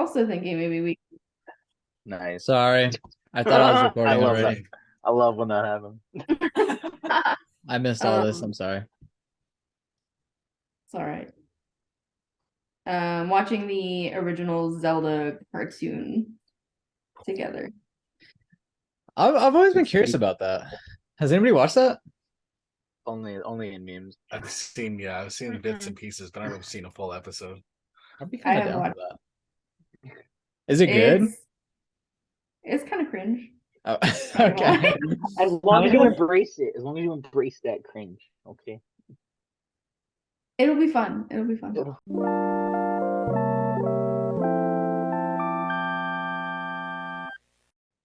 also thinking maybe we. Nice. Sorry, I thought I was recording I love already. that. I love when that happens. I missed all this. I'm sorry. It's all right. Watching the original Zelda cartoon together. I've always been curious about that. Has anybody watched that? Only in memes. I've seen bits and pieces, but I haven't seen a full episode. I'd be I kind of have down for watched. that. Is it good? It's kind of cringe. Oh, okay. As long as you embrace it, as long as you embrace that cringe, okay. It'll be fun. It'll be fun.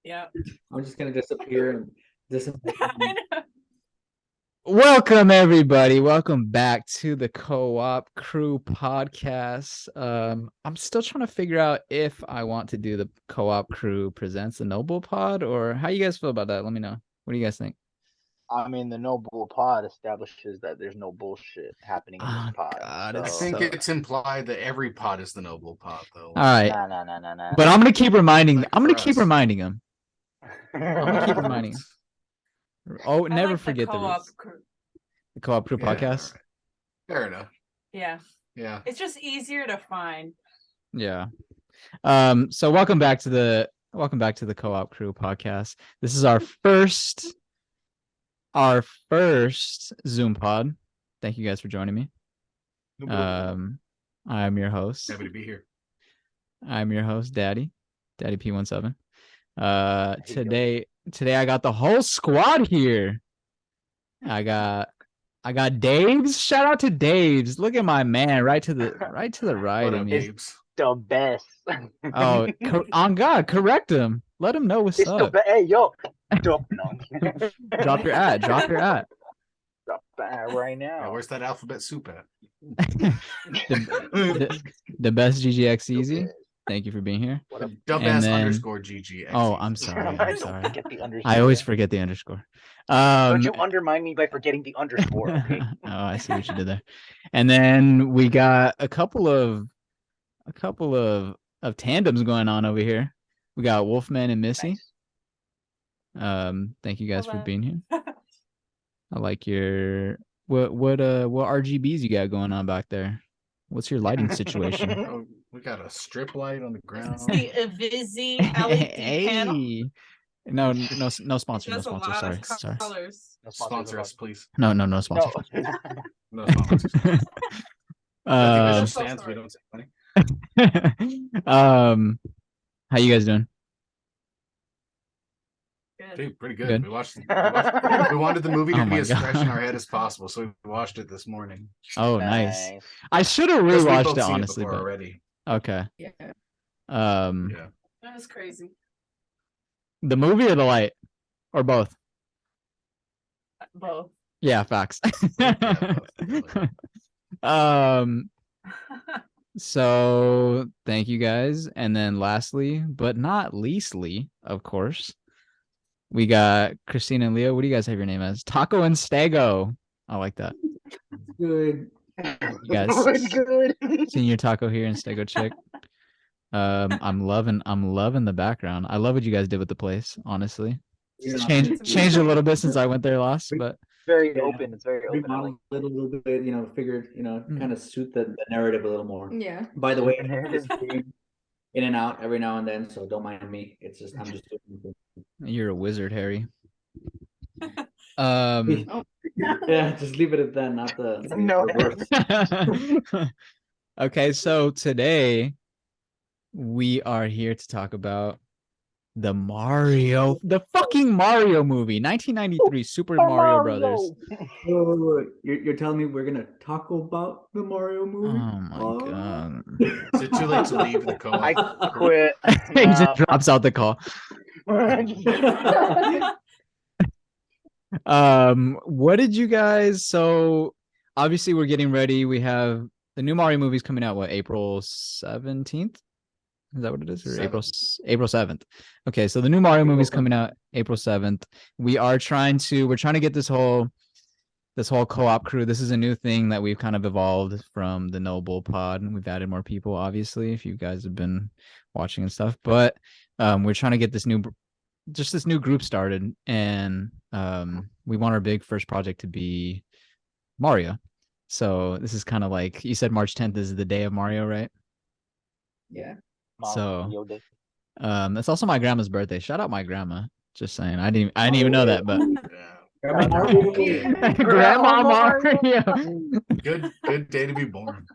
Yeah. I'm just gonna disappear and disappear. Welcome everybody. Welcome back to the Co-op Crew podcast. I'm still trying to figure out if I want to do the Co-op Crew presents the Noble Pod, or how you guys feel about that. Let me know. What do you guys think? I mean, the Noble Pod establishes that there's no bullshit happening in this pod. God, I it's think so- it's implied that every pod is the noble pod, though. All right. Nah. But I'm gonna keep reminding. Like I'm gonna for keep us. reminding them. I'm gonna keep reminding. Oh, I never like forget the co-op roots. crew. The Co-op Crew Yeah, podcast. all right. Fair enough. Yeah. Yeah. It's just easier to find. Yeah. So welcome back to the Co-op Crew podcast. This is our first Zoom pod. Thank you guys for joining me. I'm your host. Happy to be here. I'm your host, Daddy P17. Today I got the whole squad here. I got Daves. Shout out to Daves. Look at my man right to the right What of up, me. babes? The best. Oh, on God, correct him. Let him know what's It's the up. best. Hey, yo. No. Drop your ad. Drop the ad right Yeah, now. where's that alphabet soup at? the best GGX easy. Thank you for being here. What a Dumbass then- underscore GG. Oh, I'm sorry. I'm Don't sorry. forget the underscore. I always forget the underscore. Don't you undermine me by forgetting the underscore, okay? Oh, I see what you did there. And then we got a couple of tandems going on over here. We got Wolfman and Missy. Nice. Thank you guys for Hello. being here. I like your what RGBs you got going on back there? What's your lighting situation? Oh, we got a strip light on the ground. It's the Avizzi LED panel. Hey. No sponsor. No There's a sponsor. lot Sorry. of Sorry. colors. No Sponsor us, please. No No. sponsor. No sponsors. Um, so stands, we sorry. don't say money. How you guys doing? Good. Dude, pretty good. Good. We wanted the movie Oh to my be as fresh in God. our head as possible, so we watched it this morning. Oh, nice. Nice. I should have Because we've rewatched both it seen honestly, before but already. okay. Yeah. Yeah. That was crazy. The movie or the light, or both? Both. Yeah, facts. Yeah, both. So thank you guys, and then lastly, but not leastly, of course, we got Christina and Leo. What do you guys have your name as? Taco and Stego. I like that. Good. guys- Good. Senior Taco here and Stego chick. I'm loving the background. I love what you guys did with the place. Honestly, it's changed a little bit since I went there last, but Very Yeah. open. It's very open. I like Remodeled it a little bit, figured, kind of suit the narrative a little more. Yeah. By the way, The I'm narrative. just in and out every now and then, so don't mind me. It's just I'm just doing you're a wizard, Harry. yeah, just leave it at that, not the No. reverse. Okay, so today we are here to talk about the fucking Mario movie, 1993 Super Mario Brothers. Oh, you're telling me we're gonna talk about the Mario Oh movie? my God. Is it too late to leave the co-op? I quit. He just drops out the call. What did you guys, so obviously we're getting ready. We have the new Mario movies coming out, what, April 17th? Is that what it is? Or April 7th. Okay, so the new Mario movie's coming out April 7th. We're trying to get this whole this whole co-op crew. This is a new thing that we've kind of evolved from the Noble Pod, and we've added more people, obviously, if you guys have been watching and stuff. But we're trying to get this new group started, and we want our big first project to be Mario. So this is kind of like you said, March 10th is the day of Mario, right? Yeah. So- Yoda. That's also my grandma's birthday. Shout out my grandma. Just saying, I didn't even know that, but Yeah. Grandma Mario. Grandma Mario. Good day to be born.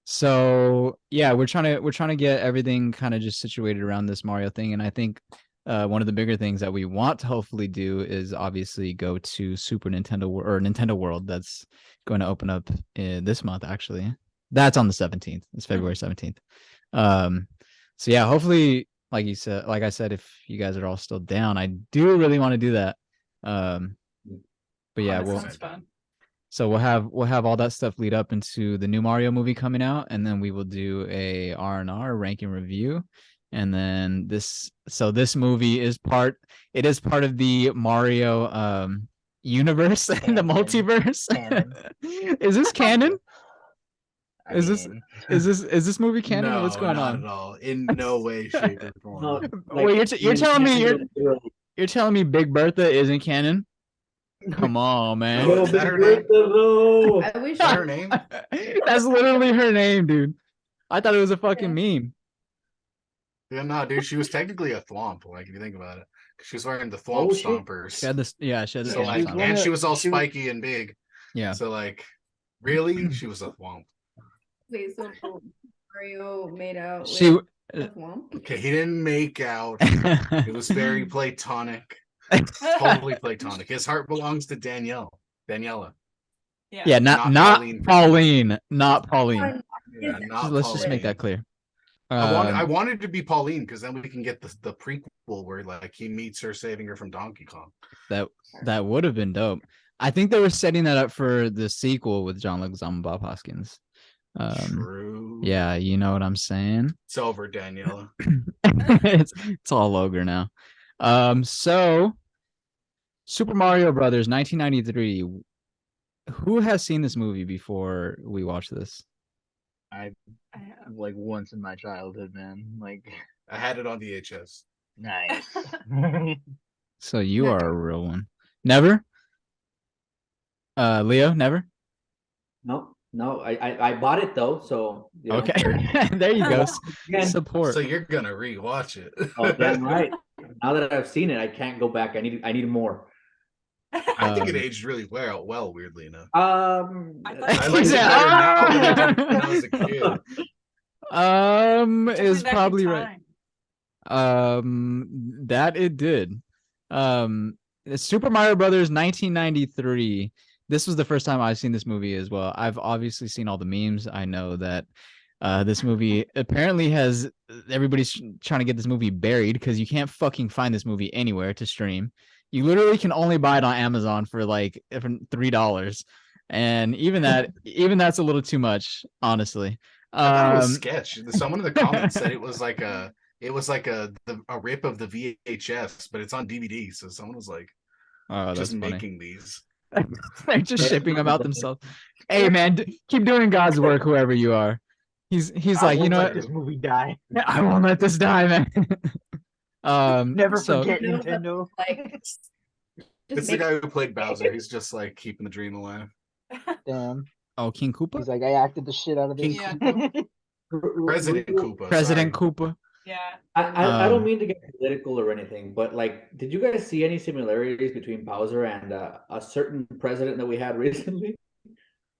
So yeah, we're trying to get everything kind of just situated around this Mario thing, and I think one of the bigger things that we want to hopefully do is obviously go to Super Nintendo or Nintendo World. That's going to open up this month, actually. That's on the 17th. It's February 17th. So yeah, hopefully, like I said, if you guys are all still down, I do really want to do that. But yeah, That we'll sounds fun. so we'll have all that stuff lead up into the new Mario movie coming out, and then we will do a R&R ranking review. And then this movie is part of the Mario universe and the Canon. multiverse. Canon. Is this canon? I Is this- mean, Is this movie canon? No, What's going not on? at all. In no way, shape, or form. No, Wait, you're telling me Nintendo- you're telling me Big Bertha isn't canon? Come on, man. No, Yo, is that Big her name? Bertha, though. I wish Is that her name? That's literally her name, dude. I thought it was a fucking meme. Yeah, no, dude, she was technically a thwomp, like if you think about it. She was wearing the Oh, thwomp shit. stompers. She had this, yeah, she had this. So like, song. and she was all she was- spiky and big. Yeah. So like, really, she was a thwomp. Wait, so Mario made out She. with a Womp? Okay, he didn't make out. It was very platonic. Totally platonic. His heart belongs to Daniela. Yeah, not Not Pauline. Pauline. Not Pauline. Yeah, not Let's just make Pauline. that clear. I wanted to be Pauline because then we can get the prequel where like he meets her saving her from Donkey Kong. That would have been dope. I think they were setting that up for the sequel with John Leguizamo and Bob Hoskins. True. Yeah, you know what I'm saying. It's over, Daniela. it's all ogre now. So Super Mario Brothers 1993. Who has seen this movie before we watch this? like once in my childhood, man. Like, I had it on VHS. nice. So you are a real one. Never? Leo, never? No, I bought it though, so you know. Okay. There you go. Again, Support. So you're gonna rewatch it. oh, damn right. Now that I've seen it, I can't go back. I need more. I think it Um, aged really well, weirdly enough. I I thought liked it Yeah. better now than I did when I was a kid. Is probably right. That it did. It's Super Mario Brothers 1993. This was the first time I've seen this movie as well. I've obviously seen all the memes. I know that this movie apparently has everybody's trying to get this movie buried because you can't fucking find this movie anywhere to stream. You literally can only buy it on Amazon for like $3, and even that's a little too much, honestly. I thought it was sketch. Someone in the comments said it was like a rip of the VHS, but it's on DVD. So someone was like Oh, that's just funny. making these. They're just shipping them out themselves. Hey man, keep doing God's work, whoever you are. He's I like, you won't know let what? this movie die. I won't let this die, man. Never so- forget No, Nintendo. Like, It's just the make guy who played Bowser. He's just like keeping the dream alive. Damn. Oh, King Koopa? He's like, I acted the shit out of this. Yeah. President Koopa. President sorry. Koopa. Yeah. I don't Um, mean to get political or anything, but like, did you guys see any similarities between Bowser and a certain president that we had recently,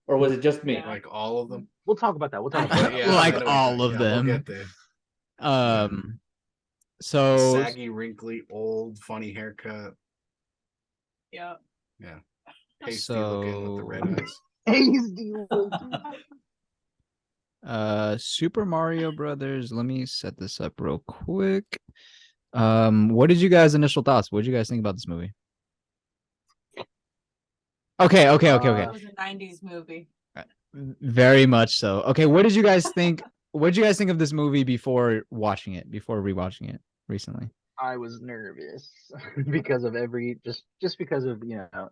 or was it just me? Yeah. Like all of them. We'll talk about that. We'll talk But about that. Yeah, Like I know all exactly. of Yeah, them. We'll get there. So Saggy, wrinkly, old, funny haircut. Yeah. Pasty looking with the red eyes. Hasty old- Super Mario Brothers. Let me set this up real quick. What did you guys' initial thoughts? What did you guys think about this movie? Okay. It was a 90s movie. Very much so. Okay, what did you guys think? What did you guys think of this movie before watching it, before rewatching it recently? I was nervous because of just because of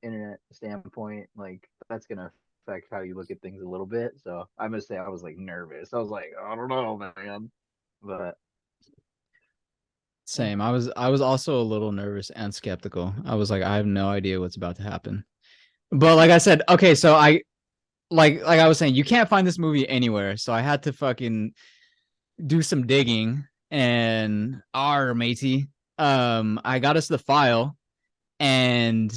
internet standpoint, like that's gonna affect how you look at things a little bit. So I must say I was like nervous. I was like, I don't know, man. But Same. I was also a little nervous and skeptical. I was like, I have no idea what's about to happen. But like I said, okay, so like I was saying, you can't find this movie anywhere. So I had to fucking do some digging and matey. I got us the file and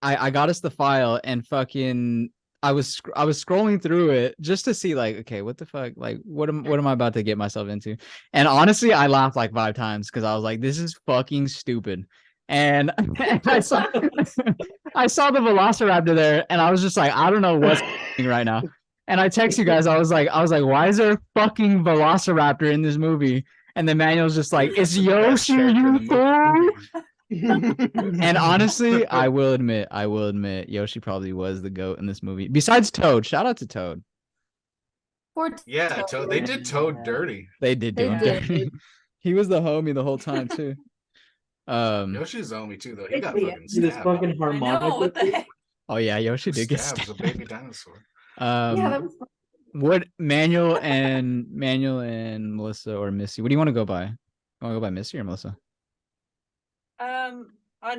I got us the file and fucking I was scrolling through it just to see like, okay, what the fuck, like what am I about to get myself into? And honestly, I laughed like 5 times because I was like, this is fucking stupid. And I saw I saw the Velociraptor there, and I was just like, I don't know what's happening right now. And I text you guys, I was like, why is there a fucking Velociraptor in this movie? And then Manuel's just like, it's Yoshi, you fool. And honestly, I will admit, Yoshi probably was the GOAT in this movie. Besides Toad, shout out to Toad. Yeah, they did Toad dirty. They did do They him did. dirty. He was the homie the whole time too. Yoshi's homie too, though. He got fucking This stabbed. fucking I know, harmonic. what the heck? Oh yeah, Yoshi did get Scabs, a stabbed. baby dinosaur. Yeah, that was fun. What Manuel and Melissa or Missy? What do you want to go by? You want to go by Missy or Melissa? On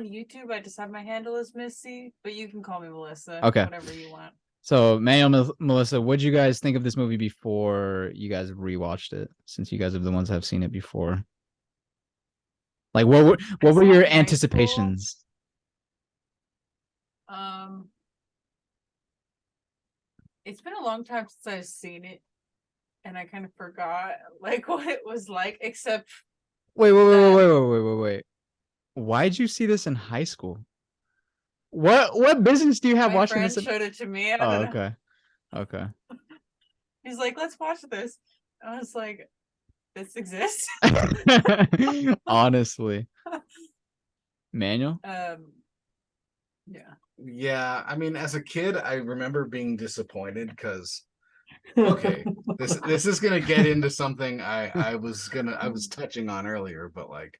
YouTube, I just have my handle as Missy, but you can call me Melissa. Okay. Whatever you want. So Manuel, Melissa, what did you guys think of this movie before you guys rewatched it? Since you guys are the ones that have seen it before, like what were saw your it in high school. anticipations? It's been a long time since I've seen it, and I kind of forgot like what it was like, except Wait. Why'd you see this in high school? What business do you have my watching friend this? showed it to me. I Oh, don't know. okay. He's like, let's watch this. I was like, this exists. Honestly, Manuel. Yeah. Yeah, I mean, as a kid, I remember being disappointed because okay, this is gonna get into something I was touching on earlier, but like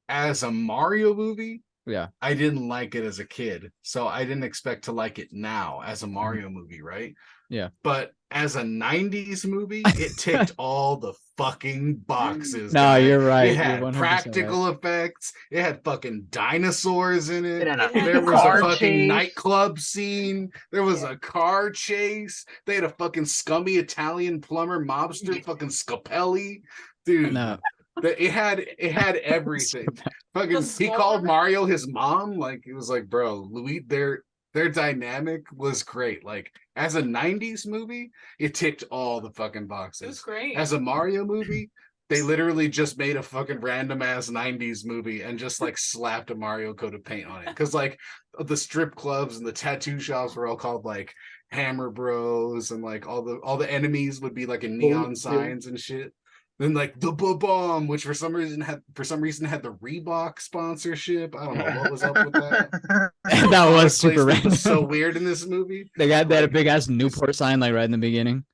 as a Mario movie, Yeah. I didn't like it as a kid, so I didn't expect to like it now as a Mario movie, right? Yeah. But as a 90s movie, it ticked all the fucking boxes. No, guy. you're right. It You're had 100% practical effects. It had fucking dinosaurs in it. It had a There was car a fucking chase. nightclub scene. There was a car chase. They had a fucking scummy Italian plumber mobster, fucking Scapelli. Dude, No. it had everything. Fucking he score? called Mario his mom. Like it was like, bro, Louis, their dynamic was great. Like as a 90s movie, it ticked all the fucking It was boxes. great. As a Mario movie, they literally just made a fucking random ass 90s movie and just like slapped a Mario coat of paint on it. Cause like the strip clubs and the tattoo shops were all called like Hammer Bros, and like all the enemies would be like in neon signs and shit. Then like the bomb, which for some reason had the Reebok sponsorship. I don't know what was up with that. That was super Placement random. was so weird in this movie. They got that Like, big ass Newport sign like right in the beginning.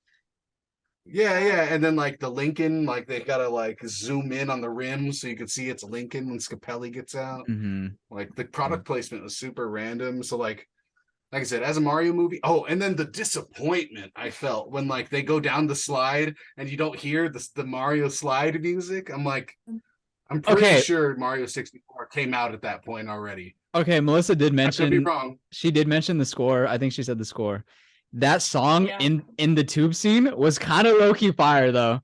Yeah, and then like the Lincoln, like they gotta like zoom in on the rim so you could see it's Lincoln when Scapelli gets out. Mm-hmm. Like the product placement was super random. So like I said, as a Mario movie, and then the disappointment I felt when like they go down the slide and you don't hear the Mario slide music. I'm like, I'm pretty sure Mario 64 came out at that point already. Okay, Melissa did I could be mention wrong. she did mention the score. I think she said the score. That song Yeah. in the tube scene was kind of low-key fire though.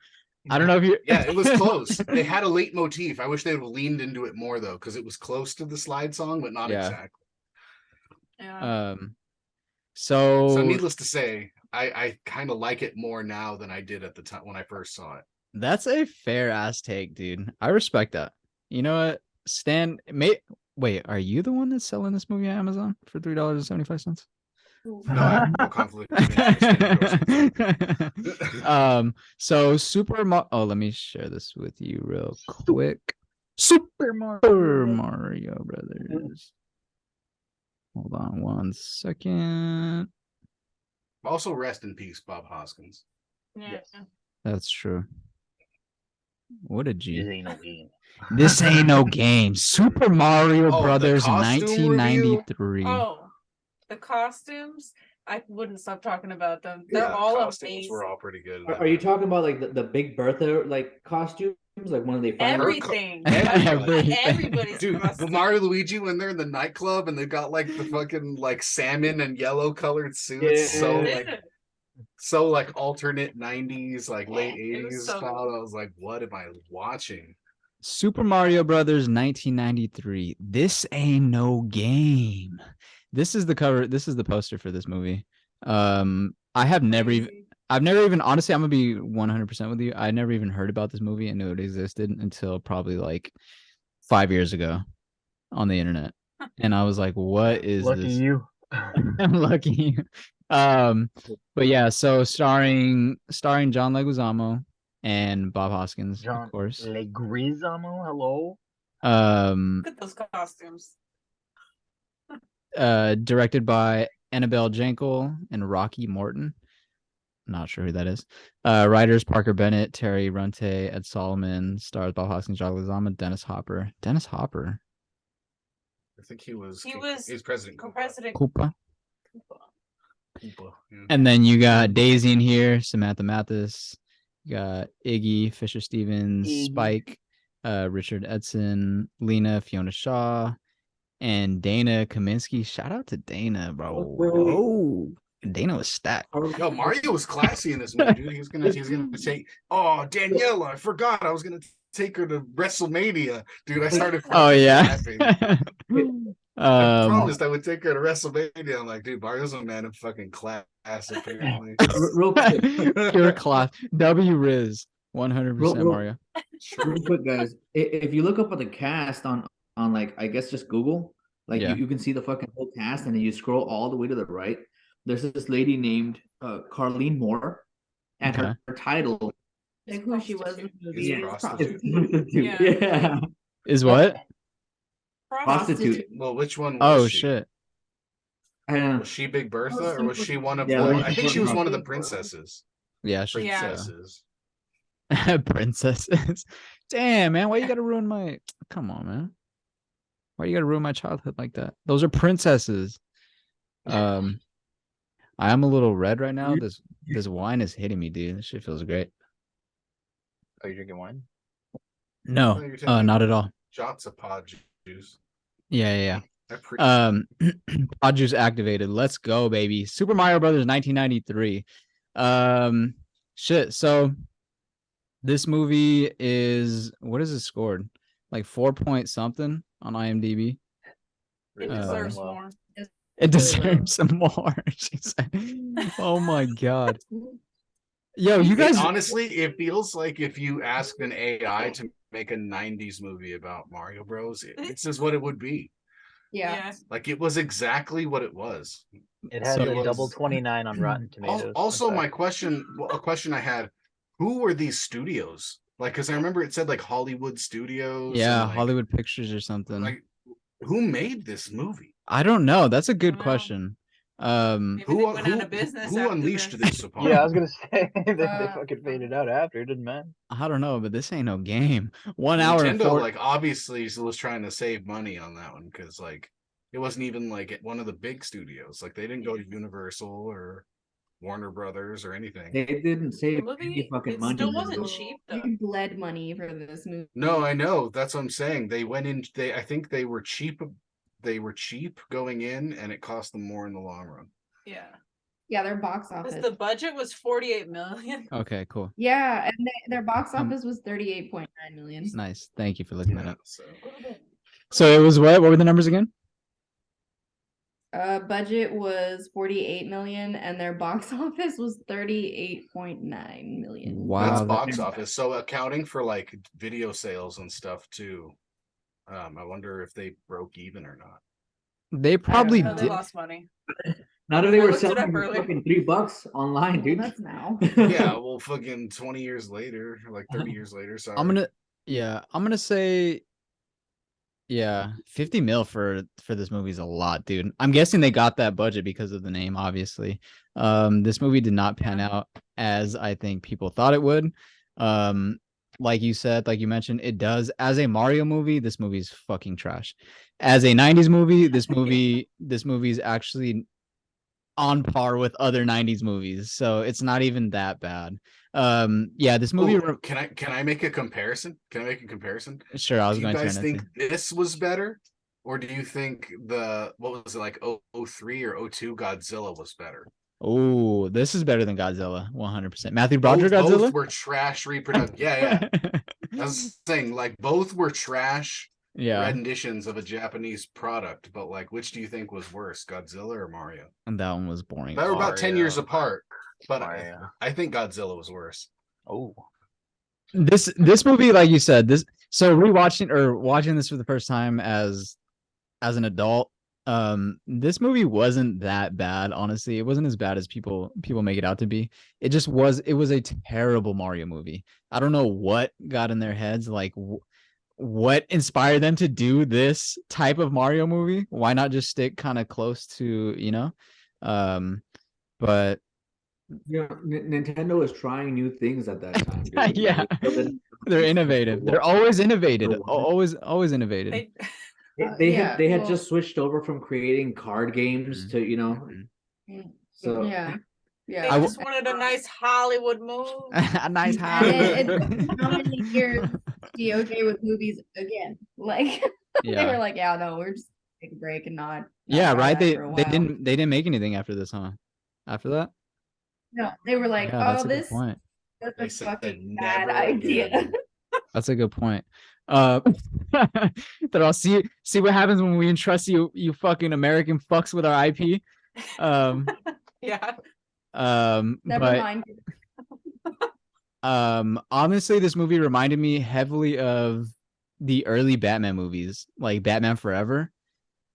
I don't know if you Yeah, it was close. They had a leitmotif. I wish they would have leaned into it more though, because it was close to the slide song, but not Yeah. exactly. Yeah. So needless to say, I kind of like it more now than I did at the time when I first saw it. That's a fair ass take, dude. I respect that. You know what? Stan, wait, are you the one that's selling this movie on Amazon for $3.75? No, I have no conflict. of interest. So let me share this with you real quick. Super Mario Brothers. Hold on 1 second. Also, rest in peace, Bob Hoskins. Yeah. Yes. That's true. What a This G. ain't no game. This ain't no game. Super Mario Oh, the Brothers costume review? 1993. Oh, the costumes. I wouldn't stop talking about them. They're Yeah, all costumes amazing. were all pretty good. in Are that you movie. talking about like the Big Bertha like costumes, like when they finally? Everything. Everything. Everybody's Dude, the costume. Mario Luigi when they're in the nightclub and they've got like the fucking like salmon and yellow colored suits, Yeah. so like alternate 90s, like late It was 80s so style. good. I was like, what am I watching? Super Mario Brothers 1993. This ain't no game. This is the cover. This is the poster for this movie. I have never even Crazy. I've never even honestly, I'm gonna be 100% with you. I never even heard about this movie and knew it existed until probably like 5 years ago on the internet. And I was like, what is Lucky this? you. I'm lucky. But yeah, so starring John Leguizamo and Bob Hoskins, John of course. Leguizamo, hello. Um, Look at those costumes. directed by Annabelle Jankel and Rocky Morton. Not sure who that is. Writers Parker Bennett, Terry Runte, Ed Solomon. Stars Bob Hoskins, John Leguizamo, Dennis Hopper. Dennis Hopper. I think he was President Koopa. President Koopa. Koopa, yeah. And then you got Daisy in here, Samantha Mathis. You got Iggy, Fisher Stevens, Iggy. Spike, Richard Edson, Lena, Fiona Shaw, and Dana Kaminsky. Shout out to Dana, bro. Wait. Oh, Dana was stacked. Yo, Mario was classy in this movie, dude. He's gonna take. Oh, Daniela, I forgot. I was gonna take her to WrestleMania, dude. I started. Oh fucking yeah. laughing. I um, promised I would take her to WrestleMania. I'm like, dude, Mario's a man of fucking class. Apparently, Real quick, pure class. W Riz, 100% Real- Mario. real quick, guys. If you look up at the cast on like I guess just Google, like Yeah. you can see the fucking whole cast, and then you scroll all the way to the right. There's this lady named Carlene Moore, and Okay. her title Like who she was in the movie. Is is prostitute. prostitute. Yeah. Yeah. Is what? Prostitute. well, which one? Was Oh she? shit. I don't know. Was she Big Bertha or was she one of Yeah, the? like I think she was one of the Big Bertha. princesses. Yeah, she Yeah. Princesses. princesses. Damn, man, why you gotta ruin my? Come on, man. Why you gotta ruin my childhood like that? Those are princesses. I am a little red right now. This wine is hitting me, dude. This shit feels great. Are you drinking wine? No, you're taking- not at all. Shots of pod juice. Yeah. I pre- Pod Juice activated. Let's go, baby. Super Mario Brothers 1993. Shit. So this movie is, what is it scored? Like 4 point something on IMDb. It Really deserves fucking low. more. It deserves some more. She said. Oh my god. Yo, you guys. honestly, it feels like if you asked an AI to make a 90s movie about Mario Bros, this is what it would be. Yeah. Like it was exactly what it was. It had So a it double was- 29 on Rotten Tomatoes. Also, What's my that? question, a question I had: who were these studios? Like, because I remember it said like Hollywood Studios. Yeah, and, like, Hollywood Pictures or something. Like, who made this movie? I don't know. That's a good Wow. question. Maybe they went out of business who after unleashed this. this upon? Yeah, I was gonna say they Uh, fucking faded out after. It didn't matter. I don't know, but this ain't no game. 1 hour and Nintendo, 4. like, obviously was trying to save money on that one because, like, it wasn't even like at one of the big studios. Like, they didn't go to Universal or Warner Brothers or anything. They didn't The save movie, any fucking it money. still wasn't cheap though. We bled money for this movie. No, I know. That's what I'm saying. They went in. I think they were cheap. They were cheap going in, and it cost them more in the long run. Yeah. Yeah, their box 'Cause office. the budget was 48 million. Okay, cool. Yeah, and their box Um, office was 38.9 million. Nice. Thank you for looking that Yeah, up. so So it was what? What were the numbers again? Budget was 48 million and their box office was 38.9 million. Wow. that's that- box office. So accounting for like video sales and stuff too. I wonder if they broke even or not. They probably know. No, they did. lost money. Not if they I were looked it up selling for earlier. fucking $3 online, Well, dude. that's now. Yeah, well, fucking 20 years later, or like 30 years later. Sorry. I'm gonna say, yeah, 50 mil for this movie is a lot, dude. I'm guessing they got that budget because of the name, obviously. This movie did not pan out as I think people thought it would. like you said, like you mentioned, it does. As a Mario movie, this movie's fucking trash. As a 90s movie, this movie's actually on par with other 90s movies. So it's not even that bad. Yeah, this movie Ooh, can I make a comparison? Can I make a comparison? sure, I was Do you going to guys turn think to. this was better? Or do you think the what was it like 03 or 02 Godzilla was better? Oh, this is better than Godzilla, 100%. Matthew Broderick Both Godzilla? were trash reproduction. Yeah. I was saying like both were trash Yeah, renditions of a Japanese product, but like which do you think was worse, Godzilla or Mario? and that one was boring. They were about 10 years Mario. apart, but Mario. I think Godzilla was worse. Oh, This movie, like you said, so rewatching or watching this for the first time as an adult, this movie wasn't that bad, honestly. It wasn't as bad as people make it out to be. It was a terrible Mario movie. I don't know what got in their heads, like what inspired them to do this type of Mario movie. Why not just stick kind of close to, but Nintendo was trying new things at that time. Dude. yeah, They still didn't- they're innovative. They're always innovative. For what? Always innovative. They, They had well- just switched over from creating card games to so Yeah. they Yeah. I just wanted a nice Hollywood move. A nice And house. how many years DOJ with movies again? Like they were Yeah. like, yeah, no, we're just take a break and not Yeah, try right. that They for a they while. didn't make anything after this, huh? After that? No, they were like, Yeah, that's oh, a good this point. that's They a said fucking never bad idea. again. That's a good point. That I'll see what happens when we entrust you fucking American fucks with our IP. Yeah. Never But mind. honestly, this movie reminded me heavily of the early Batman movies, like Batman Forever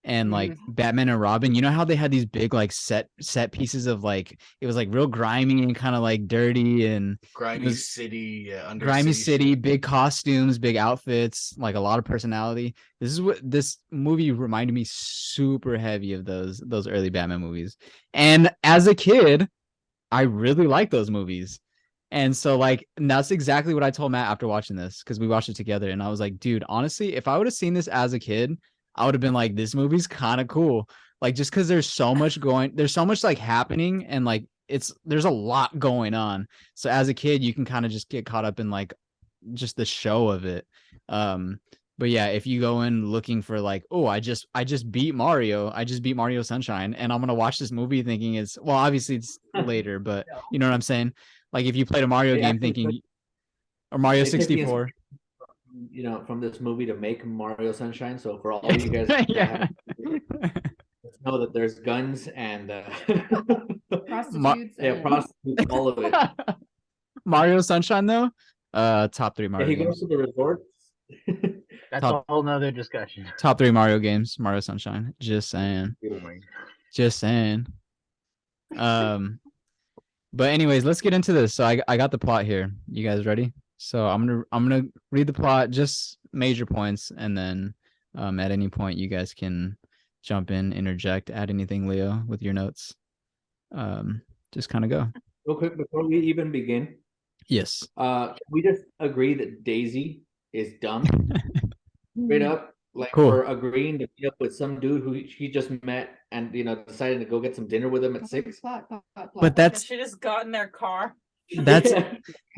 and like Batman and Robin. You know how they had these big like set pieces of like it was like real grimy and kind of like dirty and Grimy was- City, under grimy city, shit. big costumes, big outfits, like a lot of personality. This is what this movie reminded me super heavy of those early Batman movies. And as a kid, I really liked those movies. And so like and that's exactly what I told Matt after watching this because we watched it together and I was like, dude, honestly, if I would have seen this as a kid, I would have been like, this movie's kind of cool. Like just because there's so much like happening and like there's a lot going on. So as a kid, you can kind of just get caught up in like just the show of it. But yeah, if you go in looking for like, oh, I just beat Mario, Sunshine, and I'm gonna watch this movie thinking it's obviously it's later, but you know what I'm saying? Like if you played a Mario They game actually thinking or Mario they took the 64. from this movie to make Mario Sunshine. So for all you guys that Yeah. let's know that there's guns and Prostitutes yeah, and prostitutes, all of it. Mario Sunshine though, top 3 Yeah, Mario he games. goes to the resort. that's Top- a whole nother discussion. Top 3 Mario games, Mario Sunshine. Just saying. Just saying. But anyways, let's get into this. So I got the plot here. You guys ready? So I'm gonna read the plot, just major points, and then at any point you guys can jump in, interject, add anything, Leo, with your notes. Just kind of go. Real quick before we even begin, Yes. can we just agree that Daisy is dumb? Straight up, like Cool. for agreeing to meet up with some dude who she just met and deciding to go get some dinner with him at 6. Plot. But that's She just got in their car. that's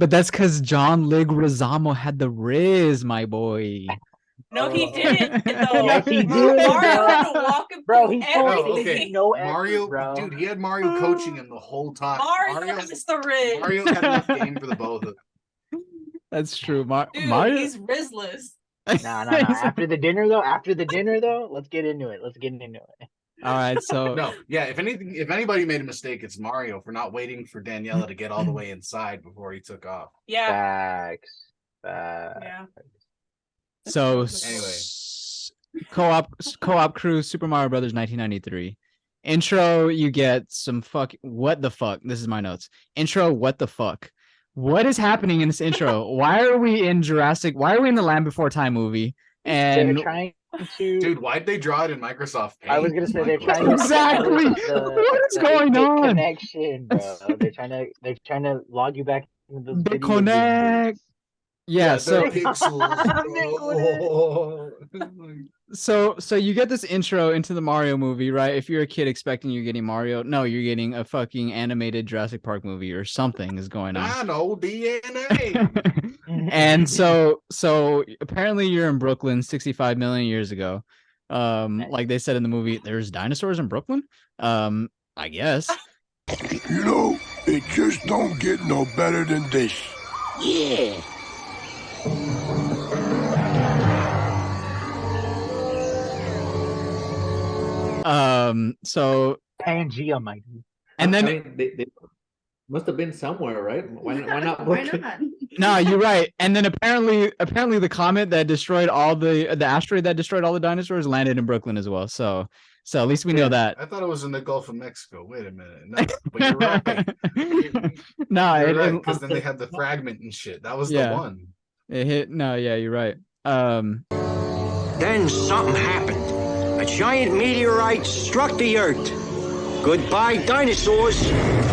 but that's because John Leguizamo had the riz, my boy. No, he Oh. didn't. Though. Yes, he did, Mario bro. had to walk him Bro, through he told Oh, me everything. no effort, Mario, bro. dude, he had Mario coaching him the whole time. Mario has the rig. Mario had enough game for the both of them. That's true. Dude, Mario. he's Rizless. Nah. After the dinner though, let's get into it. All right. So No, yeah. If anybody made a mistake, it's Mario for not waiting for Daniela to get all the way inside before he took off. Yeah. Facts. Yeah. So Anyway. co-op crew Super Mario Brothers 1993. Intro, you get some what the fuck? This is my notes. Intro, what the fuck? What is happening in this intro? Why are we in the Land Before Time movie? They're And trying to. Dude, why'd they draw it in Microsoft Paint? I was gonna say they're Michael? trying to Exactly. What is going on? Connection, bro. They're trying to log you back into the the video connect. games. Yeah, the so pixels. so you get this intro into the Mario movie, right? If you're a kid expecting you're getting Mario, no, you're getting a fucking animated Jurassic Park movie or something is going on. Dino DNA. And so apparently you're in Brooklyn 65 million years ago. Like they said in the movie, there's dinosaurs in Brooklyn. I guess. You know, it just don't get no better than this. Yeah. So Pangea, mighty. and then I mean, they must have been somewhere, right? Why not Why Brooklyn? not? no, you're right. And then apparently the comet that destroyed all the asteroid that destroyed all the dinosaurs landed in Brooklyn as well. So at least we know that. I thought it was in the Gulf of Mexico. Wait a minute. No, but you're right. No, You're right, it, because then they had the fragment and shit. That was Yeah. the one. it hit. No, yeah, you're right. Then something happened. A giant meteorite struck the Earth. Goodbye, dinosaurs.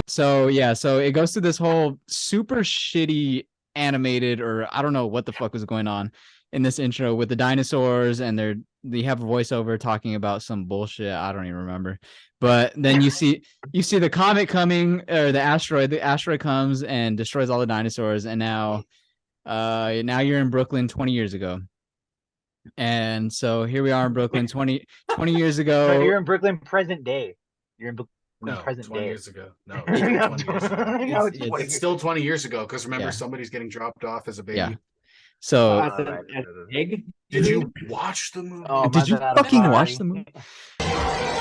So yeah, so it goes through this whole super shitty animated, or I don't know what the fuck was going on in this intro with the dinosaurs, and they have a voiceover talking about some bullshit. I don't even remember. But then you see the comet coming, or the asteroid comes and destroys all the dinosaurs, and now you're in Brooklyn 20 years ago. And so here we are in Brooklyn 20 years ago. No, you're in Brooklyn present day. You're in Brooklyn No, present 20 day. years ago. No, No, 20 years ago. no, It's, it's it's still 20 years ago because remember Yeah. somebody's getting dropped off as a baby. Yeah. So At the Alright. egg? Did you watch the movie? Oh, Did my you bad, I'm fucking watch sorry. the movie?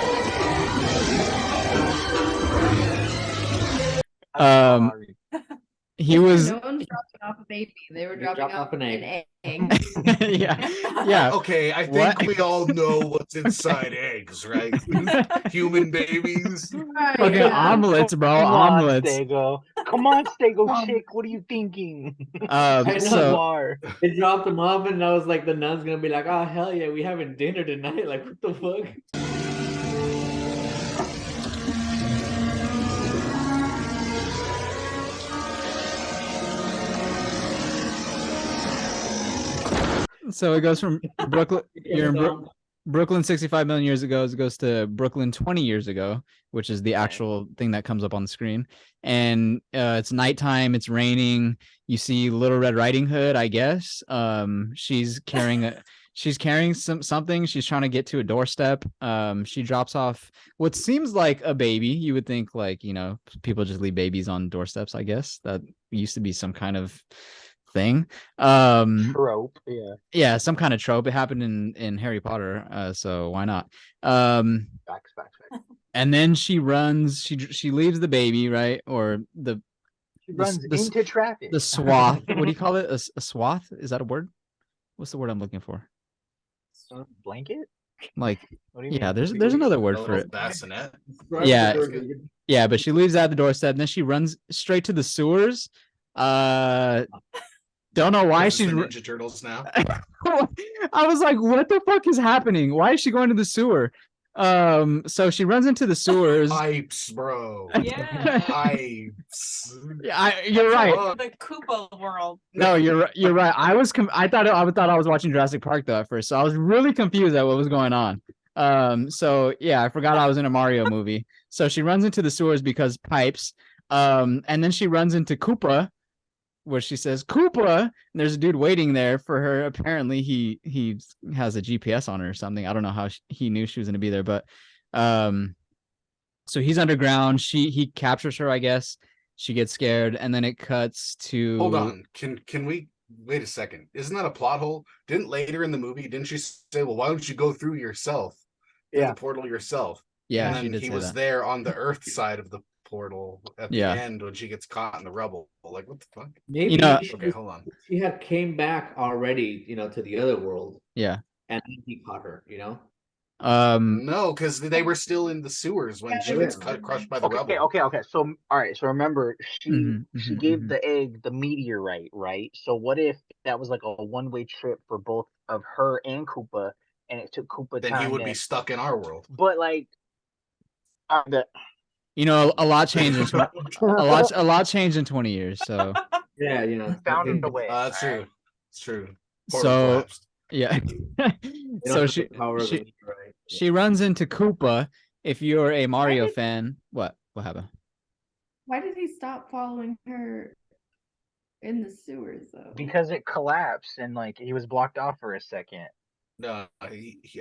I'm Um, sorry. he was No one's dropping off a baby. They were You dropping dropped off off an egg. yeah. Okay, I What? think we all know what's inside eggs, right? Human babies. Right, Fucking yeah. omelets, bro. Come on, Omelets. Stego. Come on, Stego chick. What are you thinking? I know. You So are. They dropped him off, and I was like, the nun's gonna be like, "Oh hell yeah, we having dinner tonight!" Like, what the fuck? it goes from Brooklyn. You're in Brooklyn 65 million years ago. It goes to Brooklyn 20 years ago, which is the actual thing that comes up on the screen. And it's nighttime. It's raining. You see Little Red Riding Hood, I guess. She's carrying something. She's trying to get to a doorstep. She drops off what seems like a baby. You would think, like, people just leave babies on doorsteps, I guess. That used to be some kind of thing. Trope. Yeah. Some kind of trope. It happened in Harry Potter, so why not? Facts. And then she runs. She leaves the baby, right? Or She The- runs the- into traffic. the swath. What do you call it? A swath? Is that a word? What's the word I'm looking for? Blanket? Like, What do you yeah, mean? there's another word A for little it. bassinet. Yeah. Yeah, but she leaves at the doorstep, and then she runs straight to the sewers. Don't know why This is she's. the Ninja Turtles now. I was like, what the fuck is happening? Why is she going to the sewer? So she runs into the sewers. Pipes, bro. Yeah. Pipes. You're right. The Koopa world. No, you're right. I thought I was watching Jurassic Park though at first, so I was really confused at what was going on. So yeah, I forgot I was in a Mario movie. So she runs into the sewers because pipes. And then she runs into Koopa, where she says Koopa, and there's a dude waiting there for her. Apparently he has a GPS on her or something. I don't know how he knew she was going to be there, but so he's underground. He captures her, I guess. She gets scared, and then it cuts to. Hold on. Can we wait a second? Isn't that a plot hole? Didn't later in the movie, didn't she say, well, why don't you go through yourself? Through Yeah. the portal yourself. Yeah, And she then did he say was that. there on the Earth side of the portal at the Yeah. end when she gets caught in the rubble. Like, what the fuck? Maybe You know- Okay, hold on. she had came back already, to the other world, Yeah. and then he caught her. No, because they were still in the sewers when she gets crushed by the rubble. Okay. So, all right. So remember, she Mhm, gave mhm. the egg the meteorite, right? So what if that was like a one-way trip for both of her and Koopa, and it took Koopa Then time he would to- be stuck in our world. But like, A lot changed. A lot changed in 20 years. So Yeah, found a way. That's true. It's true. Portal So collapsed. yeah. They don't So have she the power of the she meteorite. she runs into Koopa. If you're a Mario did- fan, what happened? Why did he stop following her in the sewers though? Because it collapsed and like he was blocked off for a second. No, I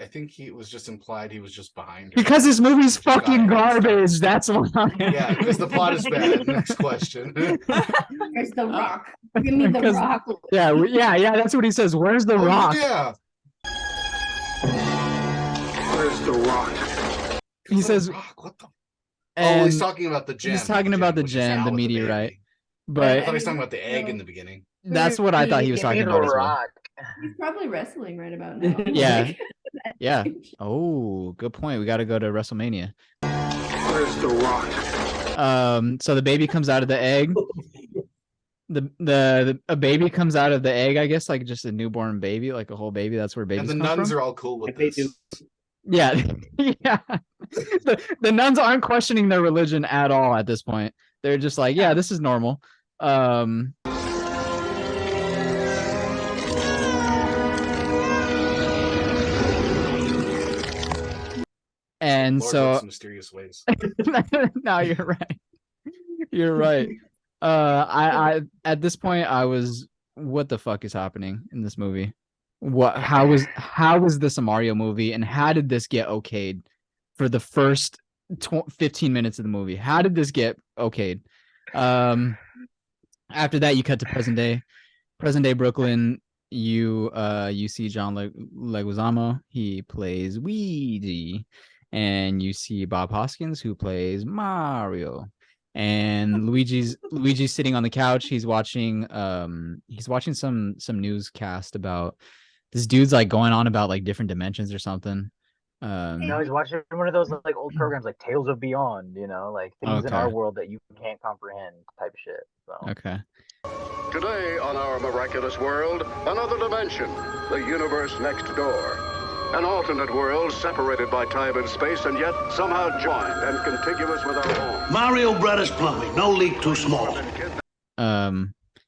think he was just implied he was just behind her. Because this movie's Just got fucking it and stopped. garbage. That's why. Yeah, because the plot is bad. Next question. Where's the rock? Give me the Because- rock. Yeah, yeah. That's what he says. Where's the Oh, rock? Yeah. Where's the rock? He says, Rock, what the? and Oh, he's talking about the gem. he's talking about the which is gem, out the with meteorite. baby. I but thought he was talking about the egg in the beginning. that's what I thought he was Give me talking the about as well. rock. He's probably wrestling right about now. Yeah. Yeah. Oh, good point. We got to go to WrestleMania. Where's the rock? So the baby comes out of the egg. A baby comes out of the egg, I guess, like just a newborn baby, like a whole baby. That's where And babies the come nuns from. are all cool with Like they this. do. Yeah, yeah. The nuns aren't questioning their religion at all at this point. They're just like, yeah, this is normal. And Lord so works in mysterious ways. no, you're right. You're right. I at this point I was, what the fuck is happening in this movie? How was this a Mario movie, and how did this get okayed for the first 15 minutes of the movie? How did this get okayed? After that you cut to present day Brooklyn. You see John Leguizamo. He plays Luigi. And you see Bob Hoskins, who plays Mario, and Luigi's sitting on the couch. He's watching some newscast about this dude's like going on about like different dimensions or something. No, he's watching one of those like old programs like Tales of Beyond, like things in our Okay. world that you can't comprehend type shit. So Okay. Today on our miraculous world, another dimension, the universe next door. An alternate world separated by time and space and yet somehow joined and contiguous with our own. Mario Brothers Plumbing, no leak too small.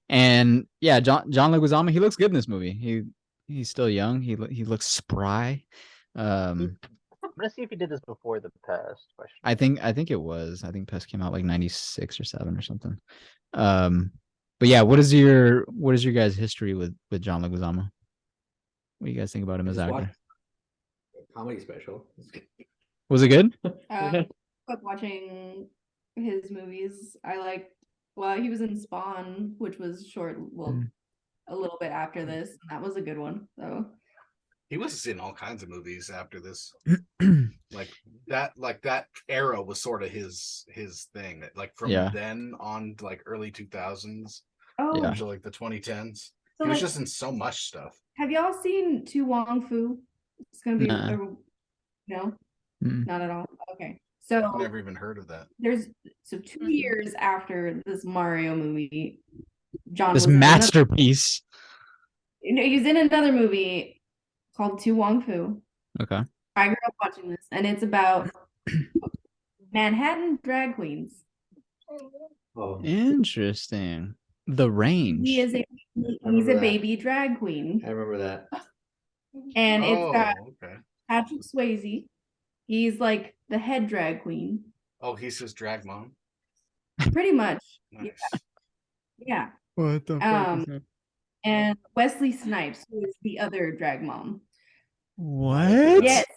And yeah, John Leguizamo, he looks good in this movie. He's still young. He looks spry. I'm gonna see if he did this before the past question. I think it was. I think Pest came out like 96 or 7 or something. But yeah, what is your guys' history with John Leguizamo? What do you guys think about him as Just actor? watch a comedy special. Was it good? But watching his movies, he was in Spawn, which was short, a little bit after this, and that was a good one. So He was in all kinds of movies after this. like that era was sort of his thing. Like from Yeah. then on to like early 2000s, Yeah. to like the 2010s. So, He was like, just in so much stuff. have y'all seen To Wong Fu? It's gonna be Nah. no, Mm. not at all. Okay, so I've never even heard of that. there's 2 years after this Mario movie, John This was in another- masterpiece. he's in another movie called To Wong Fu. Okay. I grew up watching this, and it's about Manhattan drag queens. Oh, Interesting. The range. He's remember a that. baby drag queen, I remember that. and it's got okay. Patrick Swayze. He's like the head drag queen, Oh, he's his drag mom. pretty much. Nice. Yeah. What the And Wesley Snipes, who is the other drag mom. What? Yes. That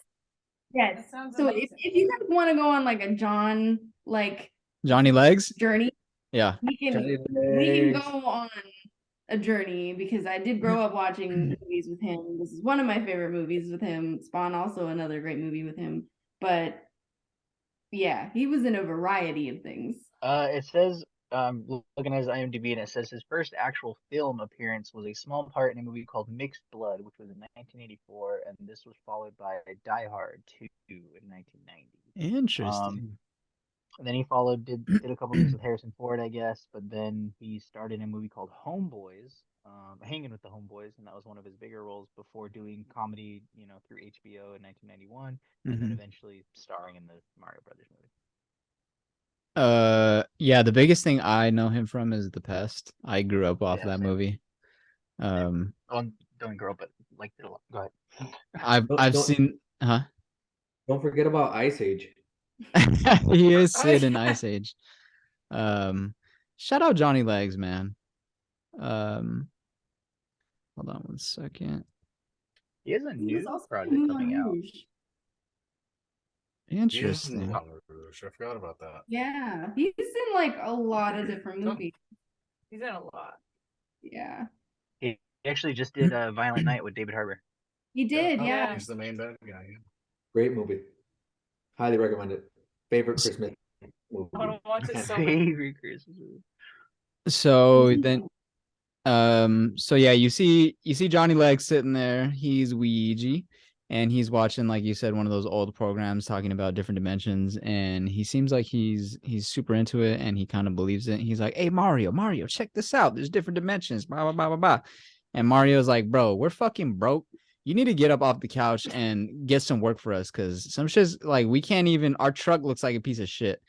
Yes. sounds So amazing. if you guys want to go on like a John Johnny Legs? journey, Yeah. we can Johnny go Legs. on a journey, because I did grow up watching movies with him. This is one of my favorite movies with him. Spawn, also another great movie with him. But yeah, he was in a variety of things. It says, looking at his IMDb, and it says his first actual film appearance was a small part in a movie called Mixed Blood, which was in 1984, and this was followed by Die Hard 2 in 1990. Interesting. And then he did a couple things with Harrison Ford, I guess, but then he starred in a movie called Homeboys, Hanging with the Homeboys, and that was one of his bigger roles before doing comedy, through HBO in 1991, and then Mhm. eventually starring in the Mario Brothers movie. Yeah, the biggest thing I know him from is The Pest. I grew up off Yeah, that same. movie. Don't grow up, but like it a lot. Go ahead. I've Don't- seen, huh? Don't forget about Ice Age. He is Oh, Sid in yeah. Ice Age. Shout out Johnny Legs, man. Hold on one second. He has a He new was also in project Moulin coming out. Rouge. He is in Interesting. Moulin Rouge. I forgot about that. Yeah, he's in like a lot of different movies. He's in a lot. Yeah, He actually just did a Violent Night with David Harbour. he did. Oh, Yeah. He's the main bad guy. Yeah. Great movie. Highly recommend it. Favorite Christmas movie. I want to watch it so much. Favorite Christmas movie. So then, so yeah, you see Johnny Legs sitting there. He's Ouija, and he's watching, like you said, one of those old programs talking about different dimensions, and he seems like he's super into it, and he kind of believes it. He's like, "Hey, Mario, check this out. There's different dimensions, blah blah blah blah blah." And Mario's like, "Bro, we're fucking broke. You need to get up off the couch and get some work for us, because some shit's like we can't even. Our truck looks like a piece of shit."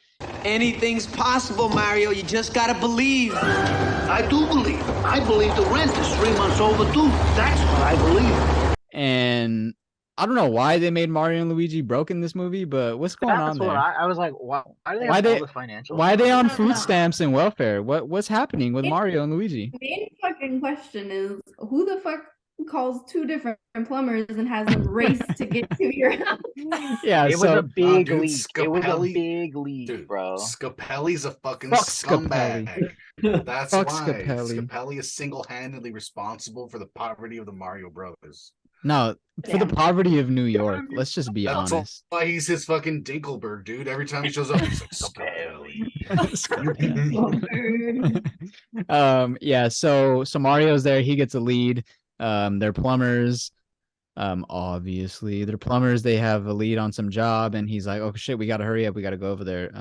Anything's possible, Mario. You just gotta believe. I do believe. I believe the rent is 3 months overdue. That's what I believe. And I don't know why they made Mario and Luigi broke in this movie, but what's going on That's what there? I was like, why do they Why have they- all the financial? Why are they on I don't food know. stamps and welfare? What's happening with It- Mario and Luigi? The main fucking question is who the fuck calls two different plumbers and has them race to get to your house? Yeah, It was so a big dude, leak. It was a Scapelli- big leak, Dude, bro. Scapelli's a fucking Fuck scumbag. That's Fuck why Scapelli. Scapelli is single-handedly responsible for the poverty of the Mario Brothers. no, for the Yeah. poverty of New York. Let's just be That's honest. why he's his fucking Dinkelberg, dude. Every time he shows up, he's like Scapelli. Yeah, so Mario's there, he gets a lead. They're plumbers. Obviously they're plumbers, they have a lead on some job, and he's like, oh shit, we gotta hurry up, we gotta go over there.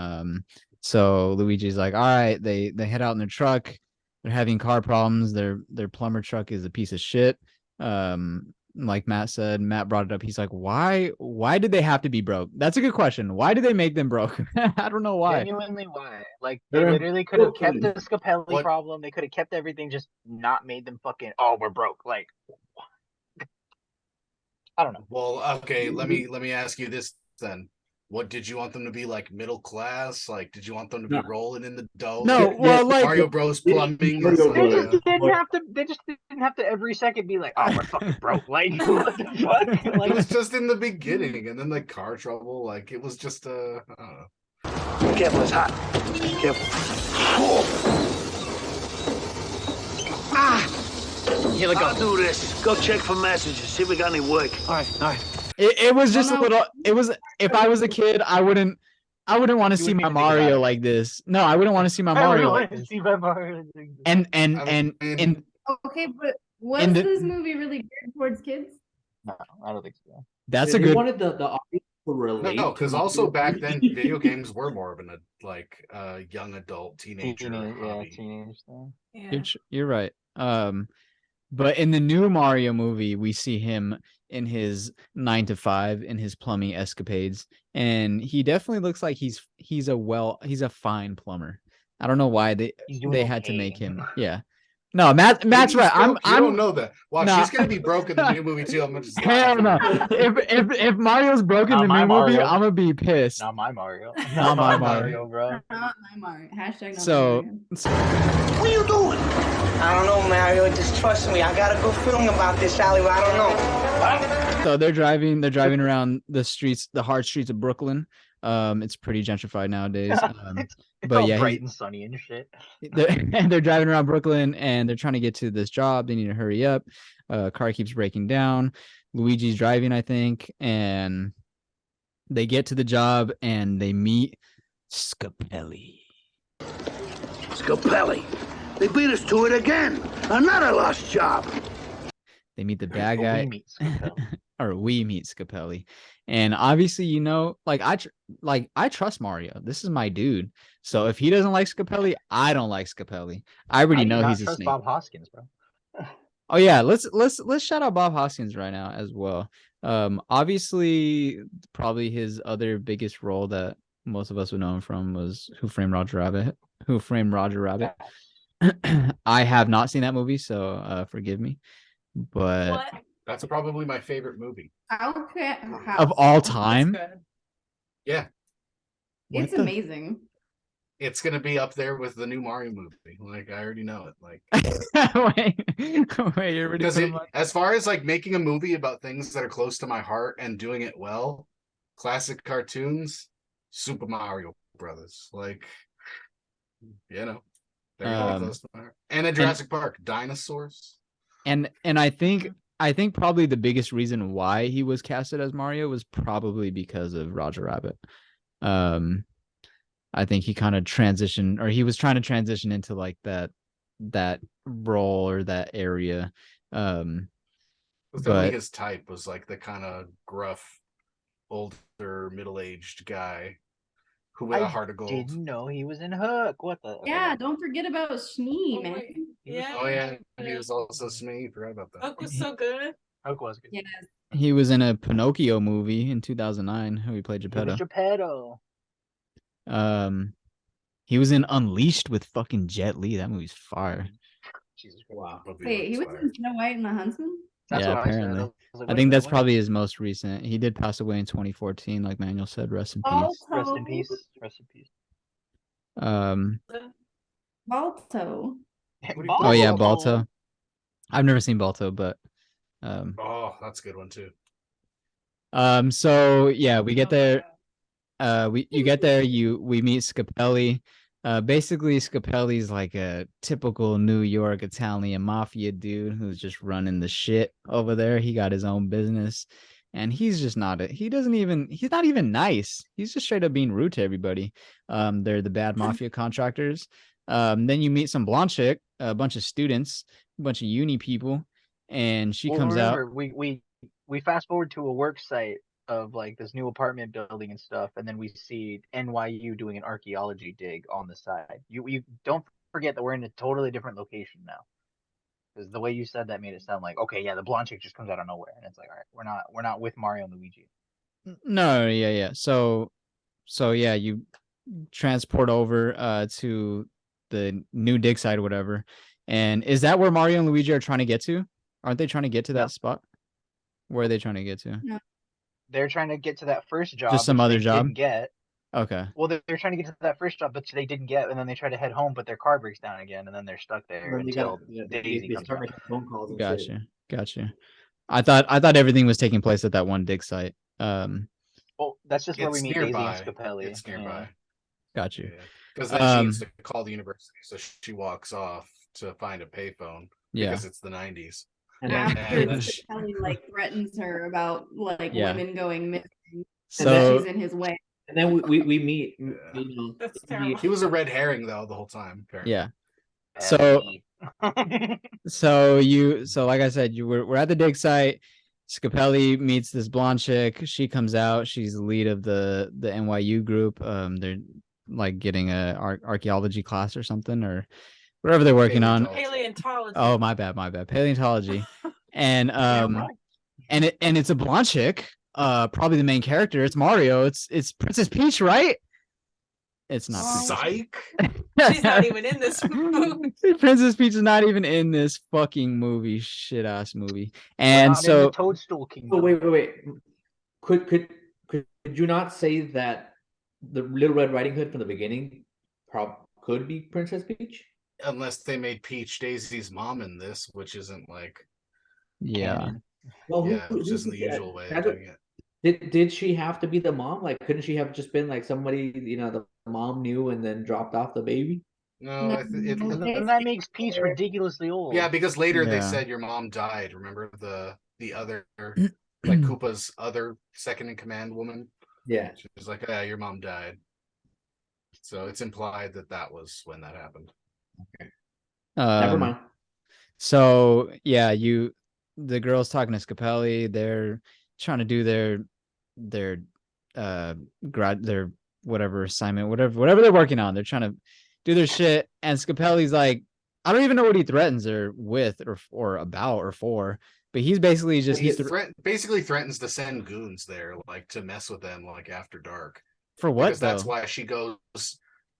So Luigi's like, all right, they head out in their truck. They're having car problems. Their plumber truck is a piece of shit. Like Matt said, Matt brought it up. He's like, why did they have to be broke? That's a good question. Why did they make them broke? I don't know why. Genuinely, why? Like they They're literally could have kept broken. the Scapelli What? problem. They could have kept everything, just not made them fucking. Oh, we're broke. Like, I don't know. Well, okay, let me ask you this then. What did you want them to be, like middle class? Like, did you want them to be No. rolling in the dough? No, Like, well, like Mario Bros plumbing. Mario is They like, Bros. just didn't have to. They just didn't have to every second be like, "Oh, we're fucking broke." Like, what the fuck? it Like, was just in the beginning, and then the car trouble. Like, it was just I don't know. Be careful, it's hot. Be careful. Here we I'll do this. Go check for messages. See if we got any work. All right. It was just no. a little. It was, if I was a kid, I wouldn't want to You see wouldn't my even think about Mario it. like this. No, I wouldn't want to see my I don't Mario know. like this. See my Mario. And I mean- Okay, but was In the- this movie really geared towards kids? No, I don't think so. that's They a good. wanted the audience to relate. No, to because Mario. also back then, video games were more of an young adult teenager Teenage, yeah, hobby. teenage thing. Yeah. You're right. But in the new Mario movie, we see him in his 9 to 5 in his plumbing escapades, and he definitely looks like he's a fine plumber. I don't know why He's doing they had to okay. make him. Yeah. No, Matt's Maybe right. he's broke, you I'm don't know that. Watch, Nah. he's gonna be broke in the new movie too. I'm gonna just hell no. If Mario's broken Not the my new movie, Mario. I'm gonna be pissed. Not my Mario. Not my Mario. bro. Not my Mario. Hashtag not So- my Mario. What are you doing? I don't know, Mario. Just trust me. I got a good feeling about this alleyway. I don't know. So they're driving around the streets, the hard streets of Brooklyn. It's pretty gentrified nowadays. It's But all yeah, bright and sunny and shit. they're driving around Brooklyn, and they're trying to get to this job. They need to hurry up. Car keeps breaking down. Luigi's driving, I think, and they get to the job and they meet Scapelli. Scapelli. They beat us to it again. Another lost job. They meet the bad But guy. we meet Scapelli. Or we meet Scapelli, and obviously, I trust Mario. This is my dude. So if he doesn't like Scapelli, I don't like Scapelli. I already I do know not he's a trust snake. Bob Hoskins, bro. Oh yeah, let's shout out Bob Hoskins right now as well. Obviously, probably his other biggest role that most of us would know him from was Who Framed Roger Rabbit. Who Framed Roger Rabbit. I have not seen that movie, so forgive me. But What? That's probably my favorite movie. of all That's time, good. Yeah, what It's the- amazing. it's gonna be up there with the new Mario movie. Like I already know it. Like wait, you're already because putting my- as far as like making a movie about things that are close to my heart and doing it well, classic cartoons, Super Mario Brothers. Like you know, they're gonna be close to my heart. And a Jurassic Park, dinosaurs. and I think probably the biggest reason why he was casted as Mario was probably because of Roger Rabbit. I think he kind of transitioned, or he was trying to transition into like that role or that area. Definitely But his type was like the kind of gruff, older, middle-aged guy who had a heart of gold. Didn't know he was in Hook. What the? Yeah, don't forget about Schnee, man. Yeah. Oh yeah, he was also Smee. Forgot about that. Hook was so good. Hook was good. Yes. he was in a Pinocchio movie in 2009 who he played He was Geppetto. Geppetto. He was in Unleashed with fucking Jet Li. That movie's fire. Jesus Christ. Wow. Wait, he was in Snow White and the Huntsman? That's Yeah, what I said. apparently. was like, I wait, think wait, that's what? probably his most recent. He did pass away in 2014, like Manuel said. Rest in peace. Rest in peace. Rest in peace. Balto. Oh yeah, Balto. I've never seen Balto, but Oh, that's a good one too. so yeah, we get there. You get there, we meet Scapelli. Basically Scapelli's like a typical New York Italian mafia dude who's just running the shit over there. He got his own business, and he's just not he's not even nice. He's just straight up being rude to everybody. They're the bad mafia contractors. Then you meet some blonde chick, a bunch of students, a bunch of uni people, and she comes out. We fast forward to a work site of like this new apartment building and stuff, and then we see NYU doing an archaeology dig on the side. You don't forget that we're in a totally different location now, because the way you said that made it sound like, okay, yeah, the blonde chick just comes out of nowhere, and it's like, all right, we're not with Mario and Luigi. No, yeah. So yeah, you transport over to the new dig site or whatever. And is that where Mario and Luigi are trying to get to? Aren't they trying to get to that spot? Where are they trying to get to? No. They're trying to get to that first job. Just some which other they job? Didn't get. Okay. Well, they're trying to get to that first job, but they didn't get, and then they try to head home, but their car breaks down again, and then they're stuck there Then you until gotta- Daisy they comes start out. making phone calls and shit. Gotcha. I thought everything was taking place at that one dig site. Well, that's just where we It's meet nearby. Daisy and Scapelli. It's nearby. Got you. Because then she needs to call the university, so she walks off to find a payphone. Yeah. Because it's the 90s. And After then- Kelly like threatens her about like Yeah. women going missing, So she's in his way. And then we meet. You know, That's he- terrible. He was a red herring though the whole time. Apparently. yeah. So so like I said, we're at the dig site. Scapelli meets this blonde chick. She comes out. She's the lead of the NYU group. They're like getting a archaeology class or something, or whatever they're working on. Paleontology. Oh, my bad. Paleontology. And and it's a blonde chick. Probably the main character. It's Mario. It's Princess Peach, right? It's not. Psych. She's not even in this movie. Princess Peach is not even in this fucking movie, shit ass movie. And so Toadstool Kingdom. Oh wait. Could you not say that the Little Red Riding Hood from the beginning could be Princess Peach? Unless they made Peach Daisy's mom in this, which isn't like yeah. Well, yeah, which isn't the usual way of doing it. Did she have to be the mom? Like, couldn't she have just been like somebody, you know, the mom knew and then dropped off the baby? No, And that makes Peach ridiculously old. yeah, because later they Yeah. said your mom died. Remember the other like Koopa's other second in command woman? Yeah. She was like, "Yeah, your mom died." So it's implied that was when that happened. Never mind. So yeah, the girls talking to Scapelli, they're trying to do their whatever assignment, whatever they're working on. They're trying to do their shit, and Scapelli's like, I don't even know what he threatens her with or about or for, but he's basically just He basically threatens to send goons there, like to mess with them, like after dark. for what Because though? that's why she goes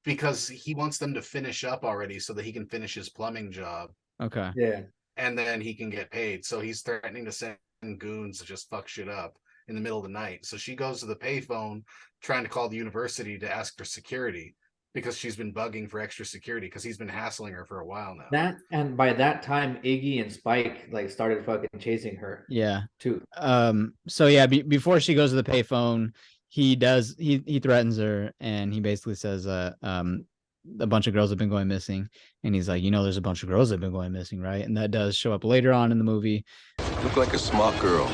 because he wants them to finish up already so that he can finish his plumbing job. Okay. Yeah. And then he can get paid. So he's threatening to send goons to just fuck shit up in the middle of the night. So she goes to the payphone trying to call the university to ask for security because she's been bugging for extra security because he's been hassling her for a while now. That, and by that time, Iggy and Spike like started fucking chasing her. Yeah. Too. So yeah, before she goes to the payphone, he threatens her, and he basically says a bunch of girls have been going missing, and he's like, there's a bunch of girls that have been going missing, right? And that does show up later on in the movie. You look like a smart girl.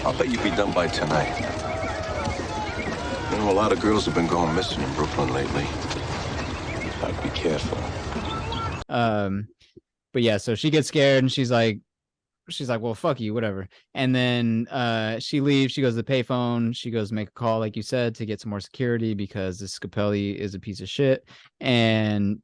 I'll bet you'll be done by tonight. A lot of girls have been going missing in Brooklyn lately. I'd be careful. But yeah, so she gets scared, and she's like, well, fuck you, whatever. And then she leaves. She goes to the payphone. She goes to make a call, like you said, to get some more security because this Scapelli is a piece of shit. And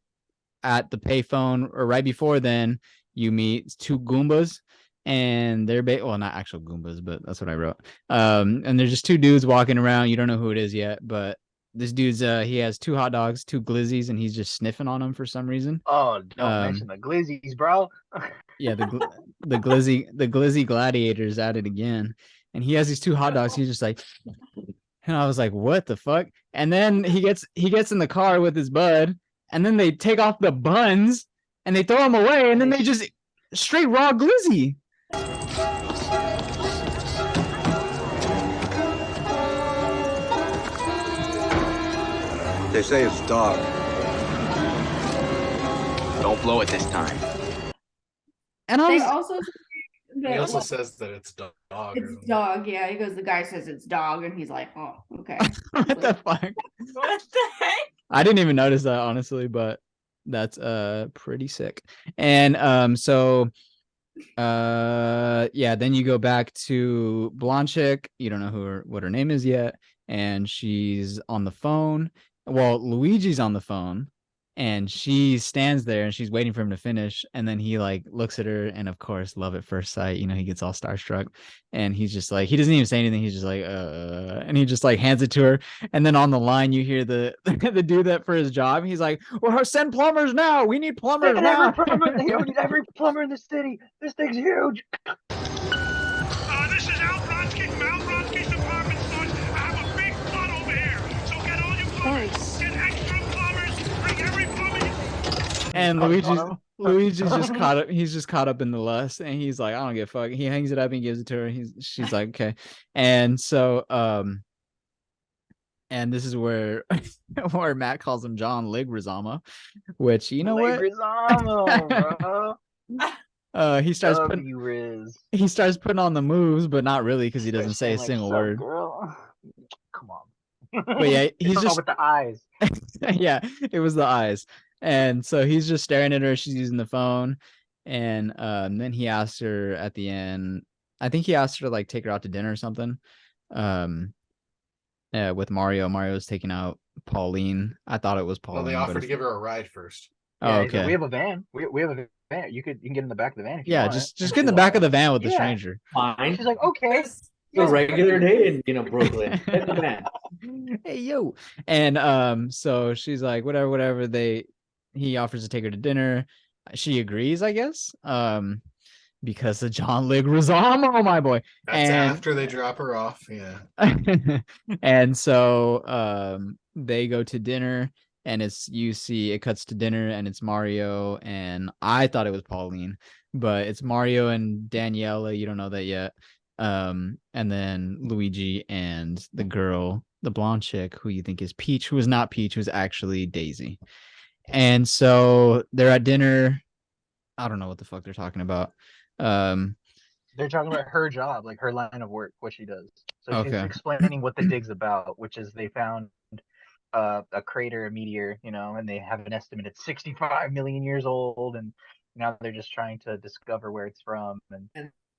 at the payphone, or right before then, you meet two Goombas, and they're well, not actual Goombas, but that's what I wrote. And there's just two dudes walking around. You don't know who it is yet, but this dude's he has two hot dogs, two glizzies, and he's just sniffing on them for some reason. Oh, don't mention the glizzies, bro. Yeah, the glizzy gladiators at it again, and he has these two hot dogs. He's just like, and I was like, what the fuck? And then he gets in the car with his bud, and then they take off the buns and they throw them away, and then they just straight raw glizzy. They say it's dog. Don't blow it this time. And They also He also says that it's dog. It's dog, yeah. He goes, the guy says it's dog, and he's like, oh, okay. What the fuck? What the heck? I didn't even notice that, honestly, but that's pretty sick. And so yeah, then you go back to blonde chick. You don't know what her name is yet, and she's on the phone. Well, Luigi's on the phone, and she stands there and she's waiting for him to finish, and then he like looks at her, and of course, love at first sight, he gets all starstruck, and he's just like, he doesn't even say anything, he's just like and he just like hands it to her. And then on the line you hear the dude that for his job, he's like, well, send plumbers now, we need plumbers now. They need every plumber in the city. This thing's huge. This is Al Bronski from Al Bronski's Department Stores. I have a big flood over here, so get all your plumbers, get extra plumbers, bring every plumber. And Luigi's just caught up. He's just caught up in the lust, and he's like, I don't give a fuck. He hangs it up and gives it to her. She's like, okay. And so, and this is where Matt calls him John Leguizamo, which Leguizamo, bro. He starts putting on the moves, but not really, because he doesn't say a single word. Girl. Come on. But yeah, he's just with the eyes. Yeah, it was the eyes. And so he's just staring at her. She's using the phone, and then he asked her at the end. I think he asked her to like take her out to dinner or something. With Mario. Mario's taking out Pauline. I thought it was Pauline. Well, they offered to give her a ride first. Oh, okay. We have a van. We have a van. You can get in the back of the van. If you want. just get in the back of the van with the stranger. Fine. She's like, okay. It's a regular day in Brooklyn. Get the van. Hey yo. And so she's like, whatever. He offers to take her to dinner. She agrees, I guess. Because of John Leguizamo, my boy. That's after they drop her off. Yeah. And so they go to dinner, and it cuts to dinner, and it's Mario, and I thought it was Pauline, but it's Mario and Daniela. You don't know that yet. And then Luigi and the girl, the blonde chick, who you think is Peach, who is not Peach, who's actually Daisy. And so they're at dinner. I don't know what the fuck they're talking about. They're talking about her job, like her line of work, what she does. So she's explaining what the dig's about, which is they found a crater, a meteor, and they have an estimate it's 65 million years old, and now they're just trying to discover where it's from.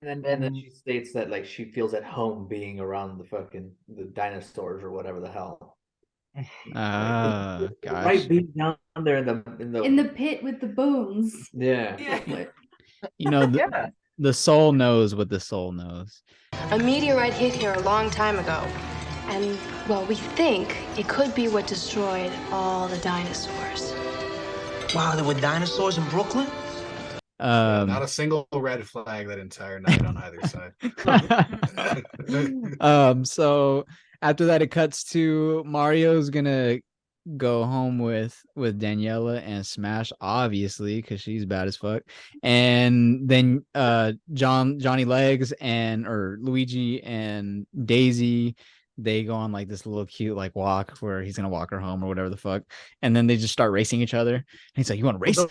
And then she states that like she feels at home being around the dinosaurs or whatever the hell. Gosh. Right, being down there in the pit with the bones. Yeah. The soul knows what the soul knows. A meteorite hit here a long time ago. And, well, we think it could be what destroyed all the dinosaurs. Wow, there were dinosaurs in Brooklyn? Not a single red flag that entire night on either side. So after that, it cuts to Mario's gonna go home with Daniela and smash, obviously, because she's bad as fuck. And then Johnny Legs or Luigi and Daisy, they go on like this little cute like walk where he's gonna walk her home or whatever the fuck, and then they just start racing each other. And he's like, "You want to race?"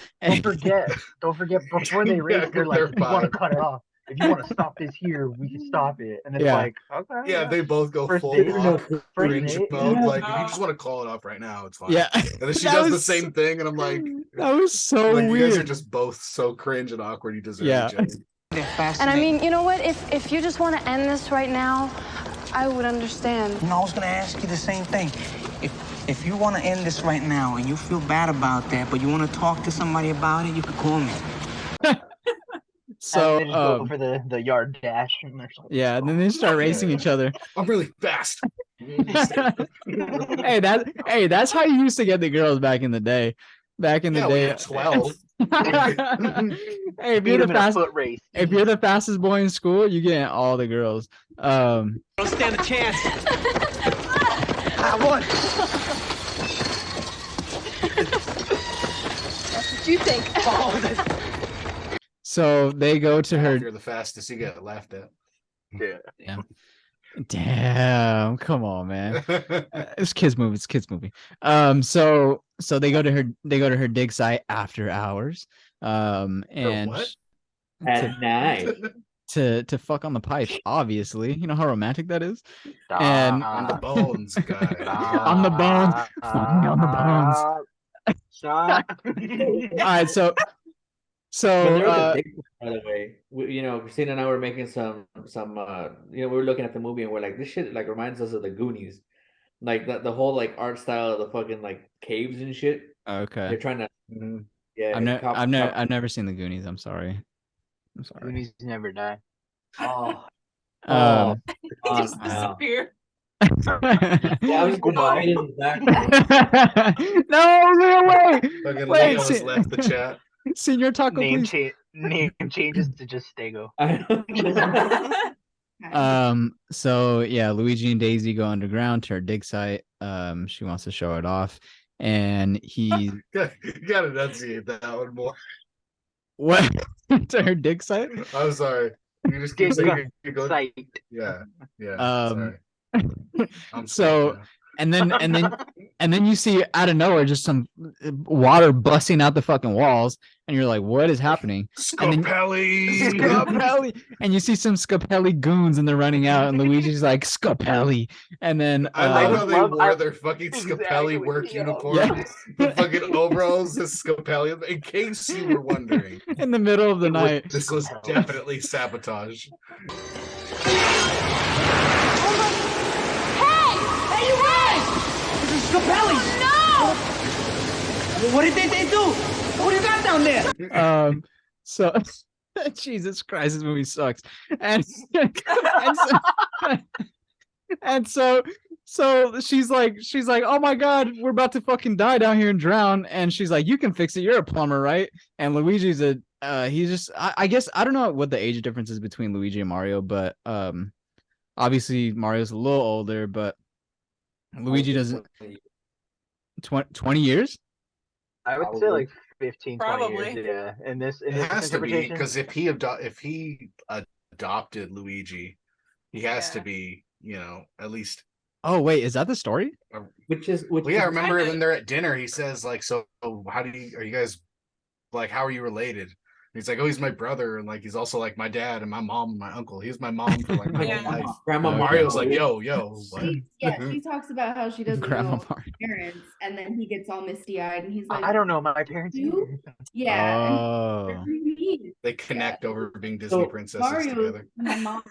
Don't forget before they race, they're like, "If you want to cut it off, if you want to stop this here, we can stop it." And it's like, okay, yeah, they both go First full date. on First cringe date. mode. Yeah. Like, if you just want to call it off right now, it's fine. Yeah. And then she That does the was same thing, and I'm like, that was so like, weird. you guys are just both so cringe and awkward. You deserve Yeah. each other. And I mean, you know what? If you just want to end this right now, I would understand. You know, I was gonna ask you the same thing. If you want to end this right now and you feel bad about that, but you want to talk to somebody about it, you could call me. So and they just go for the yard dash. And they're like, yeah, and then they start racing each other. I'm really fast. Hey, that's how you used to get the girls back in the day. Back in the Yeah, we day, had 12. Hey, if Beat you're the him in a fast, foot race. if you're the fastest boy in school, you get all the girls. Don't stand a chance. I won. That's what you think. So they go to If her. you're the fastest, you get laughed at. Yeah. Damn, come on, man. It's kids movie. It's kids movie. So they go to her dig site after hours. And what? At night. to fuck on the pipe, obviously. You know how romantic that is. And On the bones, guy. on the bones. Fucking on the bones. Stop. All right, so When they were at the dig, by the way, Christina and I were making some we were looking at the movie and we're like, this shit like reminds us of the Goonies, like the whole like art style of the fucking like caves and shit. okay. They're trying to, yeah. I've never seen the Goonies. I'm sorry. Goonies never die. Oh, Um, Just wow. disappear. Yeah, I was Goodbye. in the back. No, away. Fucking Wait, Leo has left the chat. Senior Taco, Name please. changes to just Stego. So yeah, Luigi and Daisy go underground to her dig site. She wants to show it off, and he You gotta enunciate that one more. what to her dig site? I'm sorry. You just keep Dig saying you go. Site. Yeah. Um, Sorry. I'm So sorry. and then you see out of nowhere just some water busting out the fucking walls, and you're like, what is happening? Scapelli. Scapelli, and you see some Scapelli goons, and they're running out, and Luigi's like Scapelli, and then I love how they love- wore their fucking Scapelli work uniforms. Yeah. The fucking overalls, the Scapelli. In case you were wondering, in the middle of the night. this was definitely sabotage. Hey, you guys! This is Scapelli. No! What did they do? What do you got down there? So Jesus Christ, this movie sucks. And so she's like, oh my god, we're about to fucking die down here and drown. And she's like, you can fix it, you're a plumber, right? And Luigi's he's just I guess I don't know what the age difference is between Luigi and Mario, but obviously Mario's a little older, but Luigi doesn't 20 years? I would say like 15, 20 Probably. years. Yeah. In this It has to be interpretation. because if he adopted Luigi, he has to be, at least. Oh wait, is that the story? Which Well, yeah, I remember when they're at dinner, he says like, "So, are you guys like, how are you related?" And he's like, "Oh, he's my brother, and like, he's also like my dad and my mom and my uncle. He's my mom for like my Yeah. whole life." Grandma And Mario's like, "Yo, what?" She talks about how she doesn't Grandma know Mario. her parents, and then he gets all misty eyed, and he's like, I don't know my parents. "You?" either. Yeah. and Oh. what do you mean? They connect over being Disney So, princesses Mario, together. my mom,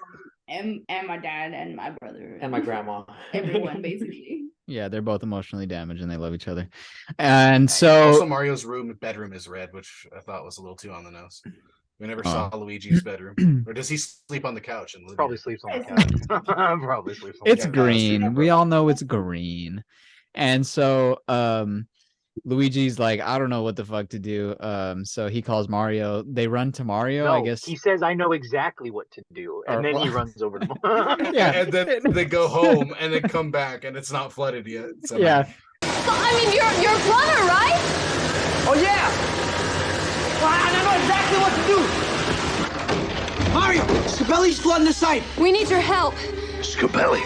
and my dad, and my brother, and my grandma. everyone basically. Yeah, they're both emotionally damaged and they love each other. And so Also, Mario's bedroom is red, which I thought was a little too on the nose. We never Oh. saw Luigi's bedroom. Or does he sleep on the couch? And Probably sleeps on the couch. Probably sleeps on the It's couch. green. We all know it's green. And so Luigi's like, I don't know what the fuck to do. So he calls Mario. They run to Mario, No, I guess. he says, "I know exactly what to do," and Or- then he well- runs over to Mario. Yeah. And then they go home and then come back and it's not flooded yet. So Yeah. I mean, you're a brother, right? Oh, yeah. Well, and I know exactly what to do. Mario, Scapelli's flooding the site. We need your help. Scapelli.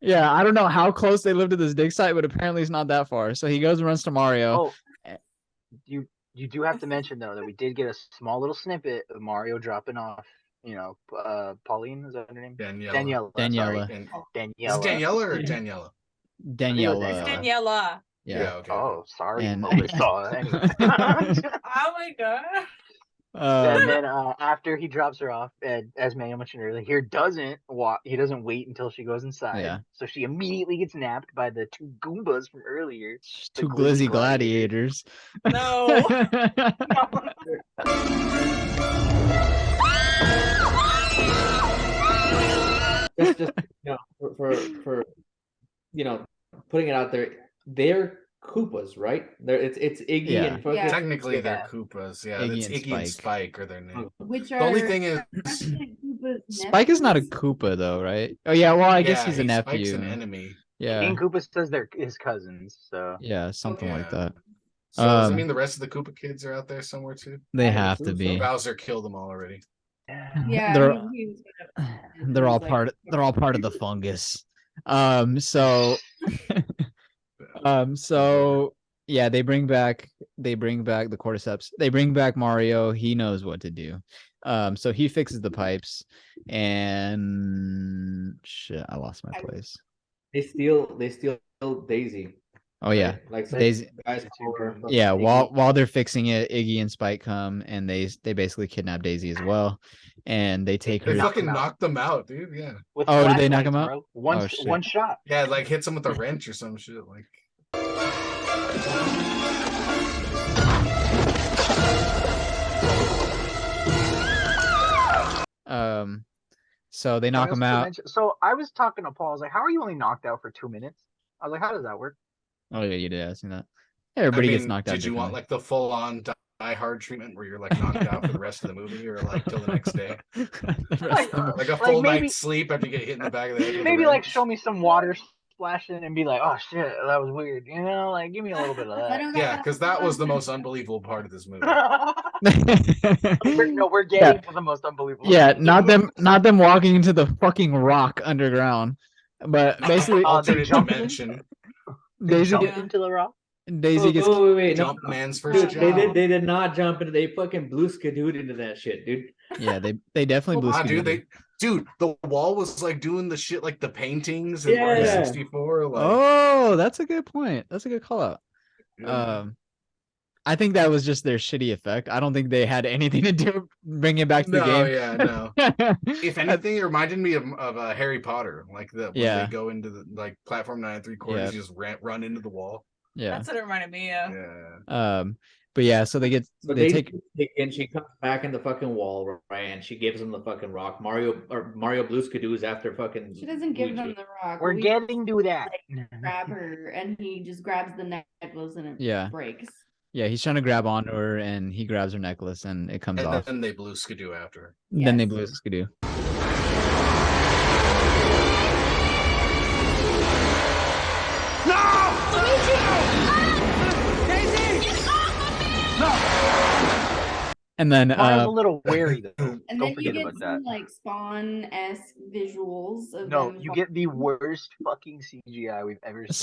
Yeah, I don't know how close they live to this dig site, but apparently it's not that far. So he goes and runs to Mario. Oh, you do have to mention though that we did get a small little snippet of Mario dropping off. Pauline, is that her name? Daniela. Daniela. And, Daniela. is it Daniela or Daniela? Daniela. It's Daniela. Yeah. Okay. Oh, sorry. And- Mother saw it. Anyway. Oh my god. And then after he drops her off, as Mayo mentioned earlier, he doesn't wait until she goes inside. Yeah. So she immediately gets napped by the two Goombas from earlier. the Two glizzy gladiators. No. Just for putting it out there, they're Koopas, right? It's Iggy Yeah. and fucking Yeah. Technically, they're Yeah. Koopas. Yeah, Iggy it's and Iggy and Spike. Spike are their name. Which are The only thing is, actually Koopa's Spike is not a nephews. Koopa though, right? Oh yeah, well I guess yeah, he's a Spike's nephew. an enemy. Yeah. King Koopa says they're his cousins. So Yeah, something like Yeah. that. So does that Um, mean the rest of the Koopa kids are out there somewhere too? They have to be. Bowser killed them all already. Yeah, They're he was gonna- they're all like- they're all part of the fungus. So so yeah, they bring back the cordyceps. They bring back Mario. He knows what to do. So he fixes the pipes and shit, I lost my place. They steal Daisy. Oh yeah. Like Daisy. guys over fucking Yeah, Iggy. while they're fixing it, Iggy and Spike come and they basically kidnap Daisy as well. And they take her They fucking him out. knocked them out, dude. Yeah. with Oh, did they knock flashlights, him out? bro. Oh, shit. One shot. Yeah, like hits them with a wrench or some shit. Like So they knock Can I him also out. mention- So I was talking to Paul. I was like, "How are you only knocked out for 2 minutes?" I was like, "How does that work?" Oh yeah, you did ask me that. Everybody I gets mean, knocked out. Did you want differently. like the full on Die Hard treatment where you're like knocked out for the rest of the movie or like till the next day? The rest of the- Like a Like, full maybe- night's sleep after you get hit in the back of the head. with a Maybe like wrench? show me some water splashing and be like, "Oh shit, that was weird." You know, like give me a little bit of I that. don't Yeah, got- because that was the most unbelievable part of this movie. we're getting to the most unbelievable. Yeah, not them walking into the fucking rock underground. But basically they Alternate jumped dimension. Daisy Jumped gets into the rock. Wait, no. Jump man's first Dude, job. they did not jump into. They fucking blue skidooed into that shit, dude. yeah, they definitely blew Ah, Scooby. dude, the wall was like doing the shit like the paintings in Mario Yeah. 64. Like, Oh, that's a good point. That's a good call out. yeah. I think that was just their shitty effect. I don't think they had anything to do bring it back to the no, game. yeah, no. If anything, it reminded me of Harry Potter, like when Yeah. they go into the like platform 9 3/4, Yeah. you just run into the wall. yeah. That's what it reminded me of. Yeah. But yeah, so they So they they take and she comes back in the fucking wall, right? And she gives him the fucking rock. Mario blue skidoos after fucking. She doesn't give Luigi. them the rock. We're We getting to that. grab her, and he just grabs the necklace, and it Yeah. breaks. yeah, he's trying to grab onto her and he grabs her necklace and it comes And off. then they blew Skidoo after her. Then they Yes. blew Skidoo. And then Mario's a little wary though. And Don't then you forget get about that. some like Spawn-esque visuals of No, them you get the worst fucking CGI we've ever seen.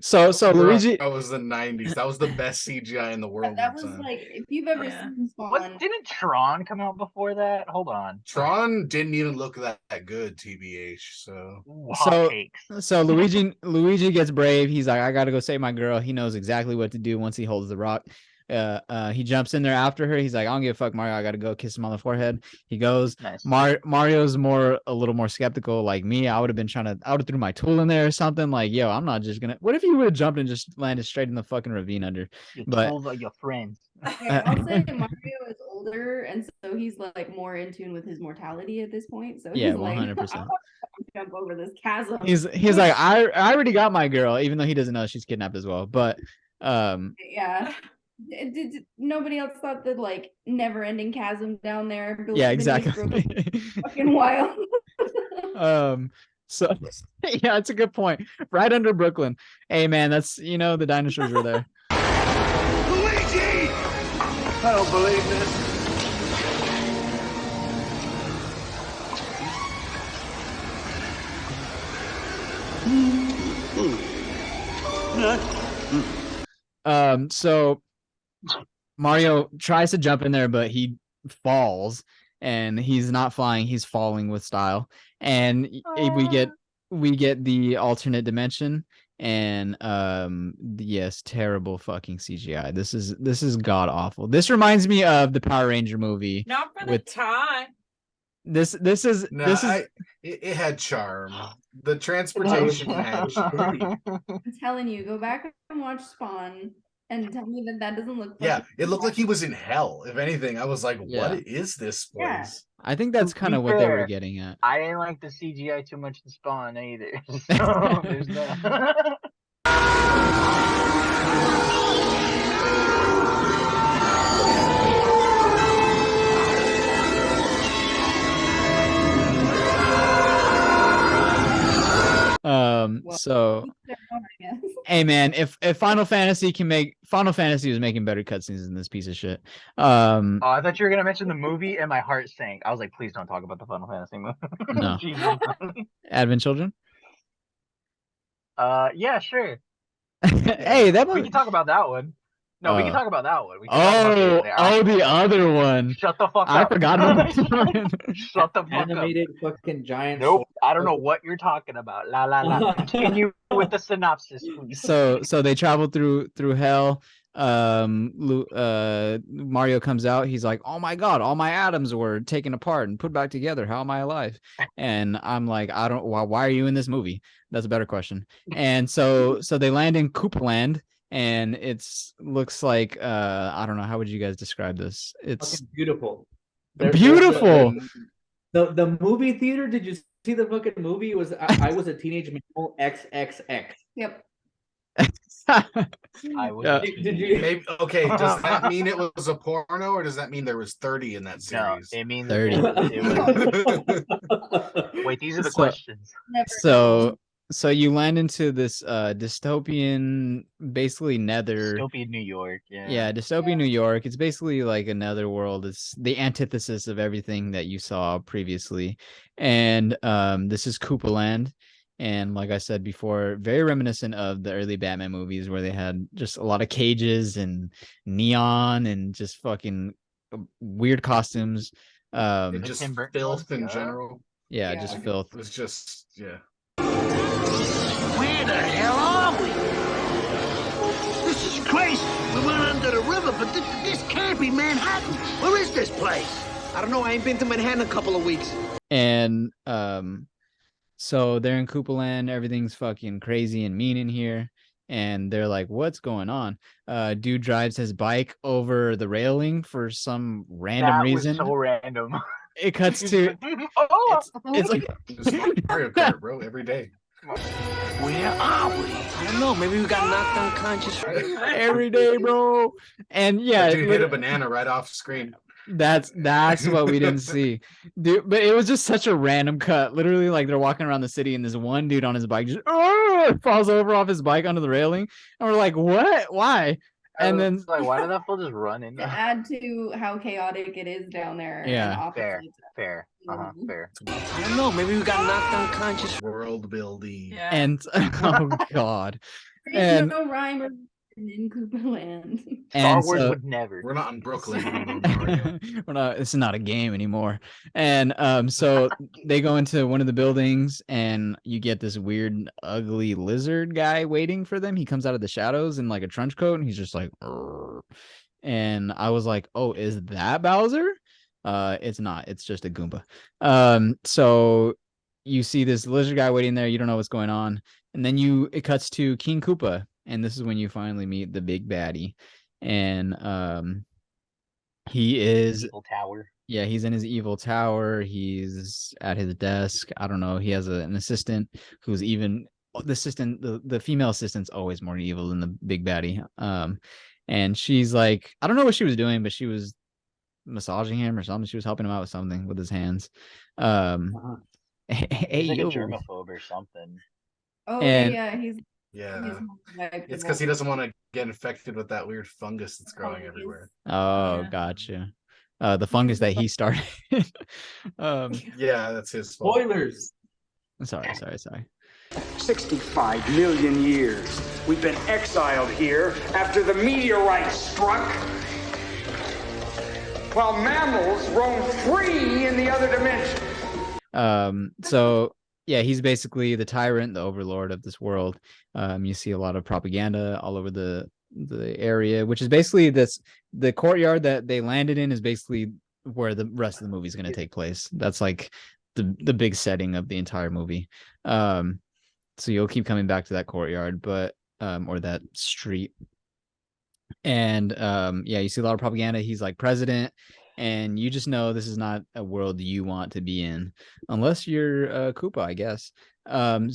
so in our- so Bro, Luigi That was the 90s. That was the best CGI in the world. That at the was time. like, if you've ever Yeah. seen Spawn, Didn't Tron come out before that? Hold on. Tron didn't even look that good, TBH. So Ooh, So- hot takes. So Luigi gets brave. He's like, I gotta go save my girl. He knows exactly what to do once he holds the rock. He jumps in there after her. He's like, I don't give a fuck, Mario. I gotta go kiss him on the forehead. He goes. Nice. Mario's a little more skeptical. Like me, I would have been I would have threw my tool in there or something. Like, yo, I'm not just gonna. What if you would have jumped and just landed straight in the fucking ravine under? You but- told all your friends. okay, I'll say Mario is older, and so he's like more in tune with his mortality at this point. So Yeah, he's like, I 100%. want to jump over this chasm. He's like, I already got my girl, even though he doesn't know she's kidnapped as well. But yeah. Nobody else thought that like never-ending chasm down there. Yeah, beneath exactly. Brooklyn was fucking wild. So yeah, it's a good point. Right under Brooklyn. Hey man, that's the dinosaurs were there. Luigi! I don't believe this. So Mario tries to jump in there, but he falls, and he's not flying, he's falling with style. And we get the alternate dimension, and yes, terrible fucking CGI. This is god awful. This reminds me of the Power Ranger movie. Not for the time. It had charm. The transportation had charm. I'm telling you, go back and watch Spawn and tell me that doesn't look. Yeah, it looked like he was in hell. If anything, I was like, Yeah. "What is this place?" Yeah. I think that's kind of what they were getting at. I didn't like the CGI too much in Spawn either. So there's that. So hey man, if Final Fantasy was making better cutscenes than this piece of shit. Oh, I thought you were gonna mention the movie, and my heart sank. I was like, please don't talk about the Final Fantasy movie. No. Jesus. Advent Children. Yeah, sure. Hey, that we one. can talk about that one. No, we can talk about that one. We can talk about the other The other one. Shut the fuck up. I forgot about that one. Shut the fuck Animated up. fucking giant. Nope, I don't know what you're talking about. La la la. Continue with the synopsis, please. So they travel through hell. Mario comes out. He's like, "Oh my god, all my atoms were taken apart and put back together. How am I alive?" And I'm like, "I don't. Why are you in this movie?" That's a better question. And so they land in Koopaland. And looks like I don't know, how would you guys describe this? It's fucking beautiful. Beautiful. The movie theater. Did you see the fucking movie? It was I was a teenage mammal XXX. Yep. I was. Did you? Maybe, okay, does that mean it was a porno, or does that mean there was 30 in that No, series? it means 30. It was... Wait, these are the questions. So you land into this dystopian, basically nether. Dystopian New York. Yeah. Yeah, dystopian New York. It's basically like another world. It's the antithesis of everything that you saw previously. And this is Koopaland. And like I said before, very reminiscent of the early Batman movies where they had just a lot of cages and neon and just fucking weird costumes. Just filth in general. Yeah, just filth. It was just, yeah. Where the hell are we? This is crazy. We went under the river, but this can't be Manhattan. Where is this place? I don't know. I ain't been to Manhattan in a couple of weeks. And so they're in Koopaland. Everything's fucking crazy and mean in here. And they're like, "What's going on?" Dude drives his bike over the railing for some random reason. Was so random. It cuts to it's like It's Mario Kart, bro, every day. Where are we? I don't know. Maybe we got knocked unconscious. every day, bro. And yeah, That dude hit a banana right off screen. that's what we didn't see, dude. But it was just such a random cut. Literally, like they're walking around the city, and this one dude on his bike just falls over off his bike onto the railing, and we're like, "What? Why?" And then like, why did that fool just run in To there? add to how chaotic it is down there. Yeah. and Fair, opposites. fair, fair. I don't know. Maybe we got knocked unconscious. World building. Yeah. and oh god, There's and no rhyme or reason in Koopaland. Star and Wars so, would never. We're not in Brooklyn anymore, Mario. we're not. It's not a game anymore. And so they go into one of the buildings, and you get this weird, ugly lizard guy waiting for them. He comes out of the shadows in like a trench coat, and he's just like, "Rrr." And I was like, "Oh, is that Bowser?" It's not. It's just a Goomba. So you see this lizard guy waiting there. You don't know what's going on, and then it cuts to King Koopa, and this is when you finally meet the big baddie. And He is. Evil tower. Yeah, he's in his evil tower. He's at his desk. I don't know. He has an assistant who's even the assistant. The female assistant's always more evil than the big baddie. And she's like, I don't know what she was doing, but she was massaging him or something. She was helping him out with something with his hands. He's like a germaphobe or something. Oh And- yeah, he's It's because he doesn't want to get infected with that weird fungus that's growing everywhere. Oh, gotcha. The fungus that he started. Yeah, that's his fault. Spoilers. Sorry. 65 million years. We've been exiled here after the meteorite struck. While mammals roam free in the other dimension. So yeah, he's basically the tyrant, the overlord of this world. You see a lot of propaganda all over the area, which is basically the courtyard that they landed in is basically where the rest of the movie is going to take place. That's like the big setting of the entire movie. So you'll keep coming back to that courtyard, but or that street. And yeah, you see a lot of propaganda. He's like president, and you just know this is not a world you want to be in, unless you're Koopa, I guess.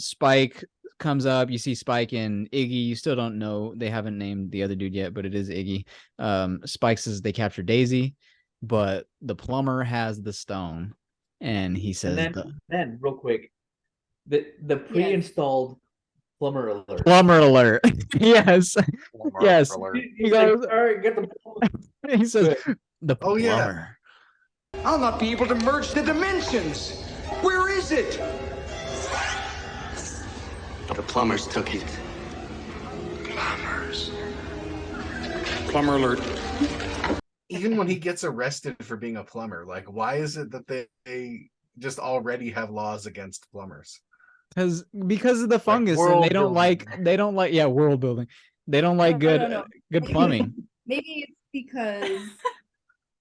Spike comes up. You see Spike and Iggy. You still don't know. They haven't named the other dude yet, but it is Iggy. Spike says they captured Daisy, but the plumber has the stone, and he says, And then real quick, the pre-installed plumber alert. "Plumber alert!" Yes, yes. alert. He goes. All right, get the. He says, "The Oh, plumber." yeah. I'll not be able to merge the dimensions. Where is it? The plumbers took it. Plumber alert. Even when he gets arrested for being a plumber, like, why is it that they just already have laws against plumbers? Because of the fungus, and world they don't building. like yeah, world building. They don't like No. good plumbing. Maybe it's because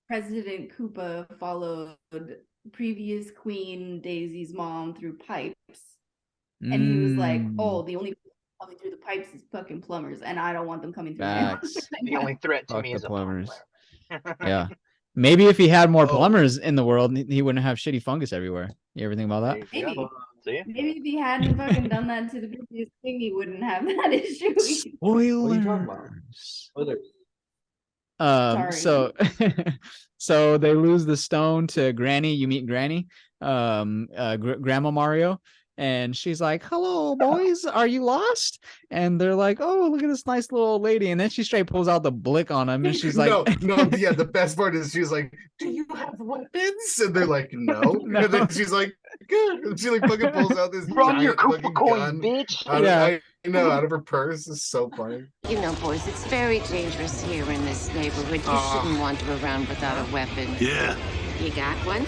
President Koopa followed previous Queen Daisy's mom through pipes, and he was like, "Oh, the only people coming through the pipes is fucking plumbers, and I don't want them coming through." Facts. The only threat to Fuck me the is a plumbers. plumber. Yeah. Maybe if he had more Oh. plumbers in the world, he wouldn't have shitty fungus everywhere. You ever think about that? There you go. See? Maybe if he hadn't fucking done that to the previous king, he wouldn't have that issue. What are you talking about? Spoilers. Sorry. So so they lose the stone to Granny. You meet Granny, Grandma Mario, and she's like, "Hello, boys, are you lost?" And they're like, "Oh, look at this nice little old lady." And then she straight pulls out the blick on him, and she's like, yeah, the best part is she's like, "Do you have weapons?" And they're like, "No." No. And then she's like, "Good." And she like fucking pulls out this Run your giant Koopa fucking coin, gun bitch. I know, out of her purse. It's so funny. You know, boys, it's very dangerous here in this neighborhood. You shouldn't wander around without a weapon. Yeah. You got one?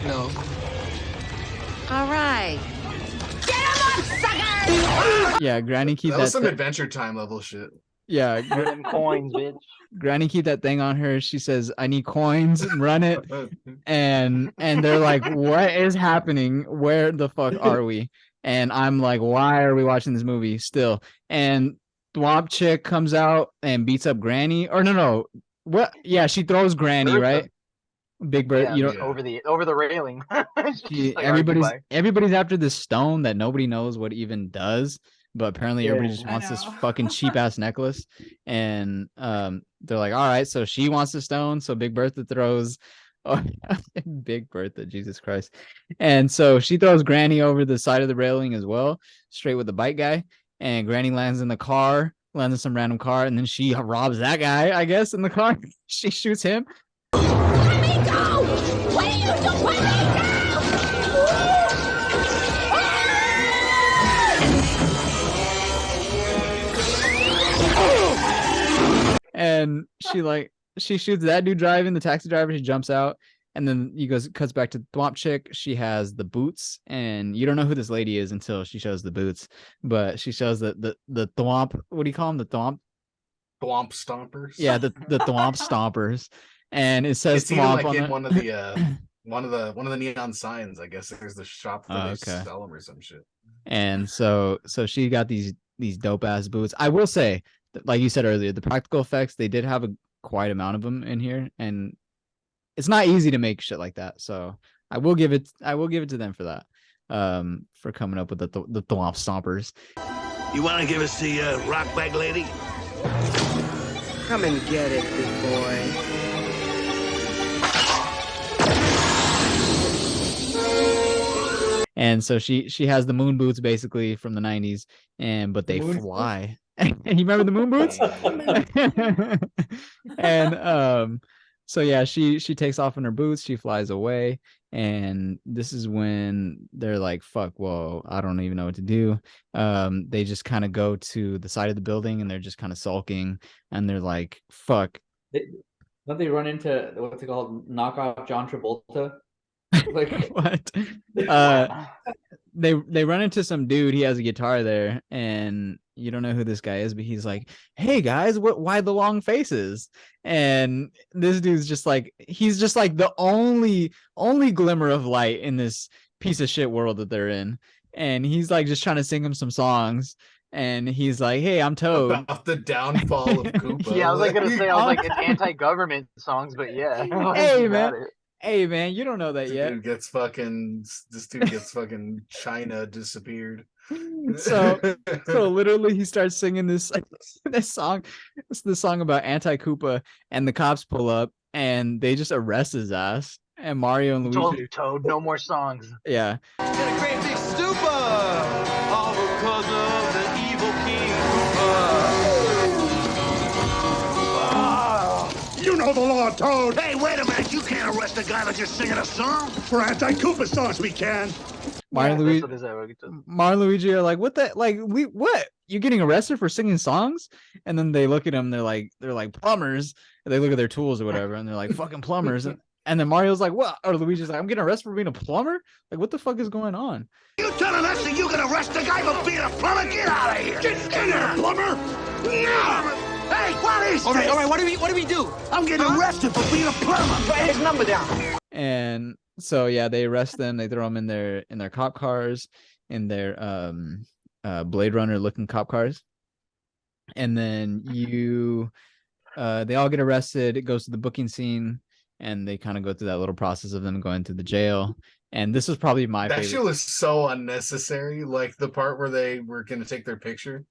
No. All right. Get him up, sucker! "Yeah, Granny, keep That was some that Adventure Time level shit. yeah, Run them coins, bitch. Granny, keep that thing on her." She says, "I need coins, run it." And they're like, "What is happening? Where the fuck are we?" And I'm like, "Why are we watching this movie still?" And Thwomp Chick comes out and beats up Granny. Or no, what? Yeah, she throws Granny, Bertha. right? Big Bird, Yeah, you know, Yeah. over the railing. she, Like everybody's Archie after this stone that nobody knows what even does, but apparently everybody just I wants this know. fucking cheap ass necklace. And they're like, "All right," so she wants the stone, so Big Bertha throws Big Bertha, Jesus Christ. And so she throws Granny over the side of the railing as well, straight with the bike guy, and Granny lands in some random car, and then she robs that guy, I guess, in the car. She shoots him. Let me go! What are you doing? Let me And she shoots that dude driving, the taxi driver. She jumps out, and then cuts back to Thwomp Chick. She has the boots, and you don't know who this lady is until she shows the boots. But she shows the Thwomp. What do you call them? The Thwomp. Thwomp stompers. Yeah, the Thwomp stompers, and it says It's even Thwomp like on in it. one of the neon signs. I guess there's the shop where they okay. sell them or some shit. And so she got these dope ass boots. I will say, like you said earlier, the practical effects, they did have a quite amount of them in here, and it's not easy to make shit like that. So I will give it to them for that. For coming up with the Thwomp Stompers. You want to give us the rock bag lady? Come and get it, big boy. And so she has the moon boots basically from the 90s, but they fly. You remember the moon boots? And so yeah, she takes off in her boots, she flies away, and this is when they're like, fuck, whoa, I don't even know what to do. They just kind of go to the side of the building and they're just kind of sulking, and they're like, fuck. Don't they run into what's it called? Knockoff John Travolta? Like what? They run into some dude. He has a guitar there, and you don't know who this guy is, but he's like, "Hey guys, why the long faces?" And this dude's just like, he's just like the only glimmer of light in this piece of shit world that they're in, and he's like just trying to sing him some songs. And he's like, "Hey, I'm Toad." About the downfall of Koopa. Yeah, I was like gonna say, I was like, it's anti-government songs, but yeah. Hey man. Hey man, you don't know that yet. This dude gets fucking China disappeared. So literally he starts singing this song. It's the song about anti-Koopa, and the cops pull up and they just arrest his ass. And Mario and Luigi. Told you, Toad, no more songs. Yeah. Get a great big stupor, all because of the evil King Koopa. You know the law, Toad. Hey, wait a minute. You can't arrest a guy for just singing a song. For anti-Koopa songs, we can. Mario and Luigi are like, what the, like, what? You're getting arrested for singing songs? And then they look at him, they're like plumbers. And they look at their tools or whatever, and they're like, fucking plumbers. And then Mario's like, what? Or Luigi's like, I'm getting arrested for being a plumber? Like, what the fuck is going on? You telling us that you can arrest a guy for being a plumber? Get out of here! Get in there, plumber! No! Hey, what is this? All right, what do we do? I'm getting arrested for being a plumber. Write his number down. And so yeah, they arrest them. They throw them in their cop cars, in their Blade Runner looking cop cars. And then they all get arrested. It goes to the booking scene, and they kind of go through that little process of them going to the jail. And this was probably my favorite. That shit was so unnecessary. Like the part where they were gonna take their picture,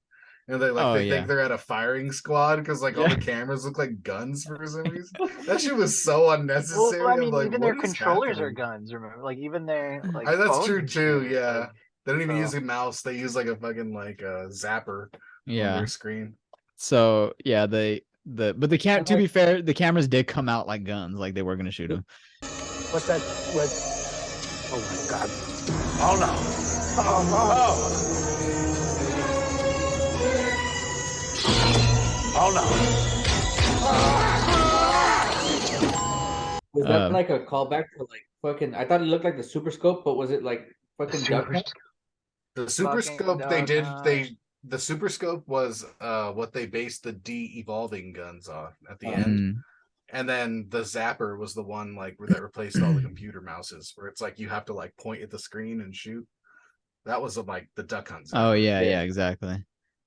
and they think they're at a firing squad because like all the cameras look like guns for some reason. That shit was so unnecessary. Well, I mean, like, even their controllers are guns. Remember, like even their like. That's true too. Yeah, like, they don't even use a mouse. They use like a fucking like a zapper. On their screen. So yeah, to be fair, the cameras did come out like guns, like they were gonna shoot him. What's that? Oh my god. Oh no. Oh no. Was that like a callback to like fucking? I thought it looked like the Super Scope, but was it like fucking Duck Hunt? The Super Scope the Super Scope was what they based the de-evolving guns off at the end. And then the Zapper was the one like that replaced all the computer mouses, where it's like you have to like point at the screen and shoot. That was like the Duck Hunt. Oh yeah, exactly.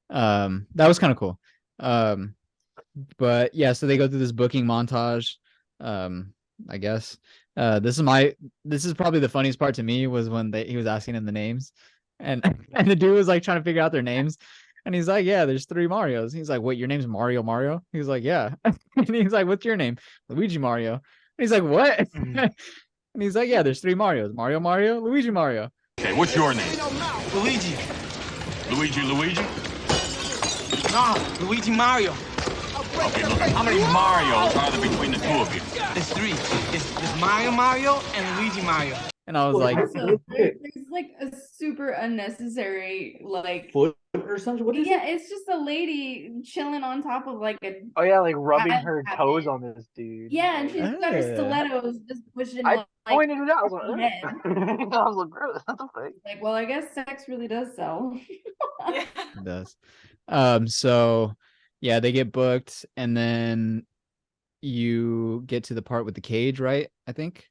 That was kind of cool. But yeah, so they go through this booking montage. I guess this is probably the funniest part to me was when he was asking him the names, and the dude was like trying to figure out their names, and he's like, yeah, there's 3 Marios. He's like, wait, your name's Mario? He's like, yeah. And he's like, what's your name? Luigi Mario. And he's like, what? And he's like, yeah, there's 3 Marios. Mario, Luigi Mario. Okay, what's your name? Luigi. Luigi? No, Luigi Mario. Okay, look, how many Marios are there between the two of you? There's 3. There's Mario, and Luigi Mario. And I was like, also, there's like a super unnecessary like foot or something. What is it? It's just a lady chilling on top of like a. Oh yeah, like rubbing her toes on this dude. Yeah, and she's got her stilettos just pushing. I pointed it out. I was like, bro, that's not the thing. Like, well, I guess sex really does sell. It does. So yeah, they get booked, and then you get to the part with the cage, right? I think.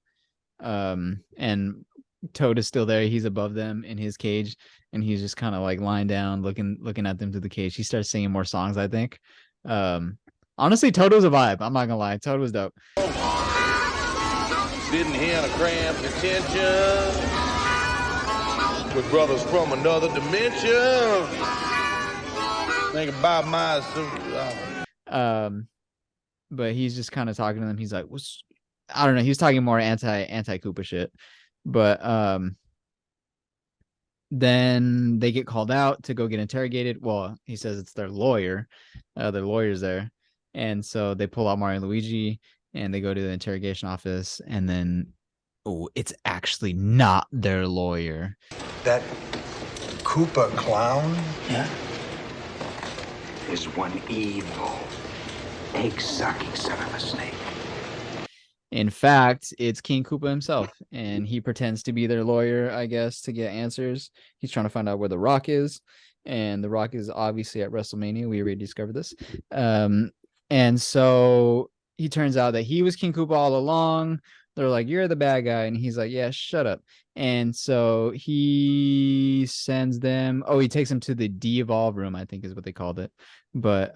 And Toad is still there. He's above them in his cage, and he's just kind of like lying down, looking at them through the cage. He starts singing more songs, I think. Honestly, Toad was a vibe. I'm not gonna lie. Toad was dope. Sitting here in a cramped detention with brothers from another dimension. Think about my suit. But he's just kind of talking to them. He's like, "What's?" I don't know. He was talking more anti Koopa shit, but then they get called out to go get interrogated. Well, he says it's their lawyer. Their lawyer's there, and so they pull out Mario and Luigi, and they go to the interrogation office, and then, oh, it's actually not their lawyer. That Koopa clown? Yeah. Is one evil, egg-sucking son of a snake. In fact, it's King Koopa himself, and he pretends to be their lawyer, I guess, to get answers. He's trying to find out where The Rock is, and The Rock is obviously at WrestleMania. We already discovered this. And so he turns out that he was King Koopa all along. They're like, "You're the bad guy," and he's like, "Yeah, shut up." And so he sends them. Oh, he takes them to the de-evolve room, I think is what they called it, but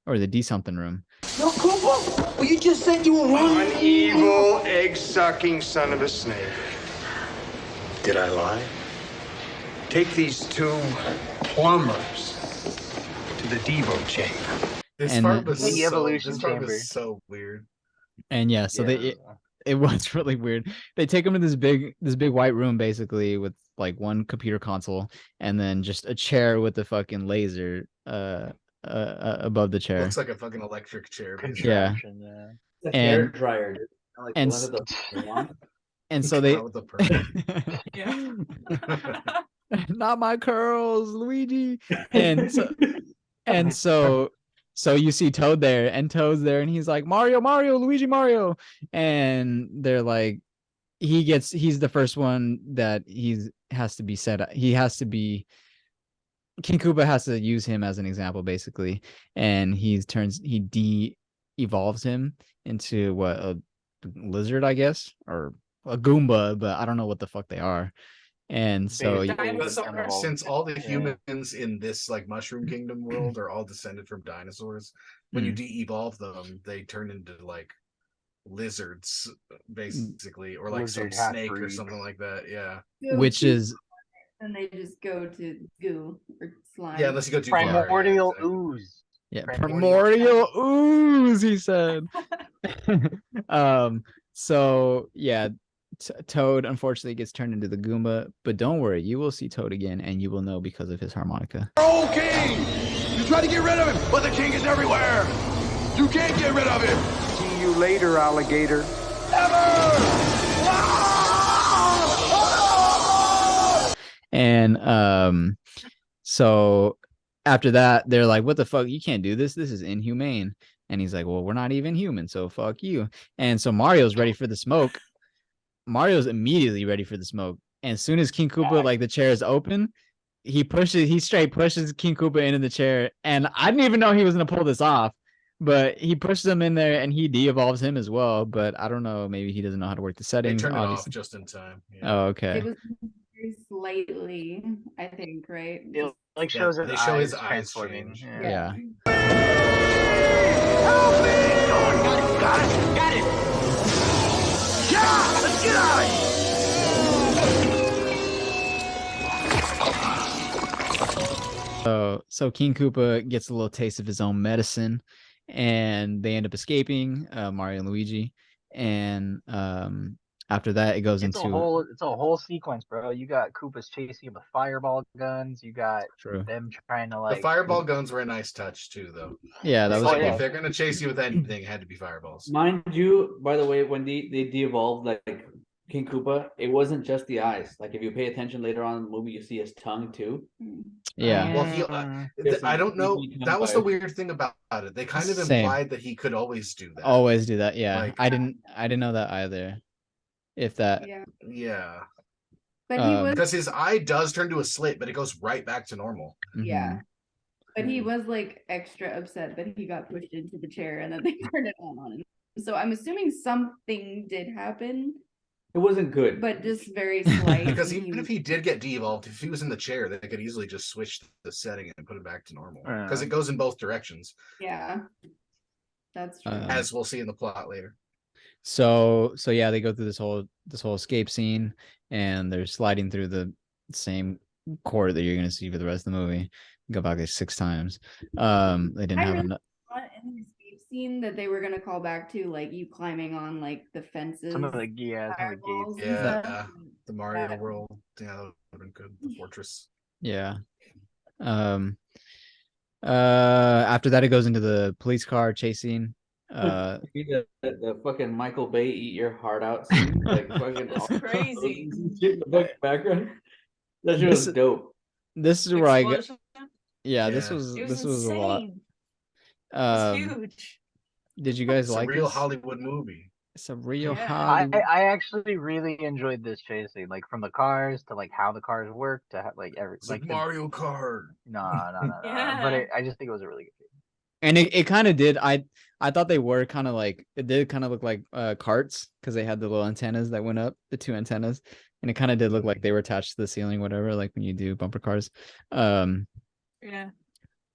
or the de-something room. No, Koopa! Well, you just said you were one evil, egg-sucking son of a snake. Did I lie? Take these two plumbers to the Devo chamber. This part was so weird. And yeah, so it was really weird. They take him to this big white room, basically, with like one computer console and then just a chair with the fucking laser above the chair. Looks like a fucking electric chair. Yeah. It's a hair dryer. Dude. Like and one of the and so they not my curls, Luigi. And so you see Toad there, and Toad's there, and he's like, "Mario, Luigi, Mario," and they're like, he's the first one that has to be set. He has to be. King Koopa has to use him as an example, basically, and he de-evolves him into what, a lizard, I guess, or a Goomba, but I don't know what the fuck they are. And so since all the humans in this like Mushroom Kingdom world are all descended from dinosaurs, when you de-evolve them, they turn into like lizards, basically, or like some snake or something like that. Yeah. Which is. And they just go to goo or slime. Yeah, unless you go to primordial ooze. Yeah, primordial ooze, he said. So yeah, Toad unfortunately gets turned into the Goomba, but don't worry, you will see Toad again, and you will know because of his harmonica. Oh, king! You try to get rid of him, but the king is everywhere. You can't get rid of him. See you later, alligator. And so after that, they're like, "What the fuck? You can't do this. This is inhumane." And he's like, "Well, we're not even human, so fuck you." And so Mario's ready for the smoke. Mario's immediately ready for the smoke. And as soon as King Koopa, like, the chair is open, he straight pushes King Koopa into the chair. And I didn't even know he was going to pull this off, but he pushes him in there and he de-evolves him as well. But I don't know, maybe he doesn't know how to work the settings. They turned it off just in time. Yeah. Oh, okay. It was very slightly, I think, right? It like shows they show his eyes transforming. change. Yeah. Help me! Got it! Yeah! Let's get out of here! So King Koopa gets a little taste of his own medicine, and they end up escaping, Mario and Luigi. And after that, it goes it's a whole sequence, bro. You got Koopas chasing him with fireball guns. You got them trying to like. The fireball guns were a nice touch too, though. Yeah, that was like, cool. if they're gonna chase you with anything, it had to be fireballs. Mind you, by the way, when they de-evolved like King Koopa, it wasn't just the eyes. Like if you pay attention later on in the movie, you see his tongue too. Yeah. Well, I don't know. That was the weird thing about it. They kind of implied that he could always do that. Always do that. Yeah. Like, I didn't know that either. If that. Yeah. But he was, because his eye does turn to a slit, but it goes right back to normal. Yeah. But he was like extra upset that he got pushed into the chair and then they turned it on him. So I'm assuming something did happen. It wasn't good. But just very slight. Because even if he did get de-evolved, if he was in the chair, they could easily just switch the setting and put it back to normal. Because it goes in both directions. Yeah. That's true. As we'll see in the plot later. So yeah, they go through this whole escape scene, and they're sliding through the same court that you're gonna see for the rest of the movie. Go back like 6 times. They didn't I have really enough. thought in the escape scene that they were gonna call back to like you climbing on like the fences, Some of the gates. firewalls and Yeah, stuff. the Mario That- World. Yeah, that would have been good. The fortress. Yeah. After that, it goes into the police car chase scene. The fucking Michael Bay eat your heart out scene, like fucking That's crazy. shit in the background. That shit was dope. This is where I get. Explosion? Yeah, this Yeah. was It this was a lot. insane. It was Um, huge. did you guys It's like a real this? Hollywood movie. It's a real Yeah. Hollywood. I actually really enjoyed this chase scene, like from the cars to like how the cars work to like every It's like the- Mario Kart. No. Yeah. But I just think it was a really good scene. And it kind of did. I thought they were kind of like, it did kind of look like carts because they had the little antennas that went up, the 2 antennas, and it kind of did look like they were attached to the ceiling, whatever, like when you do bumper cars. Yeah.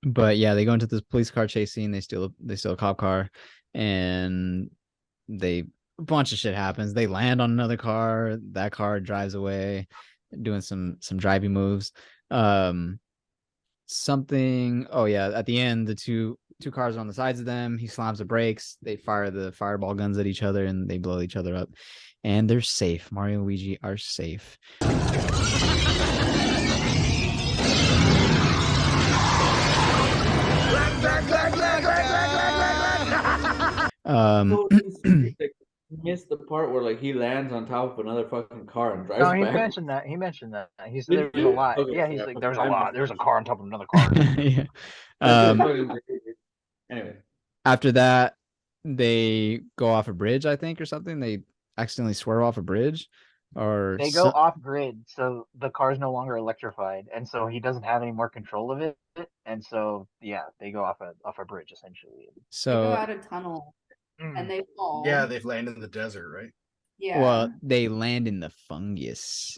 But yeah, they go into this police car chase scene. They steal a cop car, and a bunch of shit happens. They land on another car. That car drives away, doing some driving moves. Something. Oh yeah, at the end, the two cars are on the sides of them. He slams the brakes. They fire the fireball guns at each other, and they blow each other up. And they're safe. Mario and Luigi are safe. Missed the part where like he lands on top of another fucking car and drives No, he back. mentioned that. He mentioned that. He said Did there was he? a lot. Okay, Yeah, he's sorry, like, there's a I lot. missed There's a that. car on top of another car. Yeah. That shit was fucking crazy. Anyway, After that, they go off a bridge, I think, or something. They accidentally swerve off a bridge, or They go off grid, so the car's no longer electrified, and so he doesn't have any more control of it. And so yeah, they go off a bridge essentially. They go So out a tunnel and they fall. Yeah, they've landed in the desert, right? Yeah. well, they land in the fungus.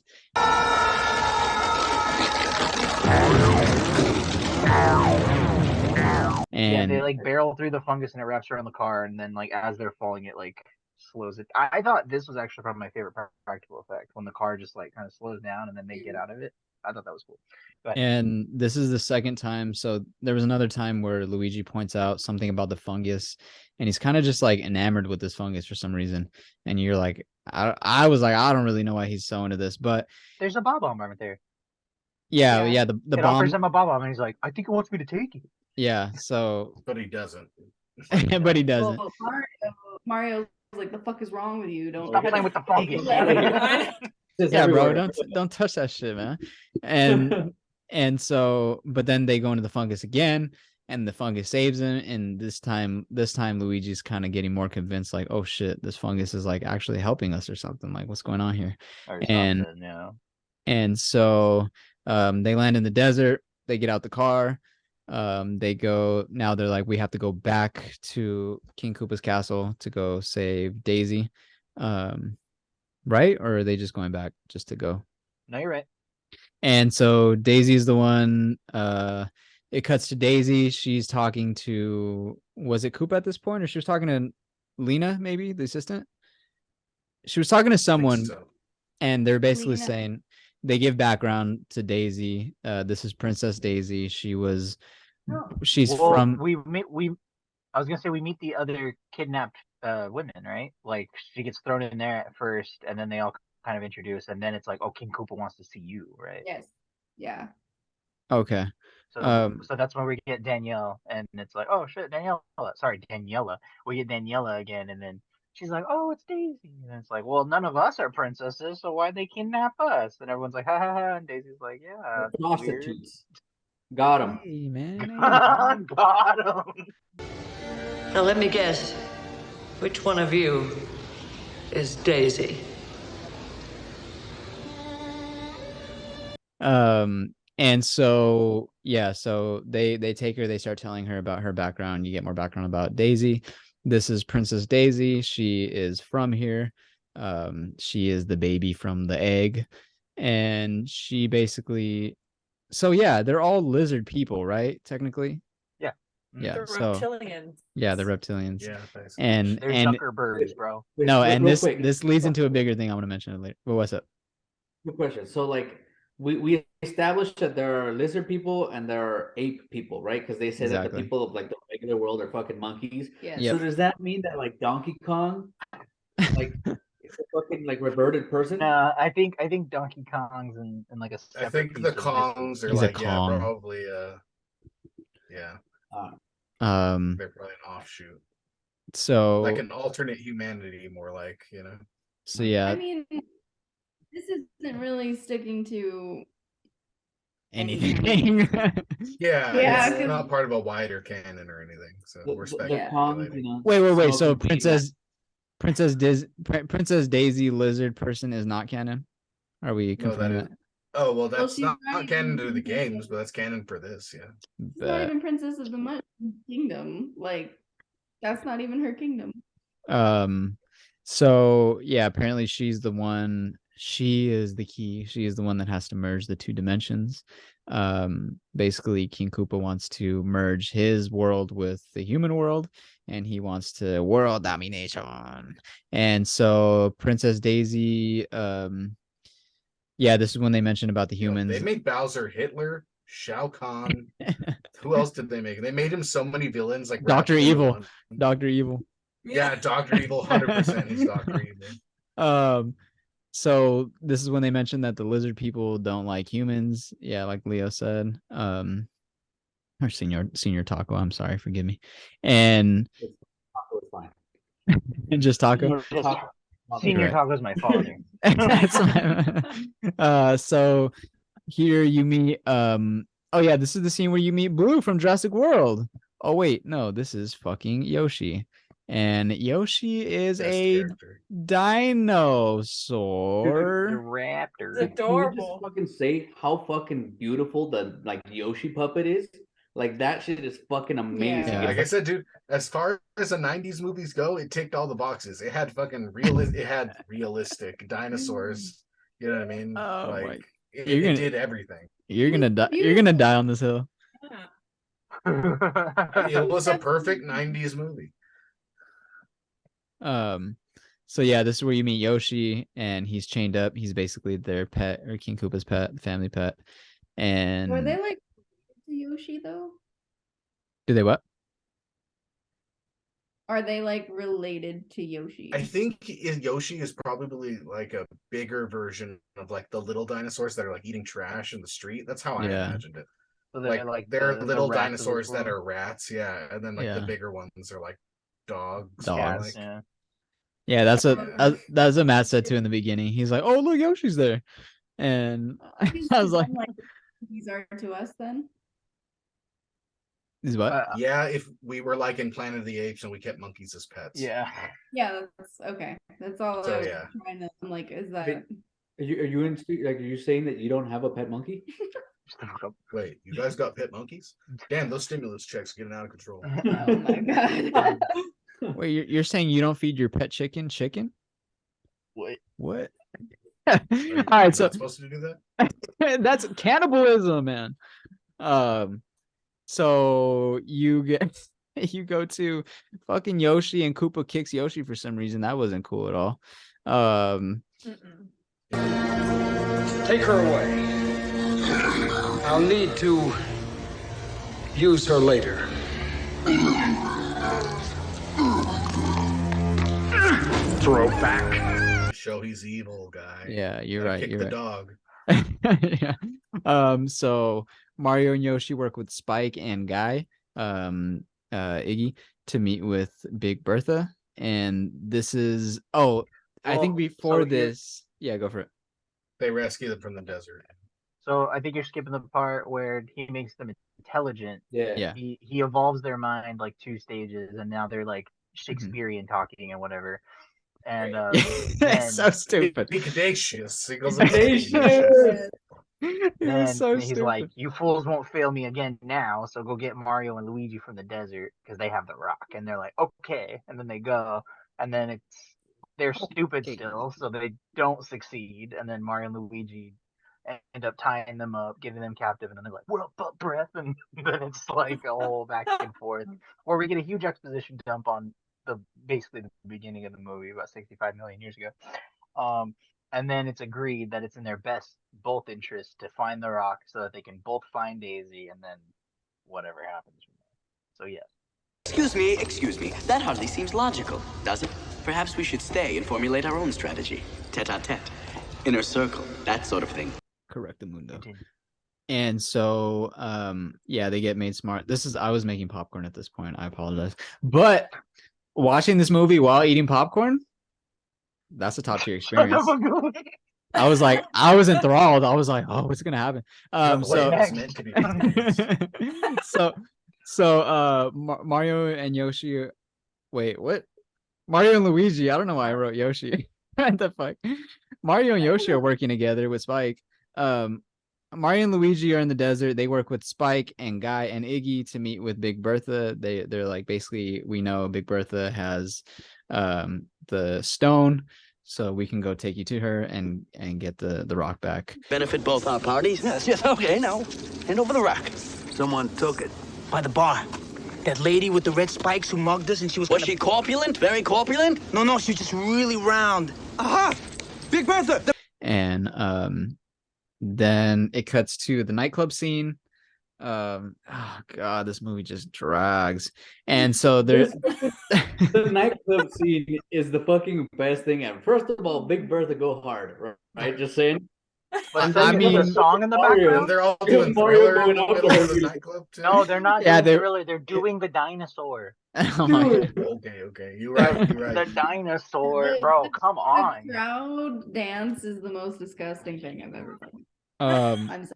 Yeah, And they like barrel through the fungus and it wraps around the car, and then like as they're falling, it like slows it. I thought this was actually probably my favorite practical effect when the car just like kind of slows down and then they get out of it. I thought that was cool. But And this is the second time. So there was another time where Luigi points out something about the fungus, and he's kind of just like enamored with this fungus for some reason. And you're like, I was like, I don't really know why he's so into this, but there's a bomb right there. yeah, the It bomb. offers him a bomb, and he's like, I think it wants me to take it. Yeah, so But he doesn't. but he doesn't. Well, Mario's like, the fuck is wrong with you? Don't Stop playing with the fungus. Yeah, bro, don't touch that shit, man. And so, but then they go into the fungus again, and the fungus saves him. And this time Luigi's kind of getting more convinced, like, oh shit, this fungus is like actually helping us or something. Like, what's going on here? Or And something, yeah. and so they land in the desert. They get out the car. They go, now they're like, we have to go back to King Koopa's castle to go save Daisy. Right? Or are they just going back just to go? No, you're right. And so Daisy's the one. It cuts to Daisy. She's talking to, was it Koopa at this point, or she was talking to Lena, maybe the assistant? She was talking to someone, so. and they're basically Lena. saying, they give background to Daisy. This is Princess Daisy. She's Well, from. I was gonna say we meet the other kidnapped women, right? Like she gets thrown in there at first, and then they all kind of introduce, and then it's like, oh, King Koopa wants to see you, right? Yes. Yeah. Okay. So that's when we get Danielle, and it's like, oh shit, Daniela. Sorry, Daniela. We get Daniela again, and then she's like, oh, it's Daisy, and it's like, well, none of us are princesses, so why'd they kidnap us? And everyone's like, ha ha ha, and Daisy's like, yeah, prostitutes. Got him. Hey, man. Got him. Now let me guess. Which one of you is Daisy? And so yeah, so they take her, they start telling her about her background. You get more background about Daisy. This is Princess Daisy. She is from here. She is the baby from the egg, and she basically, so yeah, they're all lizard people, right? Technically. Yeah. Yeah, The so reptilians. yeah, the reptilians. Yeah, basically. and They're and Zuckerbergs, bro. no, Wait, and real this quick. this leads into a bigger thing I want to mention later. Well, what's up? Good question. So like we established that there are lizard people and there are ape people, right? Because they say that the Exactly. people of like the regular world are fucking monkeys. Yes. Yep. So does that mean that like Donkey Kong, like is a fucking like reverted person? I think Donkey Kong's in like a separate I think piece the of Kongs are He's a like, yeah, Kong. probably, yeah, Um, they're probably an offshoot, so like an alternate humanity, more like, so yeah, I mean, this isn't really sticking to anything. Yeah, Yeah, it's 'cause- not part of a wider canon or anything. So we're The speculating. Kongs, you know. Wait. So smoking weed, Princess Daisy lizard person is not canon. Are we No, that confirming is. that? Oh well, that's she's not not canon even to the princess. games, but that's canon for this. Yeah. She's not even princess of the Mushroom Kingdom. Like, that's not even her kingdom. So yeah, apparently she's the one. She is the key. She is the one that has to merge the two dimensions. Basically, King Koopa wants to merge his world with the human world, and he wants to world domination. And so Princess Daisy, yeah, this is when they mentioned about the humans. They made Bowser Hitler, Shao Kahn. Who else did they make? They made him so many villains, like Dr. wrapped into Evil. one. Dr. Evil. Yeah, Dr. Evil, 100%. He's Dr. Evil. So this is when they mentioned that the lizard people don't like humans. Yeah, like Leo said. Or Senior Taco, I'm sorry, forgive me. And Taco is fine. just Taco. Senior Right. Taco's my father. That's so here you meet oh yeah, this is the scene where you meet Blue from Jurassic World. Oh wait, no, this is fucking Yoshi. And Yoshi is a dinosaur. The raptor. It's adorable. Can we just fucking say how fucking beautiful the like Yoshi puppet is? Like that shit is fucking amazing. Yeah. Like I said, dude, as far as the 90s movies go, it ticked all the boxes. It had fucking it had realistic dinosaurs. You know what I mean? Oh, like it did everything. You're gonna die. You're gonna die on this hill. It was a perfect 90s movie. So yeah, this is where you meet Yoshi, and he's chained up. He's basically their pet, or King Koopa's pet, family pet. And Were they like to Yoshi though? do they what? Are they like related to Yoshi? I think Yoshi is probably like a bigger version of like the little dinosaurs that are like eating trash in the street. That's how I Yeah. imagined it. So Like they're the little rats of dinosaurs this that world. are rats, yeah, and then like Yeah. the bigger ones are like dogs. Dogs. Like, Yeah. Yeah, that's what Matt said too in the beginning. He's like, "Oh, look, Yoshi's there," and I was like, these are to us then. "Is what?" yeah, if we were like in Planet of the Apes and we kept monkeys as pets. Yeah. Yeah, that's okay. That's all So, I was yeah. trying to. I'm like, is that? Are you saying that you don't have a pet monkey? Wait, you guys got pet monkeys? Damn, those stimulus checks are getting out of control. Oh my god. Wait, you're saying you don't feed your pet chicken chicken? What? What? Are All you right, so not supposed to do that? that's cannibalism, man. So you get you go to fucking Yoshi, and Koopa kicks Yoshi for some reason. That wasn't cool at all. Take her away. I'll need to use her later. Throw back. Show he's evil, guy. Yeah, you're Gotta right. Kick You're the right. dog. Yeah. So Mario and Yoshi work with Spike and Guy, Iggy, to meet with Big Bertha, and this is I think before this, yeah, go for it. They rescue them from the desert. So I think you're skipping the part where he makes them intelligent. Yeah. He evolves their mind like 2 stages, and now they're like Shakespearean talking and whatever. And That's so stupid. Picadacious. He goes Then so he's stupid. like, "You fools won't fail me again now, so go get Mario and Luigi from the desert because they have the rock." And they're like, "Okay," and then they go, and then they're stupid still, so they don't succeed. And then Mario and Luigi end up tying them up, getting them captive, and then they're like, "What up, butt breath?" And then it's like a whole back and forth. Or we get a huge exposition dump on basically the beginning of the movie about 65 million years ago. And then it's agreed that it's in their both interests to find the rock so that they can both find Daisy, and then whatever happens from there. So yeah. Excuse me. That hardly seems logical, does it? Perhaps we should stay and formulate our own strategy. Tete-a-tete. Inner circle, that sort of thing. Correct the mundo. And so yeah, they get made smart. I was making popcorn at this point. I apologize. But watching this movie while eating popcorn, that's a top tier experience. I was enthralled. I was like, oh, what's gonna happen? So Mario and Yoshi. Wait, what? Mario and Luigi. I don't know why I wrote Yoshi. What the fuck? Mario and Yoshi are working together with Spike. Mario and Luigi are in the desert. They work with Spike and Guy and Iggy to meet with Big Bertha. They're like, basically, we know Big Bertha has the stone, so we can go take you to her and get the rock back. Benefit both our parties? Yes, okay, now. Hand over the rock. Someone took it. By the bar. That lady with the red spikes who mugged us and she was she corpulent? Very corpulent? No, she's just really round. Aha! Big Bertha! And then it cuts to the nightclub scene. Oh god, this movie just drags. And so there's the nightclub scene is the fucking best thing ever. First of all, Big Bertha go hard, right? Just saying. But I mean, the song in the background. They're all doing Thriller in the middle of the nightclub too. No, they're not doing Thriller. They're doing the dinosaur. Oh my god. Okay. You're right. The dinosaur, bro. Come on. The crowd dance is the most disgusting thing I've ever done. I'm sorry.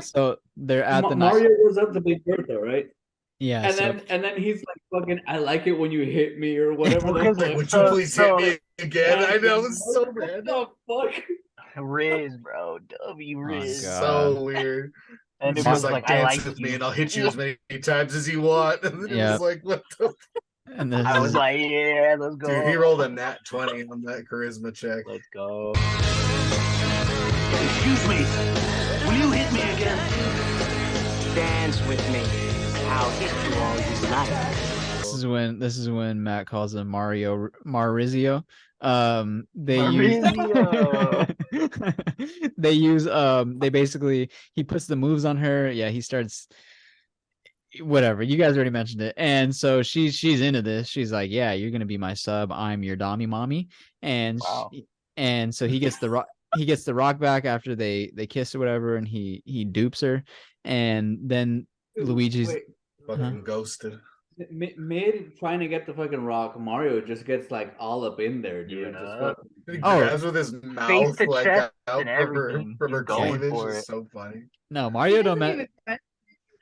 So they're at the Mario goes up to Big Bertha, right? Yeah. And then he's like, "Fucking, I like it when you hit me," or whatever. Would you please hit me again? I know, it's so bad. The fuck. Riz, bro. Riz. So weird. And it was like, dance with me and I'll hit you as many times as you want. And then it was like, what the and then I was like, yeah, let's go. Dude, he rolled a nat 20 on that charisma check. Let's go. Excuse me. Will you hit me again? Dance with me. I'll hit you all you like. This is when Matt calls him Maurizio. They basically, he puts the moves on her. Yeah, he starts whatever. You guys already mentioned it. And so she's into this. She's like, yeah, you're gonna be my sub. I'm your dommy mommy. And and so he gets the rock. He gets the rock back after they kiss or whatever, and he dupes her. And then Luigi's fucking ghosted. Mid trying to get the fucking rock, Mario just gets like all up in there, dude. He grabs with his mouth like out from her cleavage. for It's it. so funny. No, Mario don't matter.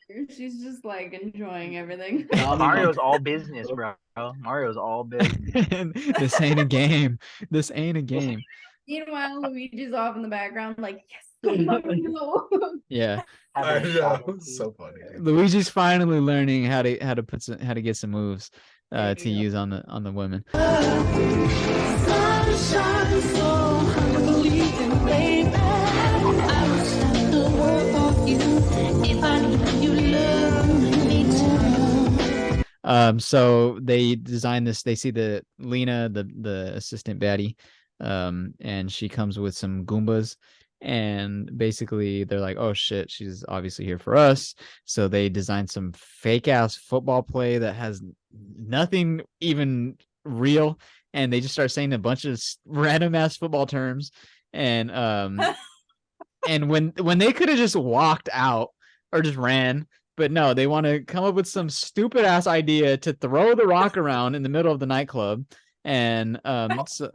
She's just like enjoying everything. Mario's all business, bro. Mario's all business. This ain't a game. This ain't a game. Meanwhile, Luigi's off in the background, like, yes, Mario. Yeah. I know. It's so funny. Luigi's finally learning how to get some moves to use on the women. So they design this. They see the Lena, the assistant baddie, and she comes with some Goombas. And basically they're like, oh shit, she's obviously here for us. So they designed some fake ass football play that has nothing even real, and they just start saying a bunch of random ass football terms. And and when they could have just walked out or just ran, but no, they want to come up with some stupid ass idea to throw the rock around in the middle of the nightclub. And also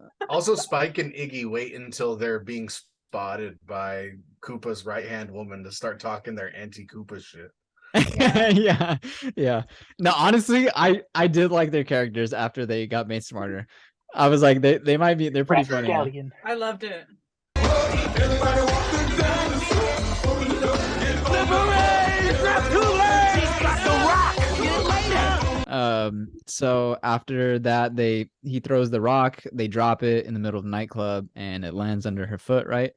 Spike and Iggy wait until they're being spotted by Koopa's right-hand woman to start talking their anti-Koopa shit. yeah. No, honestly, I did like their characters after they got made smarter. I was like, they're pretty funny. I loved it. So after that, he throws the rock, they drop it in the middle of the nightclub, and it lands under her foot, right?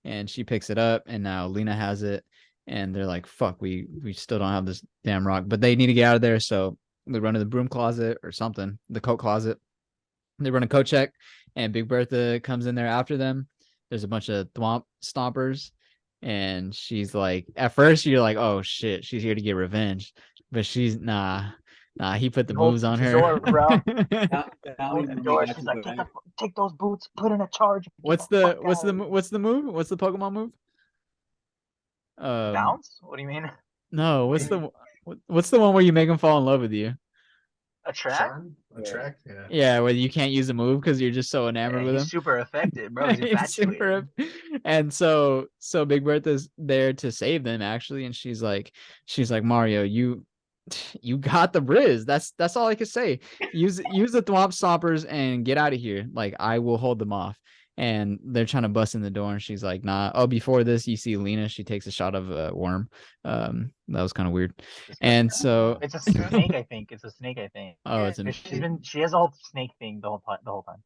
and she picks it up, and now Lena has it, and they're like, fuck, we still don't have this damn rock, but they need to get out of there. So they run to the broom closet or something, the coat closet. They run a coat check, and Big Bertha comes in there after them. There's a bunch of thwomp stompers, and she's like, at first you're like, oh shit, she's here to get revenge, but she's nah, he put the moves on her. Door, bro. Open the door. She's like, take those boots, put in a charge. What's the move? What's the Pokemon move? Bounce? What do you mean? No, what's the one where you make them fall in love with you? Attract? Attract, yeah. Yeah, where you can't use a move because you're just so enamored with He's him. super effective, bro. He's infatuated. And so Big Bertha's there to save them actually, and she's like, Mario, you got the Briz. That's all I could say. Use the Thwomp Stompers and get out of here. Like, I will hold them off. And they're trying to bust in the door, and she's like, nah. Oh, before this, you see Lena, she takes a shot of a worm. That was kind of weird. And so it's a snake, I think. Oh, it's she has a whole snake thing the whole time.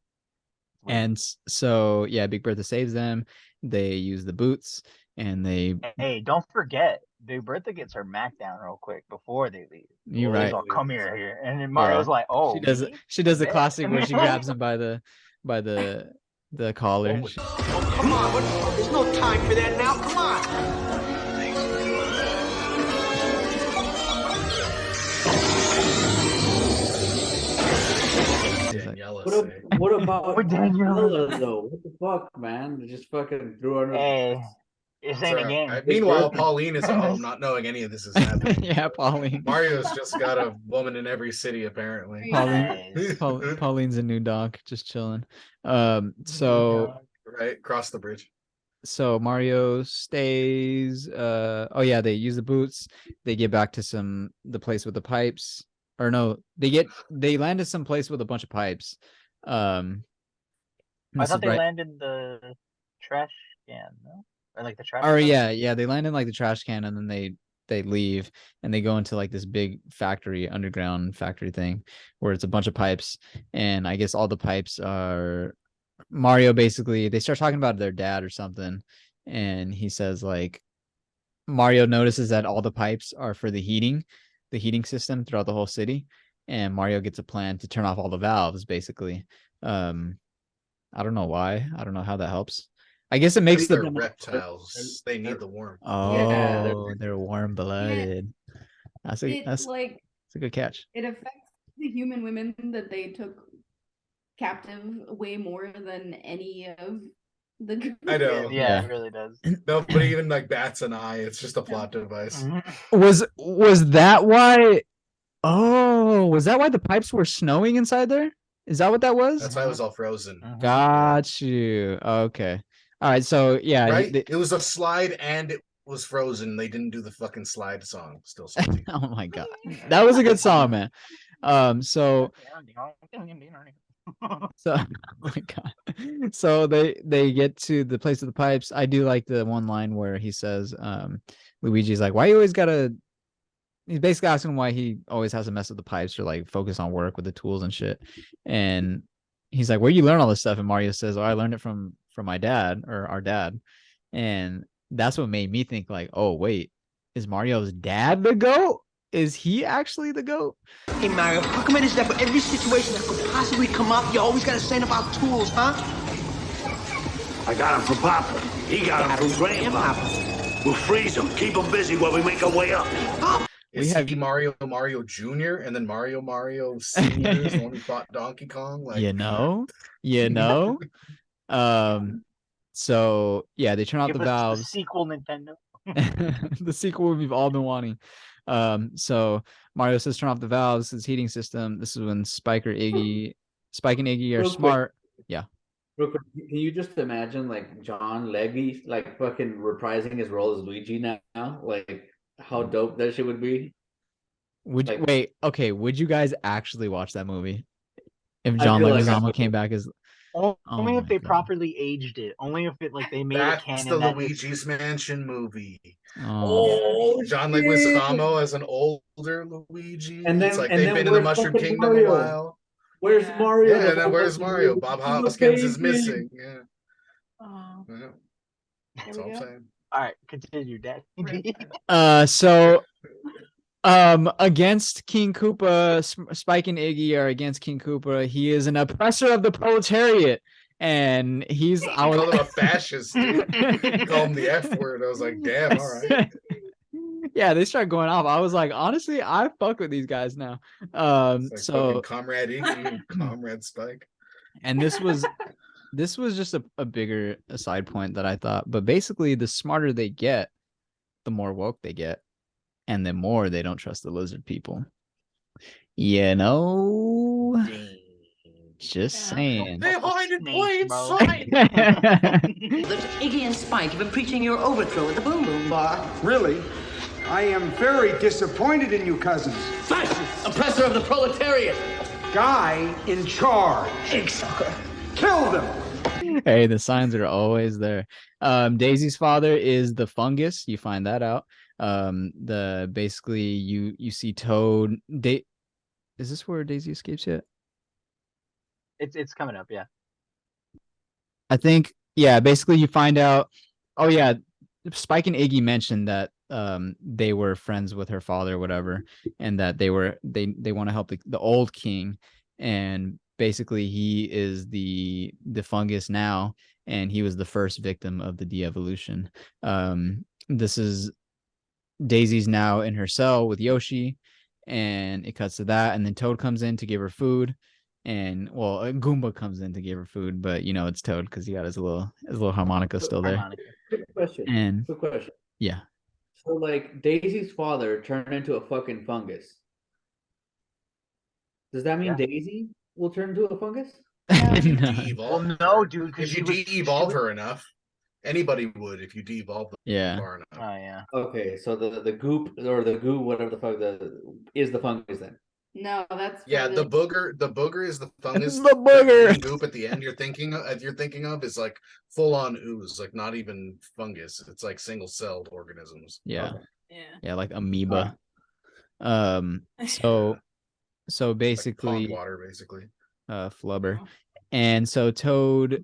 And so yeah, Big Bertha saves them. They use the boots, and they Hey, don't forget, Big Bertha gets her Mac down real quick before they leave. You're right. Like, come here. And then Mario's like, oh, she does the classic where she grabs him by the collar. Oh, come on. There's no time for that now. Come on. What about Daniela though? What the fuck, man? They just fucking threw her. Hey, it's ain't a game. Meanwhile, Pauline is at home, not knowing any of this is happening. Yeah, Pauline. Mario's just got a woman in every city, apparently. Pauline's a new dog, just chilling. So right, cross the bridge. So Mario stays. Oh yeah, they use the boots. They get back to the place with the pipes. Or no, they landed some place with a bunch of pipes. I thought they landed the trash can, no? Or like the trash Or can? yeah, they land in like the trash can, and then they leave, and they go into like this big underground factory thing where it's a bunch of pipes, and I guess all the pipes are Mario. Basically, they start talking about their dad or something, and he says like Mario notices that all the pipes are for the heating system throughout the whole city, and Mario gets a plan to turn off all the valves basically. I don't know why. I don't know how that helps. I guess it makes the reptiles. They need the warmth. Oh, yeah, they're warm blooded. That's a good catch. It affects the human women that they took captive way more than any of the group. I know. Yeah, it really does. Nobody even like bats an eye. It's just a plot device. Was that why? Oh, was that why the pipes were snowing inside there? Is that what that was? That's why it was all frozen. Got you. Okay. All right. So yeah, right. It was a slide and it was frozen. They didn't do the fucking slide song. Still salty. Oh my god, that was a good song, man. So oh my god. So they get to the place of the pipes. I do like the one line where he says, Luigi's like, why you always gotta. He's basically asking why he always has to mess with the pipes or like focus on work with the tools and shit. And he's like, where you learn all this stuff? And Mario says, oh, I learned it from my dad or our dad. And that's what made me think like, oh, wait, is Mario's dad the GOAT? Is he actually the GOAT? Hey, Mario, how come it is that for every situation that could possibly come up, you always got to say about tools, huh? I got him from Papa. He got him from Grandpa. We'll freeze him, keep him busy while we make our way up. We have Mario Jr. and then Mario Sr. is the one who fought Donkey Kong. Like, you know. So yeah, they turn off the valves. The sequel, Nintendo. The sequel we've all been wanting. So Mario says turn off the valves, his heating system. This is when Spike and Iggy are smart. Yeah. Real quick, can you just imagine like John Leggy like fucking reprising his role as Luigi now? Like how dope that shit would be. Would you guys actually watch that movie if John Leguizamo came back as only if they properly aged it, only if it like they made it canon. That's the Luigi's Mansion movie. John Leguizamo as an older Luigi, and then it's like they've been in the Mushroom Kingdom a while. Where's Mario? Yeah, and then where's Mario? Bob Hoskins is missing. Yeah. Oh. Yeah. That's all I'm saying. All right, continue, Dad. So against King Koopa, Spike and Iggy are against King Koopa. He is an oppressor of the proletariat, and he's I called him a fascist. Dude. Call him the F word. I was like, damn, all right. Yeah, they start going off. I was like, honestly, I fuck with these guys now. It's like So Comrade Iggy and Comrade Spike. and this was just a bigger side point that I thought. But basically, the smarter they get, the more woke they get, and the more they don't trust the lizard people. You know, just saying. They hide in plain sight. There's Iggy and Spike have been preaching your overthrow at the Boom Boom Bar. Really? I am very disappointed in you, cousins. Fascist, oppressor of the proletariat. Guy in charge. Kill them. Hey, the signs are always there. Daisy's father is the fungus. You find that out. The basically you see Toad. Is this where Daisy escapes yet? It's coming up, yeah. I think, yeah, basically you find out, oh yeah, Spike and Iggy mentioned that they were friends with her father or whatever, and that they want to help the old king, and basically he is the fungus now, and he was the first victim of the de-evolution. This is Daisy's now in her cell with Yoshi, and it cuts to that, and then Toad comes in to give her food. And well, a Goomba comes in to give her food, but you know it's Toad because he got his little harmonica still there. Quick question. And Quick question. yeah, So like Daisy's father turned into a fucking fungus. Does that mean Daisy will turn into a fungus? De-evolve. Well, no, dude. If you de-evolve her enough, anybody would if you de-evolve them Yeah. far enough. Oh yeah. Okay, so the goop or the goo, whatever the fuck is the fungus then. No, that's Yeah, for the booger is the fungus. The booger. The goop at the end you're thinking of is like full on ooze, like not even fungus. It's like single celled organisms. yeah, Yeah. yeah, like amoeba. So basically, Pond water, basically. flubber, and so Toad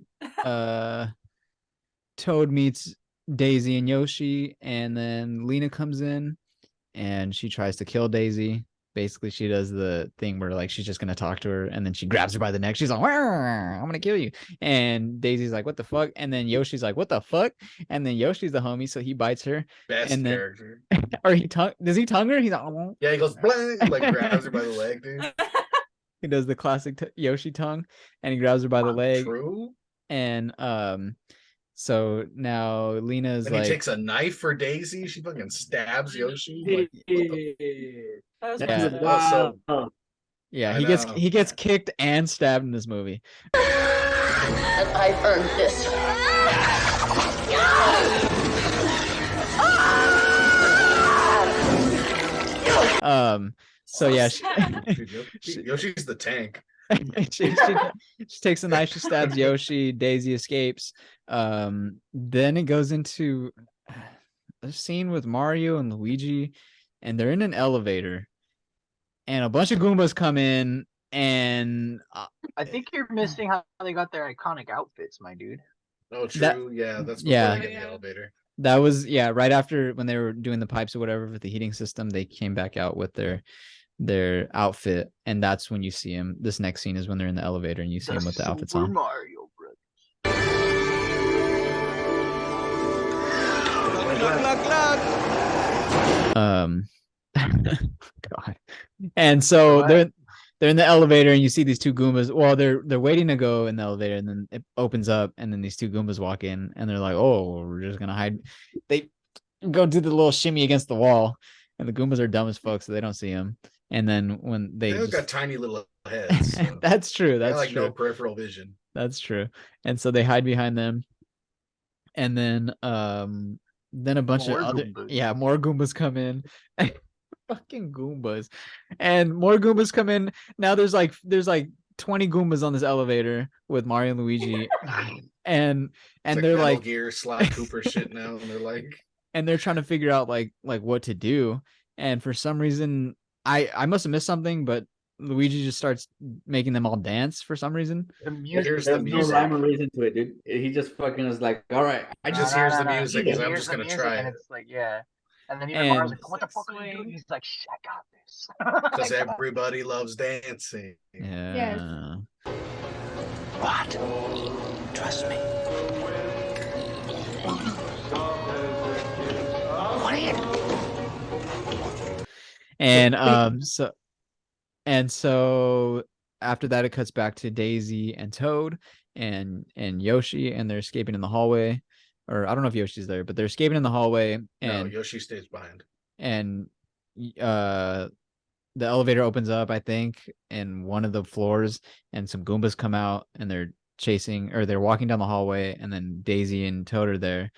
meets Daisy and Yoshi, and then Lena comes in, and she tries to kill Daisy. Basically, she does the thing where like she's just gonna talk to her, and then she grabs her by the neck. She's like, "I'm gonna kill you," and Daisy's like, "What the fuck?" And then Yoshi's like, "What the fuck?" And then Yoshi's the homie, so he bites her. Best and then, character. Or does he tongue her? He's like, "Oh." Yeah, he goes blang, like grabs her by the leg, dude. He does the classic Yoshi tongue, and he grabs her by the leg. True. And so now Lena's And like, he takes a knife for Daisy. She fucking stabs Yoshi. Like, what the That was fuck? wow. So- yeah, I know. he gets kicked and stabbed in this movie. And I've earned this. So yeah, Dude, Yoshi's the tank. she takes a knife, she stabs Yoshi, Daisy escapes. Then it goes into a scene with Mario and Luigi, and they're in an elevator, and a bunch of Goombas come in, and I think you're missing how they got their iconic outfits, my dude. Oh, true. That- yeah, that's before yeah. they get in the elevator. that was right after when they were doing the pipes or whatever with the heating system, they came back out with their outfit, and that's when you see him. This next scene is when they're in the elevator and you see him with the outfits on. Mario Brothers. God. And so they're in the elevator, and you see these two Goombas. Well, they're waiting to go in the elevator, and then it opens up, and then these two Goombas walk in, and they're like, "Oh, we're just gonna hide." They go do the little shimmy against the wall, and the Goombas are dumb as fuck, so they don't see him. And then when they They've got tiny little heads. So that's true. they That's got, like true. no peripheral vision. That's true. And so they hide behind them. And then a bunch More of other Goombas. more Goombas come in. Fucking Goombas. And more Goombas come in. Now there's like 20 Goombas on this elevator with Mario and Luigi. and It's they're Metal like Gear Sly Cooper shit now, and they're like, and they're trying to figure out like what to do. And for some reason I must have missed something, but Luigi just starts making them all dance for some reason. The music. Here's There's the no music. rhyme or reason to it, dude. He just fucking is like, all right, I just hears the music He because I'm hears just the gonna music try and it. it's like, yeah. And then even Mario's And like, what the fuck are you doing? He's like, shh, I got this. Because everybody loves dancing. yeah. What? Trust me. What are you? And so after that it cuts back to Daisy and Toad and Yoshi, and they're escaping in the hallway. Or I don't know if Yoshi's there, but they're escaping in the hallway, and No, Yoshi stays behind. And the elevator opens up, I think, in one of the floors, and some Goombas come out, and they're walking down the hallway, and then Daisy and Toad are there,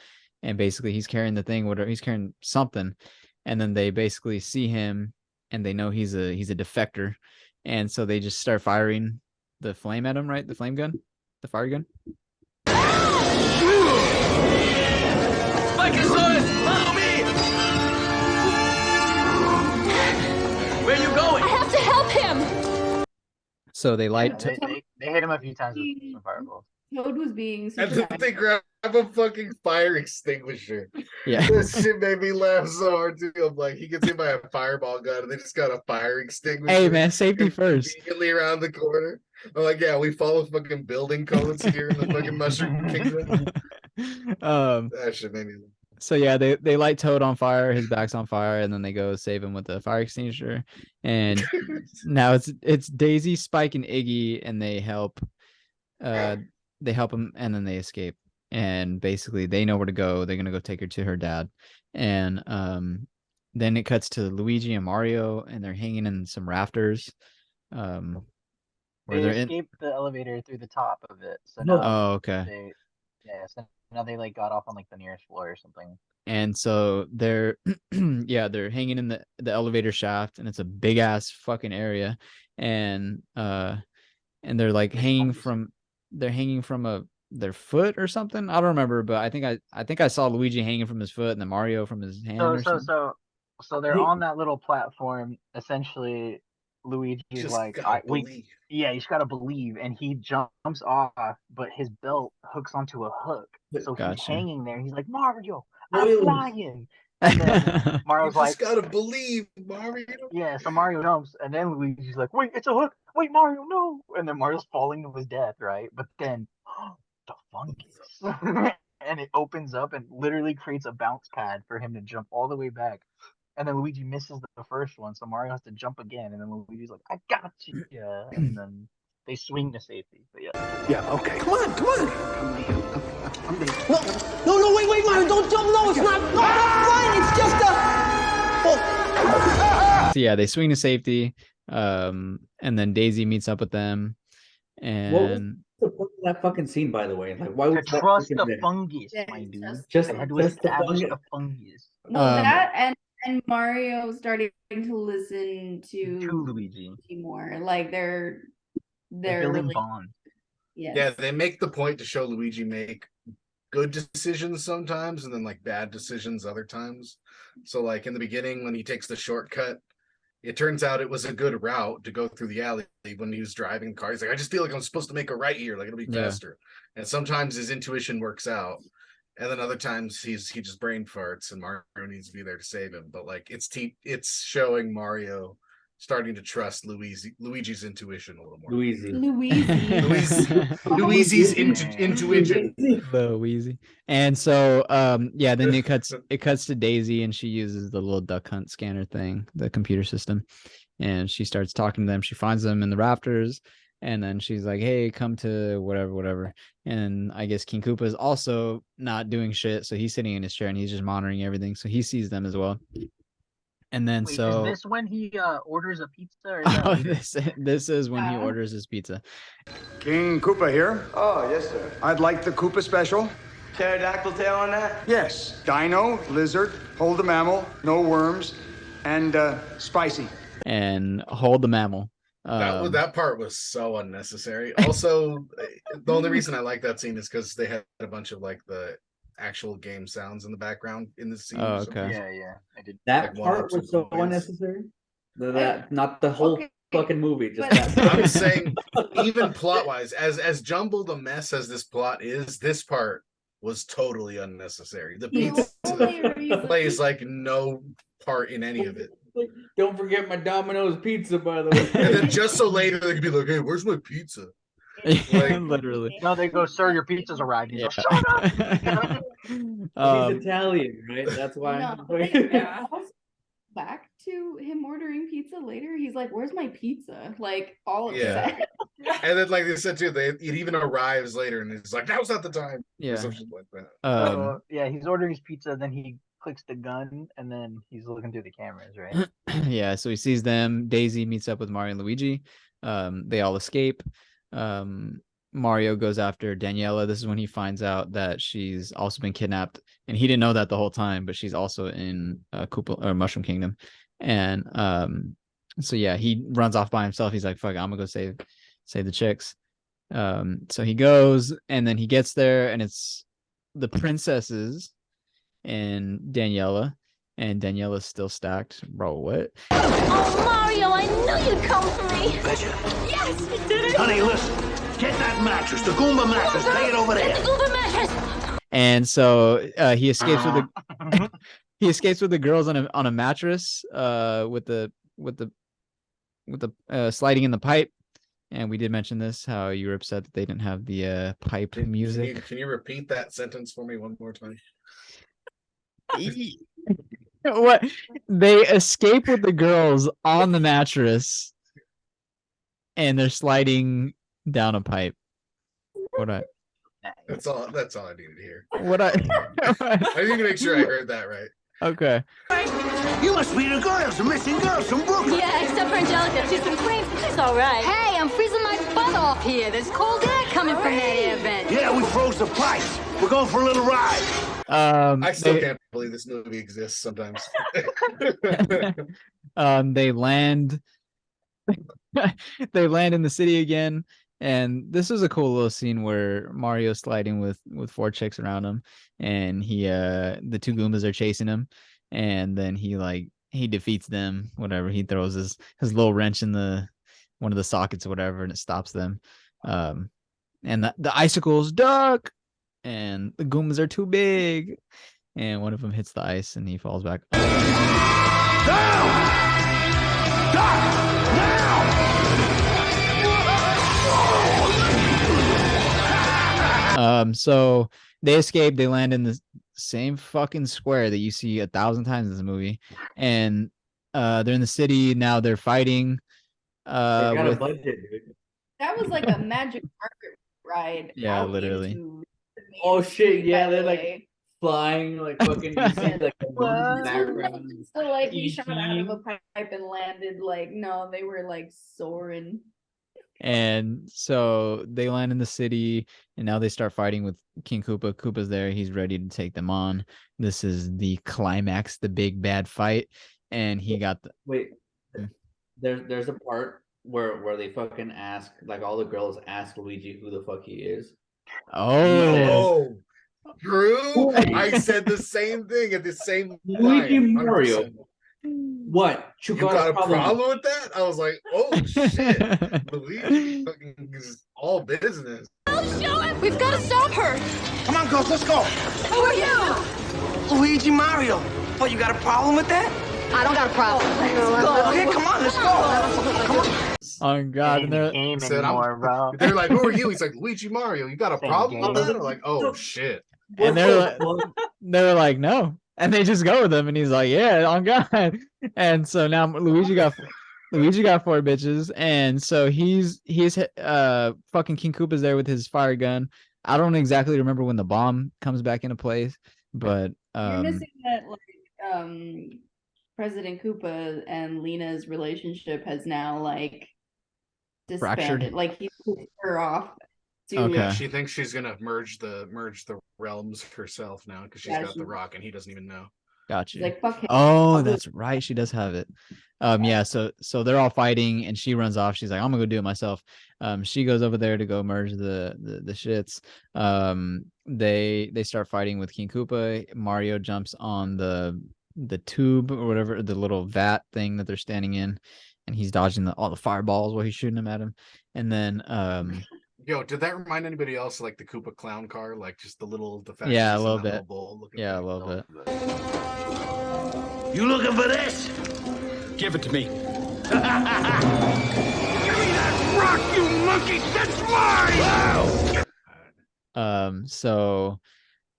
and basically he's carrying the thing, whatever, he's carrying something, and then they basically see him, and they know he's a defector, and so they just start firing the flame at him, right? The flame gun, the fire gun. Spike is on! Follow me! Where you going? I have to help him! So they light. They hit him a few times with some fireballs. Toad was being And super then they grab a fucking fire extinguisher. Yeah. This shit made me laugh so hard too. I'm like, he gets hit by a fireball gun and they just got a fire extinguisher. Hey man, safety first. Immediately around the corner. I'm like, yeah, we follow fucking building codes here in the fucking Mushroom Kingdom. That shit made me laugh. So yeah, they light Toad on fire, his back's on fire, and then they go save him with the fire extinguisher. And now it's Daisy, Spike, and Iggy, and they help him, and then they escape. And basically they know where to go. They're gonna go take her to her dad. And then it cuts to Luigi and Mario, and they're hanging in some rafters. They escaped the elevator through the top of it. So No. now Oh, okay. So now they like got off on like the nearest floor or something. And so they're they're hanging in the elevator shaft, and it's a big ass fucking area, and they're like hanging from their foot or something. I don't remember, but I think I saw Luigi hanging from his foot and then Mario from his hand. So they're on that little platform. Essentially, Luigi's like, yeah, you just gotta believe, and he jumps off, but his belt hooks onto a hook, so he's hanging there. He's like, Mario, I'm flying. And then Mario's You like, just gotta believe, Mario. yeah. So Mario jumps, and then Luigi's like, wait, it's a hook. Wait, Mario, no. And then Mario's falling to his death, right? But then the fungus, and it opens up and literally creates a bounce pad for him to jump all the way back. And then Luigi misses the first one, so Mario has to jump again. And then Luigi's like, I got you. Yeah. And then they swing to safety. But yeah. Yeah, okay. Come on, come on. No, wait, Mario, don't jump. No, it's not. No, it's fine. It's just a. So yeah, they swing to safety. And then Daisy meets up with them. And What was the point of that fucking scene, by the way? Like, why would to trust the fungus, my dude. Just they had to the establish fungus. the fungus. Well, that and Mario starting to listen to Luigi more. Like they're building really bond. Yes. Yeah, they make the point to show Luigi make good decisions sometimes and then like bad decisions other times. So like in the beginning when he takes the shortcut, it turns out it was a good route to go through the alley when he was driving the car. He's like, I just feel like I'm supposed to make a right here, like it'll be faster. And sometimes his intuition works out. And then other times he just brain farts and Mario needs to be there to save him. But like it's showing Mario starting to trust Luigi's intuition a little more. Luigi's intuition. Luigi. And so then it cuts to Daisy, and she uses the little duck hunt scanner thing, the computer system, and she starts talking to them. She finds them in the rafters, and then she's like, hey, come to whatever. And I guess King Koopa is also not doing shit, so he's sitting in his chair and he's just monitoring everything, so he sees them as well. And then Wait, so is this when he orders a pizza? Or is that this is when he orders his pizza. King Koopa here. Oh, yes, sir. I'd like the Koopa special. Pterodactyl tail on that? Yes. Dino, lizard, hold the mammal, no worms, and spicy. And hold the mammal. That part was so unnecessary. Also, the only reason I like that scene is because they had a bunch of like the actual game sounds in the background in the scene. Oh, okay. Yeah, I did. That part was so unnecessary. Not the whole fucking movie. Just But- that. I'm saying, even plot wise, as jumbled a mess as this plot is, this part was totally unnecessary. The The pizza only reason- plays like no part in any of it. Don't forget my Domino's pizza, by the way. And then just so later they could be like, "Hey, where's my pizza?" Like, Literally. No, they go, "Sir, your pizza's arrived." He's Yeah. like, "Shut up." He's Italian, right? That's why. No, Yeah. back to him ordering pizza later, he's like, "Where's my pizza?" Like all Yeah. upset. and then like they said too, it even arrives later, and it's like, "Now's not the time." Or Yeah. some shit like that. So, yeah, he's ordering his pizza, then he clicks the gun, and then he's looking through the cameras, right? Yeah, so he sees them. Daisy meets up with Mario and Luigi. They all escape. Mario goes after Daniela. This is when he finds out that she's also been kidnapped, and he didn't know that the whole time, but she's also in Koopa or Mushroom Kingdom. And so yeah, he runs off by himself. He's like, "Fuck, I'm gonna go save the chicks." So he goes, and then he gets there, and it's the princesses and Daniela. And Daniela's still stacked. Bro, what? Oh, Mario, I knew you'd come for me. Betcha. Yes, you did it. Honey, listen. Get that mattress, the Goomba mattress. Lay it over there. Get the Goomba mattress. And so he escapes with the he escapes with the girls on a mattress with the sliding in the pipe. And we did mention this, how you were upset that they didn't have the pipe music. Can you repeat that sentence for me one more time? What, they escape with the girls on the mattress and they're sliding down a pipe. That's all I needed to hear. I need to make sure I heard that right. Okay. You must be the girls, the missing girls from Brooklyn. Yeah, except for Angelica. She's in Queens, but she's all right. Hey, I'm freezing my butt off here. There's cold air coming from that air vent. Yeah, we froze the pipes. We're going for a little ride. I still can't believe this movie exists sometimes. They land in the city again, and this is a cool little scene where Mario's sliding with 4 chicks around him, and the 2 Goombas are chasing him, and then he defeats them. Whatever, he throws his little wrench in one of the sockets or whatever, and it stops them. And the icicles duck, and the Goombas are too big, and one of them hits the ice and he falls back. So they escape. They land in the same fucking square that you see 1,000 times in this movie, and they're in the city now. They're fighting. They got a budget, dude. That was like a magic carpet ride. Yeah, out literally. into the main Oh shit! street, Yeah, by they're the like way. flying, like fucking. You see, like the moon in the background. So like he shot out of E.T.. a pipe and landed. Like no, they were like soaring. And so they land in the city, and now they start fighting with King Koopa. Koopa's there. He's ready to take them on. This is the climax, the big bad fight. And he got the... Wait, there's a part where they fucking ask, like all the girls ask Luigi who the fuck he is. Oh. Drew, I said the same thing at the same Luigi time. Mario. 100%. What? You got a problem with that? I was like, oh shit. Luigi fucking is all business. Show him. We've got to stop her. Come on, girls, let's go. Who are you? Luigi Mario. What, you got a problem with that? I don't got a problem. Let's go. Okay, come on, let's go. Come on. Oh God! And they're, Game Said, anymore, bro. They're like, who are you? He's like, Luigi Mario. You got a Same problem with game. that? I'm like, oh shit. and they're like, no, and they just go with him, and he's like, yeah, on God. And so now Luigi got 4 bitches, and so he's fucking King Koopa's there with his fire gun. I don't exactly remember when the bomb comes back into place, but You're missing that like President Koopa and Lena's relationship has now like disbanded. Fractured? Like he put her off. To, Okay. She thinks she's gonna merge the realms herself now because she's Yeah, got she- the rock and he doesn't even know. Gotcha. She's like, fuck him. Oh, I'll do that's right. She does have it. Yeah. So they're all fighting, and she runs off. She's like, I'm gonna go do it myself. She goes over there to go merge the shits. They start fighting with King Koopa. Mario jumps on the tube or whatever, the little vat thing that they're standing in, and he's dodging all the fireballs while he's shooting them at him. And then Yo, did that remind anybody else of, like, the Koopa clown car? Like, just the fact yeah, that a he's in little that bit. bowl looking Yeah, a thing? little bit. You looking for this? Give it to me. Give me that rock, you monkey! That's mine! So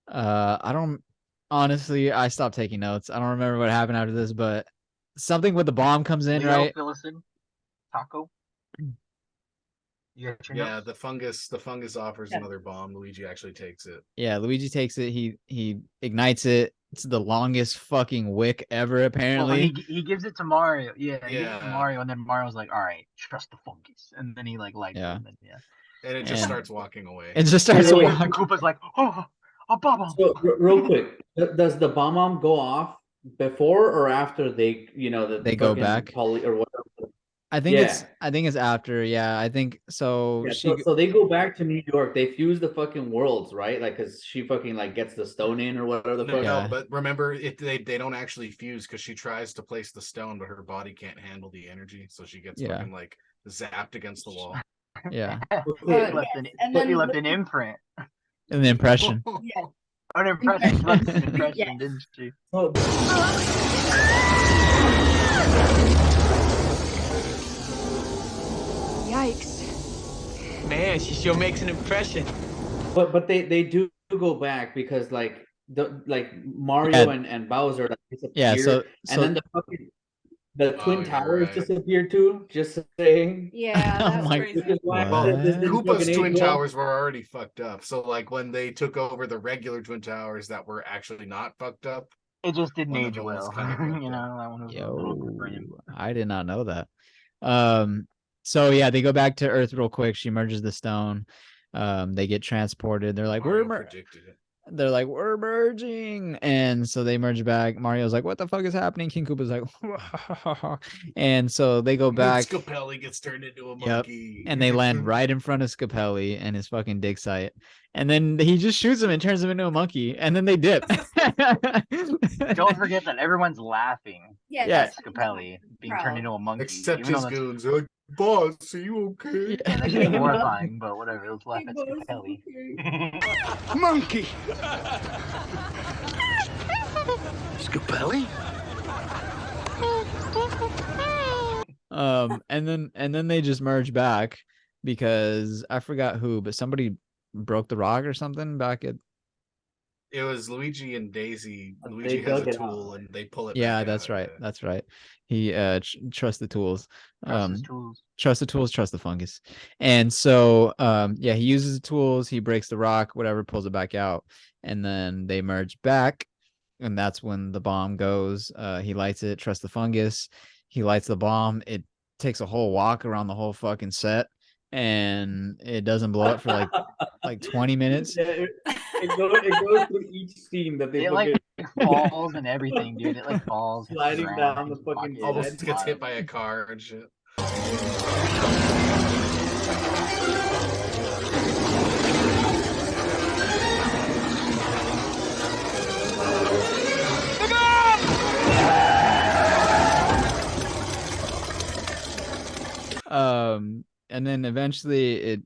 I don't honestly, I stopped taking notes. I don't remember what happened after this, but something with the bomb comes in, Leo, right? Phillison, Taco. You got your Yeah, notes? the fungus offers another bomb. Luigi actually takes it. Yeah, Luigi takes it. He ignites it. It's the longest fucking wick ever, Well, apparently. he gives it to Mario. Yeah, he gives it to Yeah. Mario, and then Mario's like, "All right, trust the fungus," and then he like lights Yeah. it, and then, yeah. And it just And- starts walking away. It just starts And walking. Koopa's like, "Oh, a bomb." So real quick, does the bomb go off before or after they, They go fucking back? or whatever? I think Yeah. it's after. Yeah, I think so. Yeah, she so they go back to New York. They fuse the fucking worlds, right? Like, cause she fucking like gets the stone in or whatever the No, fuck. Yeah. but remember, they don't actually fuse because she tries to place the stone, but her body can't handle the energy, so she gets Yeah. fucking like zapped against the wall. yeah, He left and then- an imprint, an impression. Yeah. an impression. She left an impression, Yes. didn't she? So, Yikes. Man, she sure makes an impression. but they do go back because like Mario Yeah. and Bowser like, disappear, Yeah, so and then the Twin you're Towers right. disappeared too. Just saying. Yeah, Oh that's my crazy. Which is why What? this didn't Koopa's fucking Twin age well. Towers were already fucked up. So like when they took over the regular Twin Towers that were actually not fucked up, It just didn't One of age them was well. kinda fucked You up. know, that one was a little Yo, different. I did not know that. So yeah, they go back to Earth real quick. She merges the stone. They get transported. They're like, Mario we're predicted it. they're like, we're merging, and so they merge back. Mario's like, what the fuck is happening? King Koopa's like, and so they go back. Scapelli gets turned into a Yep. monkey. And they land right in front of Scapelli and his fucking dig site. And then he just shoots him and turns him into a monkey. And then they dip. Don't forget that everyone's laughing Yeah, at Yeah. Scapelli being turned into a monkey. Except even though his that's- goons. They're like, boss, are you okay? Yeah, that's getting horrifying, but whatever. Let's laugh at Scapelli. Monkey! Scapelli? And then they just merge back because I forgot who, but somebody broke the rock or something back at. It was Luigi and Daisy. They Luigi has dug a it tool out. and they pull it. Yeah, back that's out. right. That's right. He trust the tools. Trust his tools. Trust the tools, trust the fungus. And so yeah, he uses the tools, he breaks the rock, whatever, pulls it back out, and then they merge back, and that's when the bomb goes. He lights it, trust the fungus. He lights the bomb. It takes a whole walk around the whole fucking set, and it doesn't blow up for like 20 minutes. Yeah, it goes through each scene that they It fucking like falls and everything, dude. It like falls. hits the sliding ground, down the hits fucking pocket. Almost It's gets hit wild. by a car and shit. And then eventually it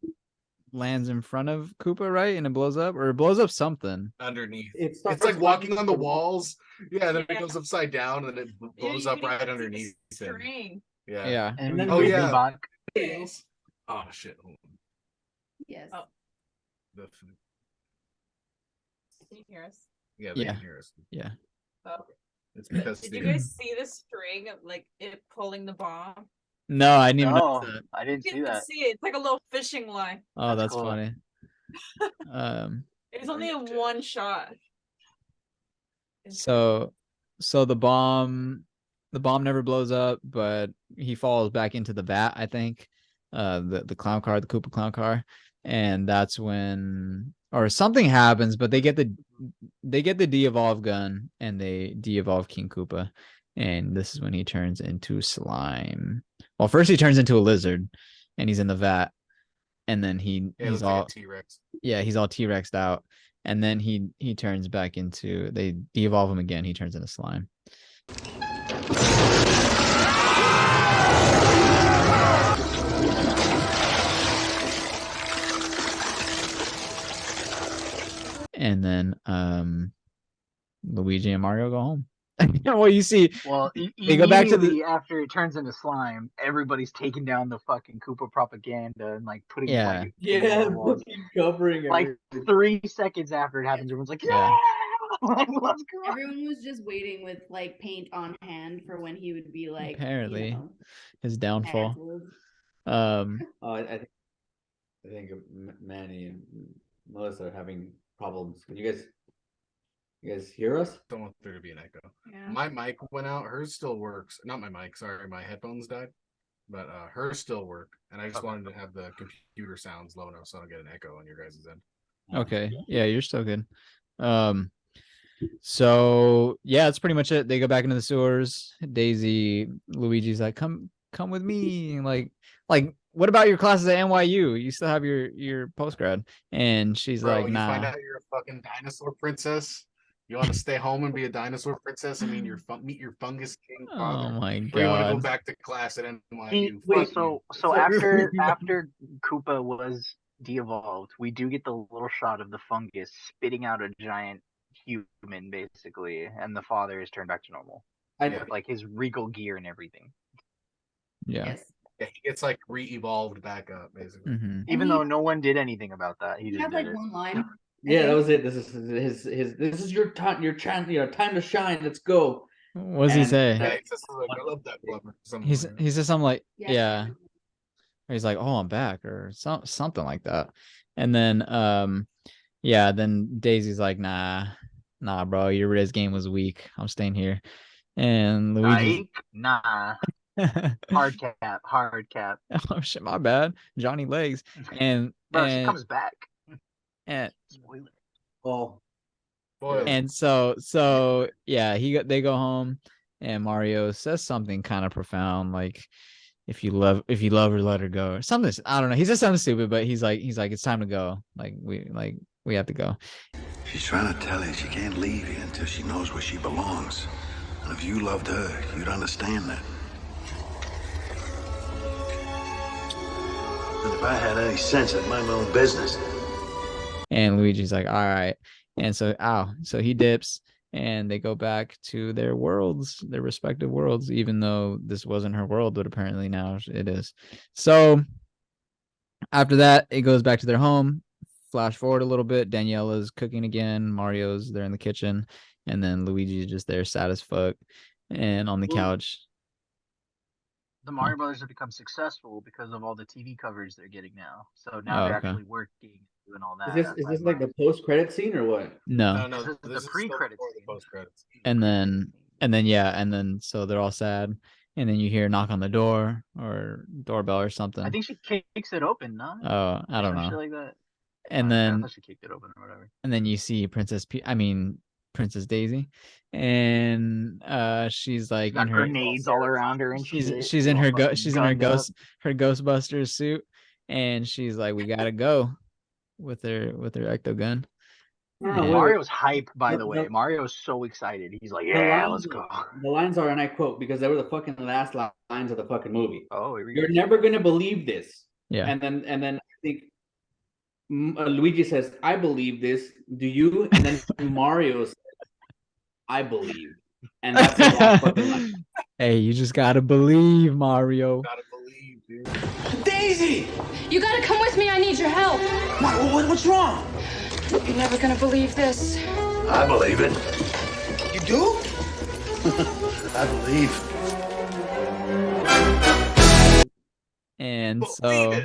lands in front of Koopa, right? And it blows up, or it blows up something. Underneath. It It's starts like walking on the walking- walls. Yeah, then Yeah. it goes upside down and then it blows you up can right even see the underneath him. string. Yeah. Yeah. And then we Oh, go yeah. Bebop. Oh shit. Hold on. Yes. Oh. The- Can you hear us? Yeah, they Yeah. can hear us. Yeah. Oh. It's because Did the- you guys see the string of like it pulling the bomb? No, I didn't even No, notice that. I didn't You see can that. see it. It's like a little fishing line. Oh, that's cool. funny. It's only in one shot. So the bomb never blows up, but he falls back into the vat, I think. The clown car, the Koopa clown car. And that's when or something happens, but they get the de-evolve gun and they de-evolve King Koopa. And this is when he turns into slime. Well, first he turns into a lizard and he's in the vat. And then Yeah, it he's looks like all a T-Rex. yeah, he's all T-Rexed out. And then he turns back into they de-evolve him again. He turns into slime. Luigi and Mario go home. Well, you see, Well, they go back to the immediately after it turns into slime, everybody's taking down the fucking Koopa propaganda and like putting Yeah. like, things on the walls. covering Like everything. 3 seconds after it happens, everyone's like, Yeah. yeah, like, let's go. Everyone was just waiting with like paint on hand for when he would be like, apparently you know, his downfall. canceled. I think Manny and Melissa are having problems. Can you guys hear us? Don't want there to be an echo. Yeah. My mic went out. Hers still works. Not my mic. Sorry, my headphones died. But hers still work. And I just wanted to have the computer sounds low enough so I don't get an echo on your guys' end. Okay. Yeah, you're still good. So yeah, that's pretty much it. They go back into the sewers. Luigi's like, come with me. Like, what about your classes at NYU? You still have your postgrad. And she's Bro, like, you find nah. out you're a fucking dinosaur princess. You want to stay home and be a dinosaur princess? I mean, meet your fungus king father. Oh my Or you want to go god. back to class at NYU? Wait, Fuck you. so after Koopa was de-evolved, we do get the little shot of the fungus spitting out a giant human, basically, and the father is turned back to normal. With, like his regal gear and everything. Yeah. Yes. Yeah, he gets like re-evolved back up, basically. Mm-hmm. Even though no one did anything about that, he He just had did like it. one line. Yeah, that was it. This is his. This is your time. Your chance. Time to shine. Let's go. What does he say? Yeah, he says, like, I love that blubber. He says something like, Yeah. yeah. Or he's like, oh, I'm back, or something like that. And then yeah, then Daisy's like, nah, bro, your Riz game was weak. I'm staying here. And Luigi, Nah. Hard cap. oh shit, my bad, Johnny Legs. And Bro, she comes back. And Spoiler. Oh, and so yeah, they go home, and Mario says something kind of profound, like, if you love her, let her go, or something. I don't know. He says something stupid, but he's like, it's time to go. We have to go. She's trying to tell you she can't leave you until she knows where she belongs. And if you loved her, you'd understand that. And if I had any sense, I'd mind my own business. And Luigi's like, all right. And so he dips, and they go back to their respective worlds, even though this wasn't her world, but apparently now it is. So after that, it goes back to their home. Flash forward a little bit. Daniela's cooking again. Mario's there in the kitchen. And then Luigi's just there, sad as fuck, and on the couch. The Mario Brothers have become successful because of all the TV coverage they're getting now. So now they're actually working, doing all that. Is this like the post-credit scene or what? No. This is the pre-credits. Post-credits. And then so they're all sad. And then you hear a knock on the door or doorbell or something. I think she kicks it open, no? Oh, I don't Some know. shit like that. And I then thought she kicked it open or whatever. And then you see Princess Daisy, and she's like Got in her grenades all around her, and she's shit. in her All fucking gunned up. her Ghostbusters suit, and she's like, we gotta go with her ecto gun. Mario's hype, by the way. Mario's so excited. He's like, yeah, let's go. The lines are, and I quote, because they were the fucking last lines of the fucking movie. Oh, you're never gonna believe this. Yeah. And then I think Luigi says, I believe this. Do you? And then Mario says, I believe. And that's the last fucking line. Hey, you just gotta believe, Mario. Gotta believe, dude. Daisy! You gotta come with me. I need your help. What's wrong? You're never gonna believe this. I believe it. You do? I believe. And so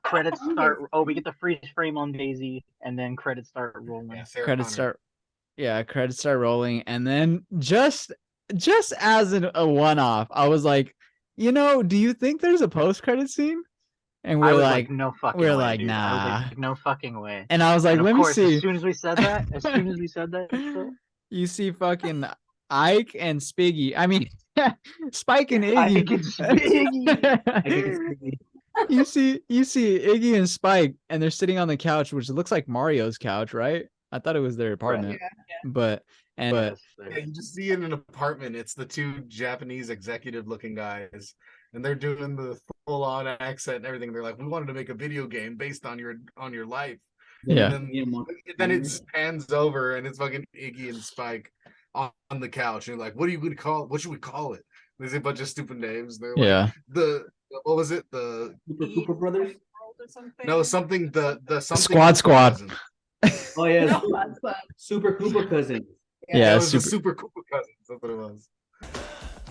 credits start. Oh, we get the freeze frame on Daisy, and then credits start rolling. credits start rolling, and then just as a one-off, I was like, do you think there's a post-credit scene? And I we're was like, no fucking we're way, like, dude. I was nah. like, no fucking way. And I was like, And of let me course, see. As soon as we said that, You see fucking Ike and Spiggy. I mean, Spike and Iggy. Ike and Spiggy. You see Iggy and Spike, and they're sitting on the couch, which looks like Mario's couch, right? I thought it was their apartment, but Yeah, you just see in an apartment. It's the two Japanese executive-looking guys, and they're doing the full-on accent and everything. They're like, "We wanted to make a video game based on your life." Yeah. And then it pans over, and it's fucking Iggy and Spike. on the couch, and like, what are you going to call it? What should we call it? There's a bunch of stupid names. They're like, Yeah. what was it? The Super Cooper Brothers? no something the something Squad. Oh yeah, No, that's fun. Super Cooper Cousins. Yeah, it was the Super Cooper Cousins. That's what it was.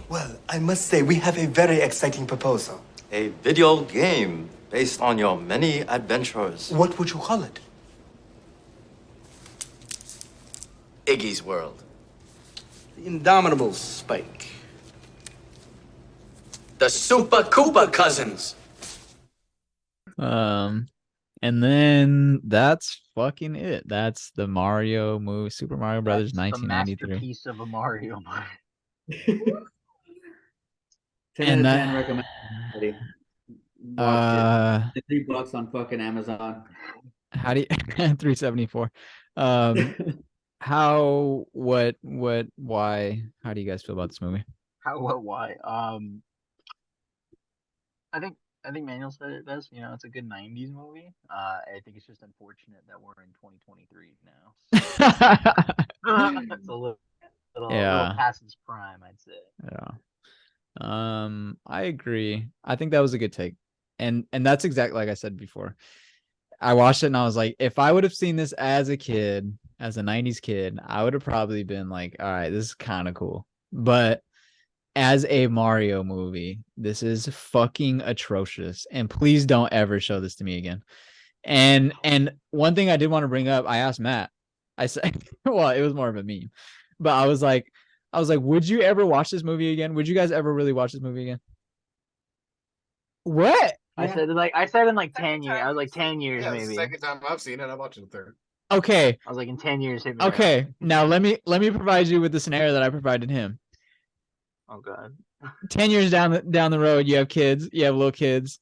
Well, I must say we have a very exciting proposal. A video game based on your many adventures. What would you call it? Iggy's World. The Indomitable Spike. The Super Cooper Cousins. And then that's fucking it. That's the Mario movie, Super Mario Brothers, That's the 1993. masterpiece of a Mario movie. 10 And out of that- 10 recommend. Watch it. $3 on fucking Amazon. How do you 374? How, what, why? How do you guys feel about this movie? How, what, why? I think Manuel said it best. You know, it's a good '90s movie. I think it's just unfortunate that we're in 2023 now. It's a little past its prime, I'd say. Yeah. I agree. I think that was a good take. And that's exactly like I said before. I watched it and I was like, if I would have seen this as a kid, as a 90s kid, I would have probably been like, all right, this is kind of cool. But as a Mario movie, this is fucking atrocious. And please don't ever show this to me again. And one thing I did want to bring up, I asked Matt, I said, well, it was more of a meme, but I was like, would you ever watch this movie again? Would you guys ever really watch this movie again? What? I said in like 10 years. I was like 10 years Yeah, maybe. the second time I've seen it, I watched it the third. Okay. I was like in 10 years. hit me Okay. up. Now let me provide you with the scenario that I provided him. Oh god. 10 years down the road, you have kids, you have little kids.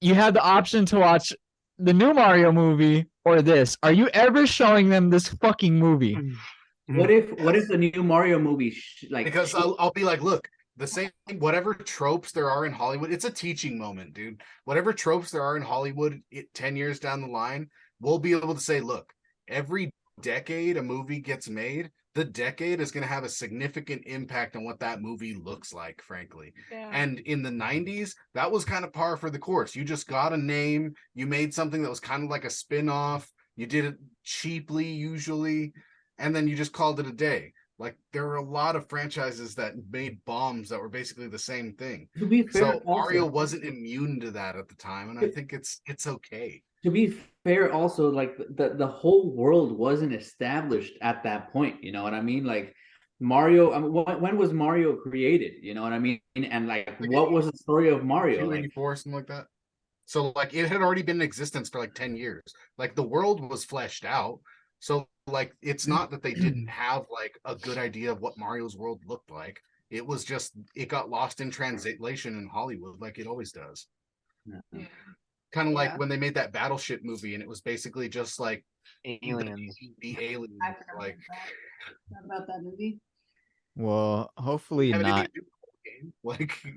You have the option to watch the new Mario movie or this. Are you ever showing them this fucking movie? What if the new Mario movie because I'll be like, look, the same whatever tropes there are in Hollywood, it's a teaching moment, dude. Whatever tropes there are in Hollywood 10 years down the line, we'll be able to say, look, every decade a movie gets made, the decade is going to have a significant impact on what that movie looks like, frankly. Yeah. And in the 90s, that was kind of par for the course. You just got a name, you made something that was kind of like a spin-off, you did it cheaply usually, and then you just called it a day. Like, there were a lot of franchises that made bombs that were basically the same thing. To be fair, So also- Mario wasn't immune to that at the time, and I think it's okay. To be fair, also, like the whole world wasn't established at that point. You know what I mean? Like Mario. I mean, when was Mario created? You know what I mean? And like, what was the story of Mario? Like, 284, something like that. So like, it had already been in existence for like 10 years. Like, the world was fleshed out. So like, it's not that they didn't have like a good idea of what Mario's world looked like. It was just, it got lost in translation in Hollywood, like it always does. Kind of like when they made that Battleship movie, and it was basically just like aliens. The aliens, like Not about that movie. Well, hopefully have anything not. to do with the game. Like,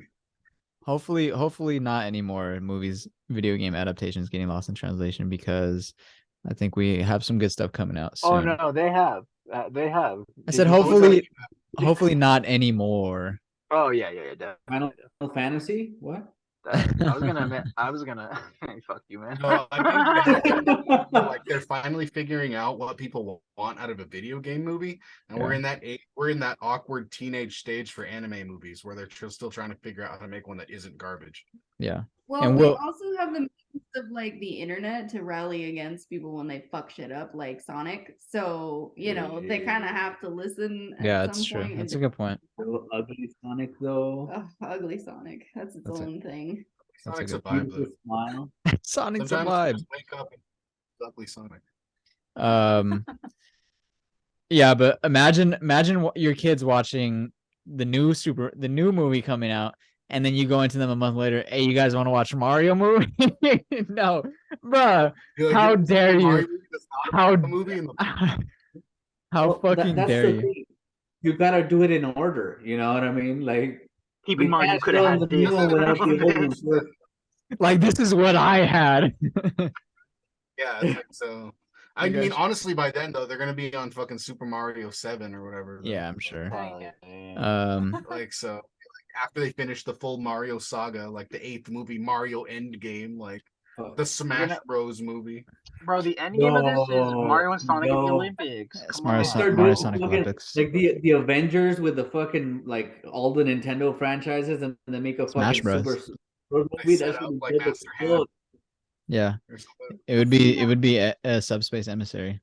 Hopefully not anymore movies, video game adaptations getting lost in translation, because I think we have some good stuff coming out soon. Oh no, they have. They have. I said hopefully not anymore. Oh yeah, definitely. Final Fantasy? What? I was gonna. Fuck you, man. no, I think like they're finally figuring out what people want out of a video game movie, and we're in that awkward teenage stage for anime movies where they're still trying to figure out how to make one that isn't garbage. Yeah. Well, And we we'll- also have the means of like the internet to rally against people when they fuck shit up, like Sonic. So they kind of have to listen. At Yeah, some that's true. point That's and a good point. So ugly Sonic though. Ugly Sonic. That's its own thing. That's Sonic's a a good vibe, Beautiful though. smile. Sonic's a Sometimes vibe. you just wake up and it's ugly Sonic. Yeah, but imagine what your kids watching the new movie coming out, and then you go into them a month later, hey, you guys want to watch a Mario movie? No, bruh. How dare you? How movie in the how fucking that's dare the you? thing. You gotta do it in order. You know what I mean? Like, Keep in mind, you can't could have show had the this. new one without the old one first. Like, this is what I had. Yeah, it's like, so I You mean, guys- honestly, by then though, they're gonna be on fucking Super Mario 7 or whatever. Yeah, I'm sure. Probably. Like so, like, after they finish the full Mario saga, like the 8th movie, Mario Endgame, like the Smash Bros movie. Bro, the end game of this is Mario and Sonic at the Olympics. Come Mario, on. Mario Sonic Fucking- Olympics. Like the Avengers with the fucking like all the Nintendo franchises, and they make a Smash fucking Bros. Super movie. That's like Master Hand. Yeah, or something. it would be a Subspace Emissary.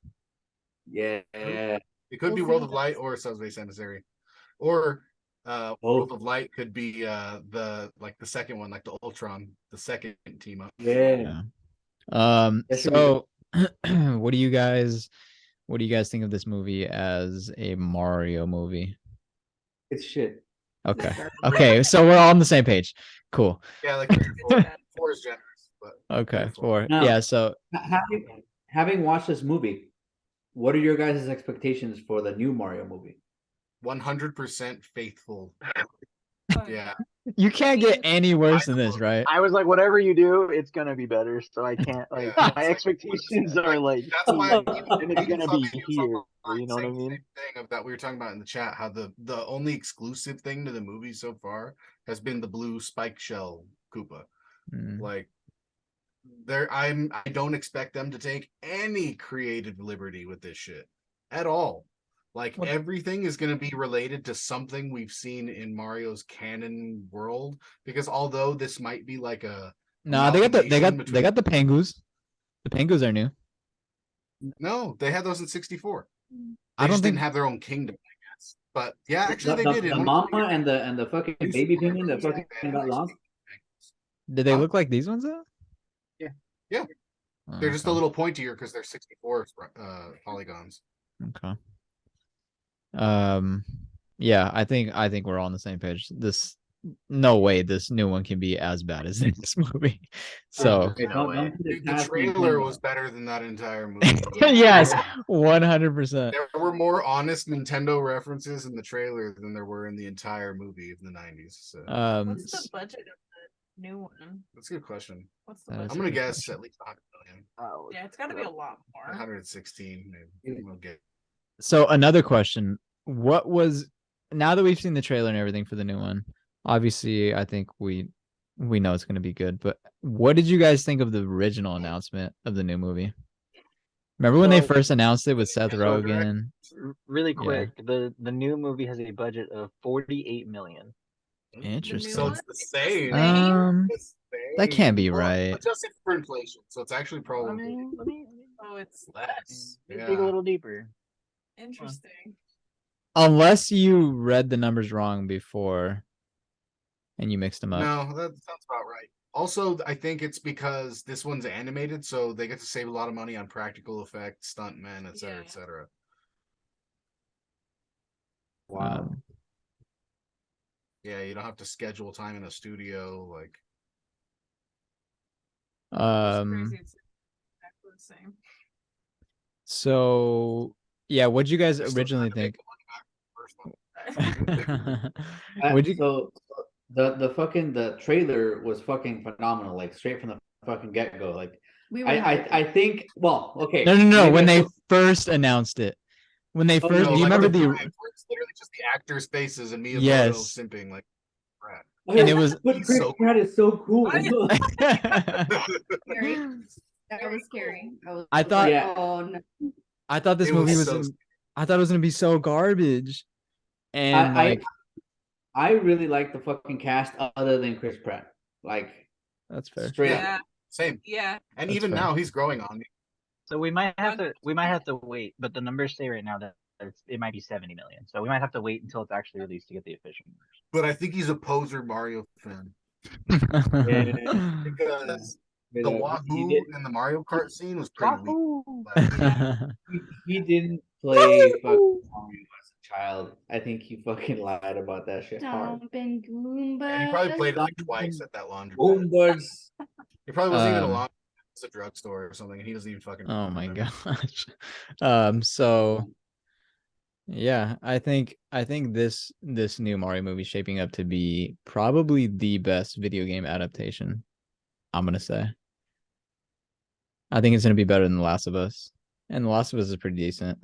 Yeah, It could be World of Light or Subspace Emissary, or World of Light could be the second one, like the Ultron, the second team up. Yeah. So what do you guys think of this movie as a Mario movie? It's shit. Okay. Okay, so we're all on the same page. Cool. Yeah, like four is generous, but Okay, 4. Now, Yeah, so having watched this movie, what are your guys' expectations for the new Mario movie? 100% faithful. Yeah. you can't get any worse than this, right? I was like, whatever you do, it's gonna be better. So I can't like my expectations are like That's why and it's gonna be here. You know what I mean? Thing of that we were talking about in the chat, how the only exclusive thing to the movie so far has been the blue spike shell Koopa. Like I don't expect them to take any creative liberty with this shit at all. Like everything is going to be related to something we've seen in Mario's canon world, because although this might be like a No, they got the Pangus. The Pangus are new. No, they had those in 64. I don't just think didn't have their own kingdom, I guess. But yeah, actually they did. The mama and the fucking baby penguin that fucking got lost. Did they look like these ones though? Yeah. They're just a little pointier because they're 64 polygons. Okay. Yeah, I think we're all on the same page. No way this new one can be as bad as this movie. So The trailer was better than that entire movie. yes, 100%. There were more honest Nintendo references in the trailer than there were in the entire movie of the 90s. So. What's the budget of the new one? That's a good question. What's the I'm budget? gonna guess at least 100 million. Yeah, it's got to be a lot more. 116, maybe. We'll get. So another question, now that we've seen the trailer and everything for the new one, obviously I think we know it's going to be good, but what did you guys think of the original announcement of the new movie? Remember when they first announced it with Seth Rogen? Really quick, the new movie has a budget of 48 million. Interesting. So it's the same. That can't be right. Adjusted for inflation, so it's actually probably. Oh, it's less. Dig a little deeper. Interesting. Unless you read the numbers wrong before and you mixed them up. No, that sounds about right. Also, I think it's because this one's animated, so they get to save a lot of money on practical effects, stuntmen, et cetera, et cetera. Wow. Yeah, you don't have to schedule time in a studio. Like, Crazy, it's exactly the same. So yeah, what'd you guys originally think? So the trailer was fucking phenomenal, like straight from the fucking get go. Like I think okay. No. When they first announced it, do you remember it's literally just the actors' faces and Miyamoto Yes. simping like crap. And it was But Chris Pratt is so cool. Scary. That was scary. I thought oh, no. I thought this It movie was was so I thought it was gonna be so garbage. And I really like the fucking cast other than Chris Pratt. Like that's fair. Straight Yeah. up. Same. Yeah. And That's even fair. now he's growing on me. So we might have to wait, but the numbers say right now that it might be 70 million. So we might have to wait until it's actually released to get the official numbers. But I think he's a poser Mario fan. Because the Wahoo in the Mario Kart scene was pretty weak. He didn't play fucking Mario as a child. I think he fucking lied about that shit hard. Stomping Goombas. And he probably played it like twice at that laundry. Goombas. He probably wasn't even a Um, laundry. It's a drugstore or something, and he doesn't even fucking. Oh my remember. gosh. So yeah, I think this new Mario movie is shaping up to be probably the best video game adaptation. I'm gonna say. I think it's gonna be better than The Last of Us. And The Last of Us is pretty decent.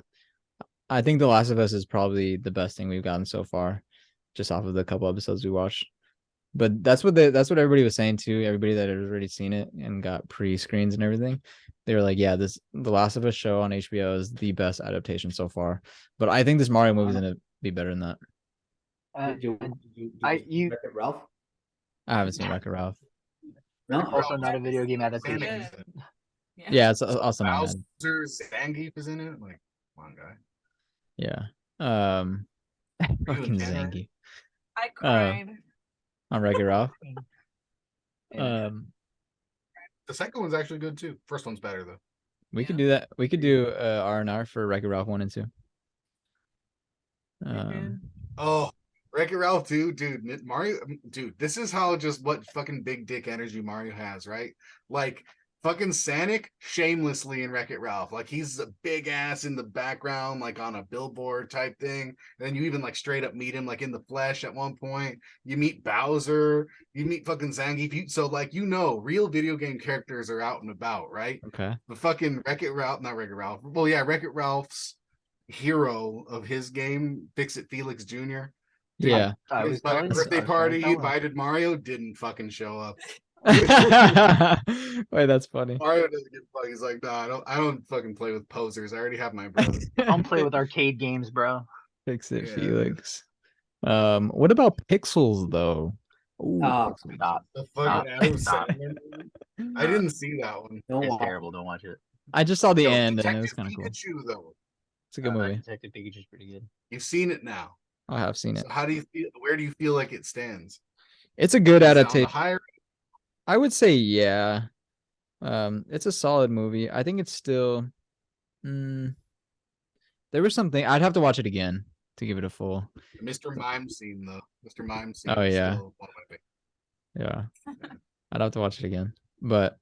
I think The Last of Us is probably the best thing we've gotten so far, just off of the couple episodes we watched. But that's what everybody was saying too. Everybody that had already seen it and got pre-screens and everything, they were like, "Yeah, The Last of Us show on HBO is the best adaptation so far." But I think this Mario movie is gonna be better than that. Did you Wreck-It Ralph? I haven't seen Wreck-It Ralph. No, Also not a video game adaptation. Yeah, it's also not bad. Bowser Zangief is in it. Like, come on, guy. Yeah. Fucking Zangief. I cried. On Wreck-It Ralph. The second one's actually good too. First one's better though. We could do that. We could do R&R for Wreck-It Ralph 1 and 2. Oh, Wreck-It Ralph 2, dude. Mario, dude. This is how just what fucking big dick energy Mario has, right? Like fucking Sonic shamelessly in Wreck-It Ralph. Like he's a big ass in the background, like on a billboard type thing. And then you even like straight up meet him like in the flesh at one point. You meet Bowser, you meet fucking Zangief. So like real video game characters are out and about, right? Okay. But fucking Wreck-It Ralph, not Wreck-It Ralph. Well, yeah, Wreck-It Ralph's hero of his game, Fix-It Felix Jr. Yeah. His birthday party, he invited Mario, didn't fucking show up. Wait, that's funny. Mario doesn't give a fuck. He's like, no, I don't fucking play with posers. I already have my brother. I don't play with arcade games, bro. Fix it, Felix. What about Pixels though? Ooh, Stop. The fucking Adam Sandler. I didn't see that one. It's terrible. Don't watch it. I just saw the Yo, end and it Detective was kind of cool. Pikachu, though. It's a good movie. Detective Pikachu's pretty good. You've seen it now. I have seen it. So how do you feel? Where do you feel like it stands? It's a good Is it on the adaptation. higher? I would say yeah. It's a solid movie. I think it's still there was something I'd have to watch it again to give it a full. Mr. Mime scene though. Mr. Mime scene. Oh is yeah. still one of my favorites. Yeah. I'd have to watch it again. But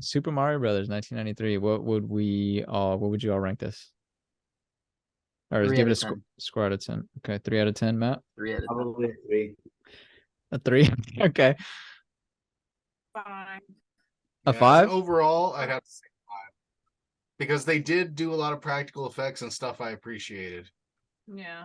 Super Mario Brothers 1993. What would you all rank this? Or just give it a score out of 10. Okay, 3 out of 10, Matt. 3 out of 10. Probably a 3. A 3. Okay. 5. A 5? Overall, I'd have to say 5. Because they did do a lot of practical effects and stuff I appreciated. Yeah.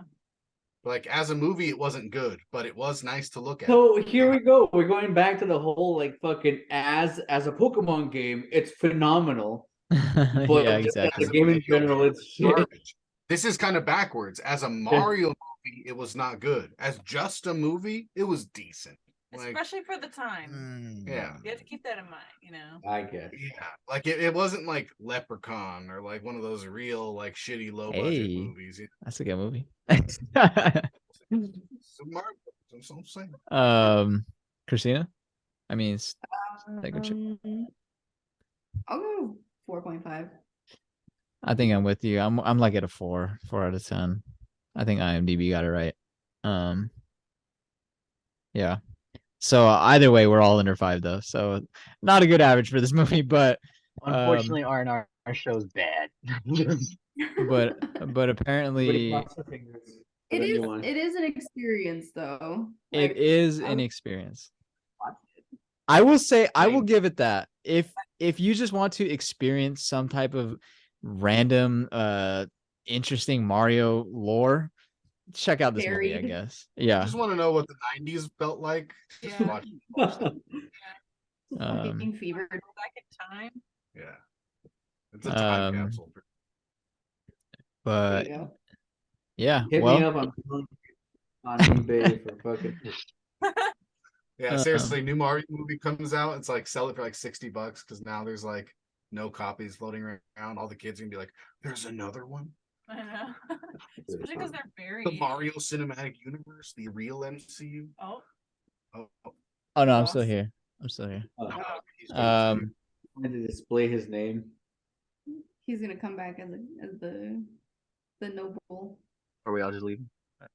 Like as a movie, it wasn't good, but it was nice to look at. So here we go. We're going back to the whole like fucking as a Pokemon game, it's phenomenal. But Yeah, exactly. As a game in general, it's shit. Garbage. This is kind of backwards. As a Mario movie, it was not good. As just a movie, it was decent. Like, Especially for the time. yeah. You have to keep that in mind, you know. I guess. Yeah. Like it wasn't like Leprechaun or like one of those real like shitty low budget movies. That's a good movie. So Mario, that's what I'm saying. Christina? I mean, I'll go 4.5. I think I'm with you. I'm like at a 4 out of 10. I think IMDb got it right. Yeah. So either way, we're all under 5 though. So not a good average for this movie, but unfortunately, our show's bad. but apparently it is an experience though. It is an experience. I will say I will give it that. If you just want to experience some type of random interesting Mario lore, check out this movie, I guess. Yeah. I just want to know what the 90s felt like. Just watch Being fevered back in time. Yeah. It's a time capsule. But yeah, Hit me up on eBay for fucking. Yeah, seriously, new Mario movie comes out. It's like sell it for like $60 because now there's like no copies floating around. All the kids are gonna be like, "There's another one." I know. Especially because they're very the Mario Cinematic Universe, the real MCU. Oh no, I'm still here. And to display his name. He's gonna come back as the noble. Are we all just leaving?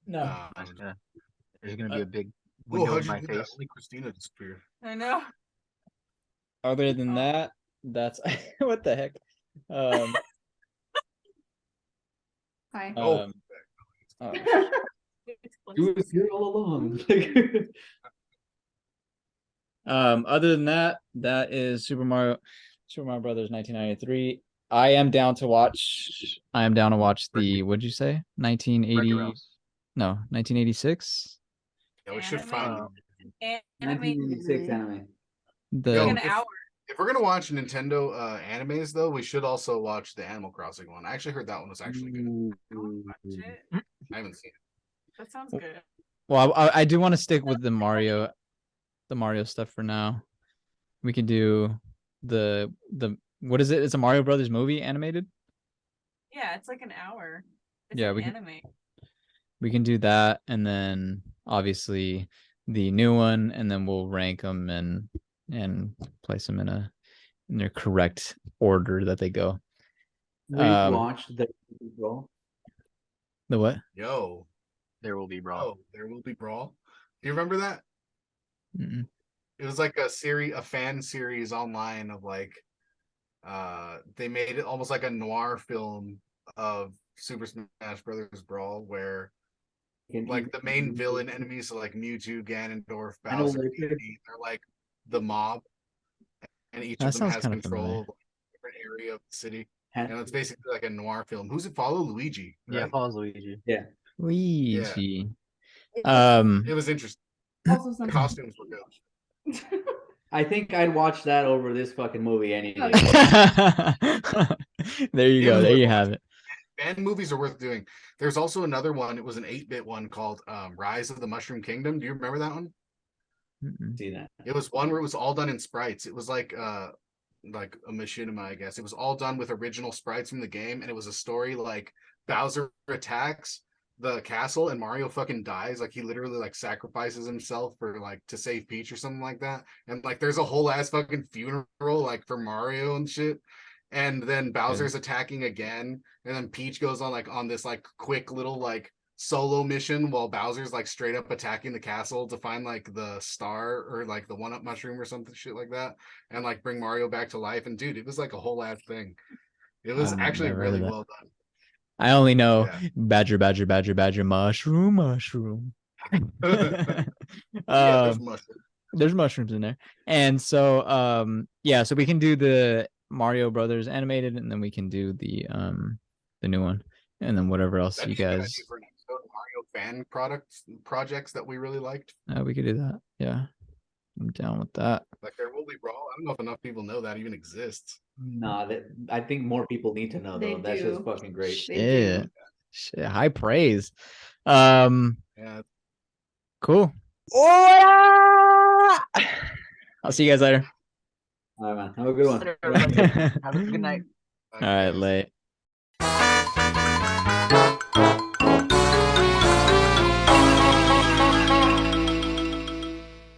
No. There's gonna be a big window in my face. Only Christina disappeared. I know. Other than that, that's what the heck. Hi. You was here all along. Other than that, that is Super Mario Brothers 1993. I am down to watch. I am down to watch the. What'd you say? 1980? No, 1986. Yeah, we should find. 1986 anime. Yo, The if we're gonna watch Nintendo animes, though, we should also watch the Animal Crossing one. I actually heard that one was actually good. I haven't seen it. That sounds good. well, I do want to stick with the Mario stuff for now. We can do the what is it? It's a Mario Brothers movie animated. Yeah, it's like an hour. It's Yeah, an we can- anime. We can do that, and then obviously the new one, and then we'll rank them and place them in their correct order that they go. We watched the Brawl. The what? Yo, There Will Be Brawl. oh, there will be brawl. Do you remember that? Mm-mm. It was like a fan series online of like, they made it almost like a noir film of Super Smash Brothers Brawl, where like the main villain enemies are like Mewtwo, Ganondorf, I know Bowser, they're good. Diddy. They're like the mob, and each That of them sounds has kinda control familiar. of like, a different area of the city. And it's basically like a noir film. Who's it follow? Luigi. Yeah, Right? follows Luigi. Yeah. Luigi. It was interesting. Also The something. costumes were good. I think I'd watch that over this fucking movie any day. There you go. There you have it. Fan movies are worth doing. There's also another one. It was an 8-bit one called Rise of the Mushroom Kingdom. Do you remember that one? See that? It was one where it was all done in sprites. It was like a machinima, I guess. It was all done with original sprites from the game, and it was a story like Bowser attacks the castle and Mario fucking dies. Like he literally like sacrifices himself for like to save Peach or something like that. And like there's a whole ass fucking funeral like for Mario and shit. And then Bowser's attacking again, and then Peach goes on this like quick little like solo mission while Bowser's like straight up attacking the castle to find like the star or like the 1-up mushroom or something shit like that, and like bring Mario back to life. And dude, it was like a whole ass thing. It was I've actually never heard of really that. well done. I only know Yeah. badger, badger, badger, badger, mushroom, mushroom. Yeah, there's Um, mushrooms. there's mushrooms in there. And so yeah, so we can do the Mario Brothers animated, and then we can do the new one, and then whatever else That'd you be a good guys idea for an episode of Mario fan projects that we really liked. we could do that. Yeah, I'm down with that. Like There Will Be Brawl. I don't know if enough people know that even exists. Nah, I think more people need to know They though. That's just do. fucking great. Shit. Shit, high praise. Um Yeah. Cool. I'll see you guys later. All right, man. Have a good one. Have a good night. All right, late.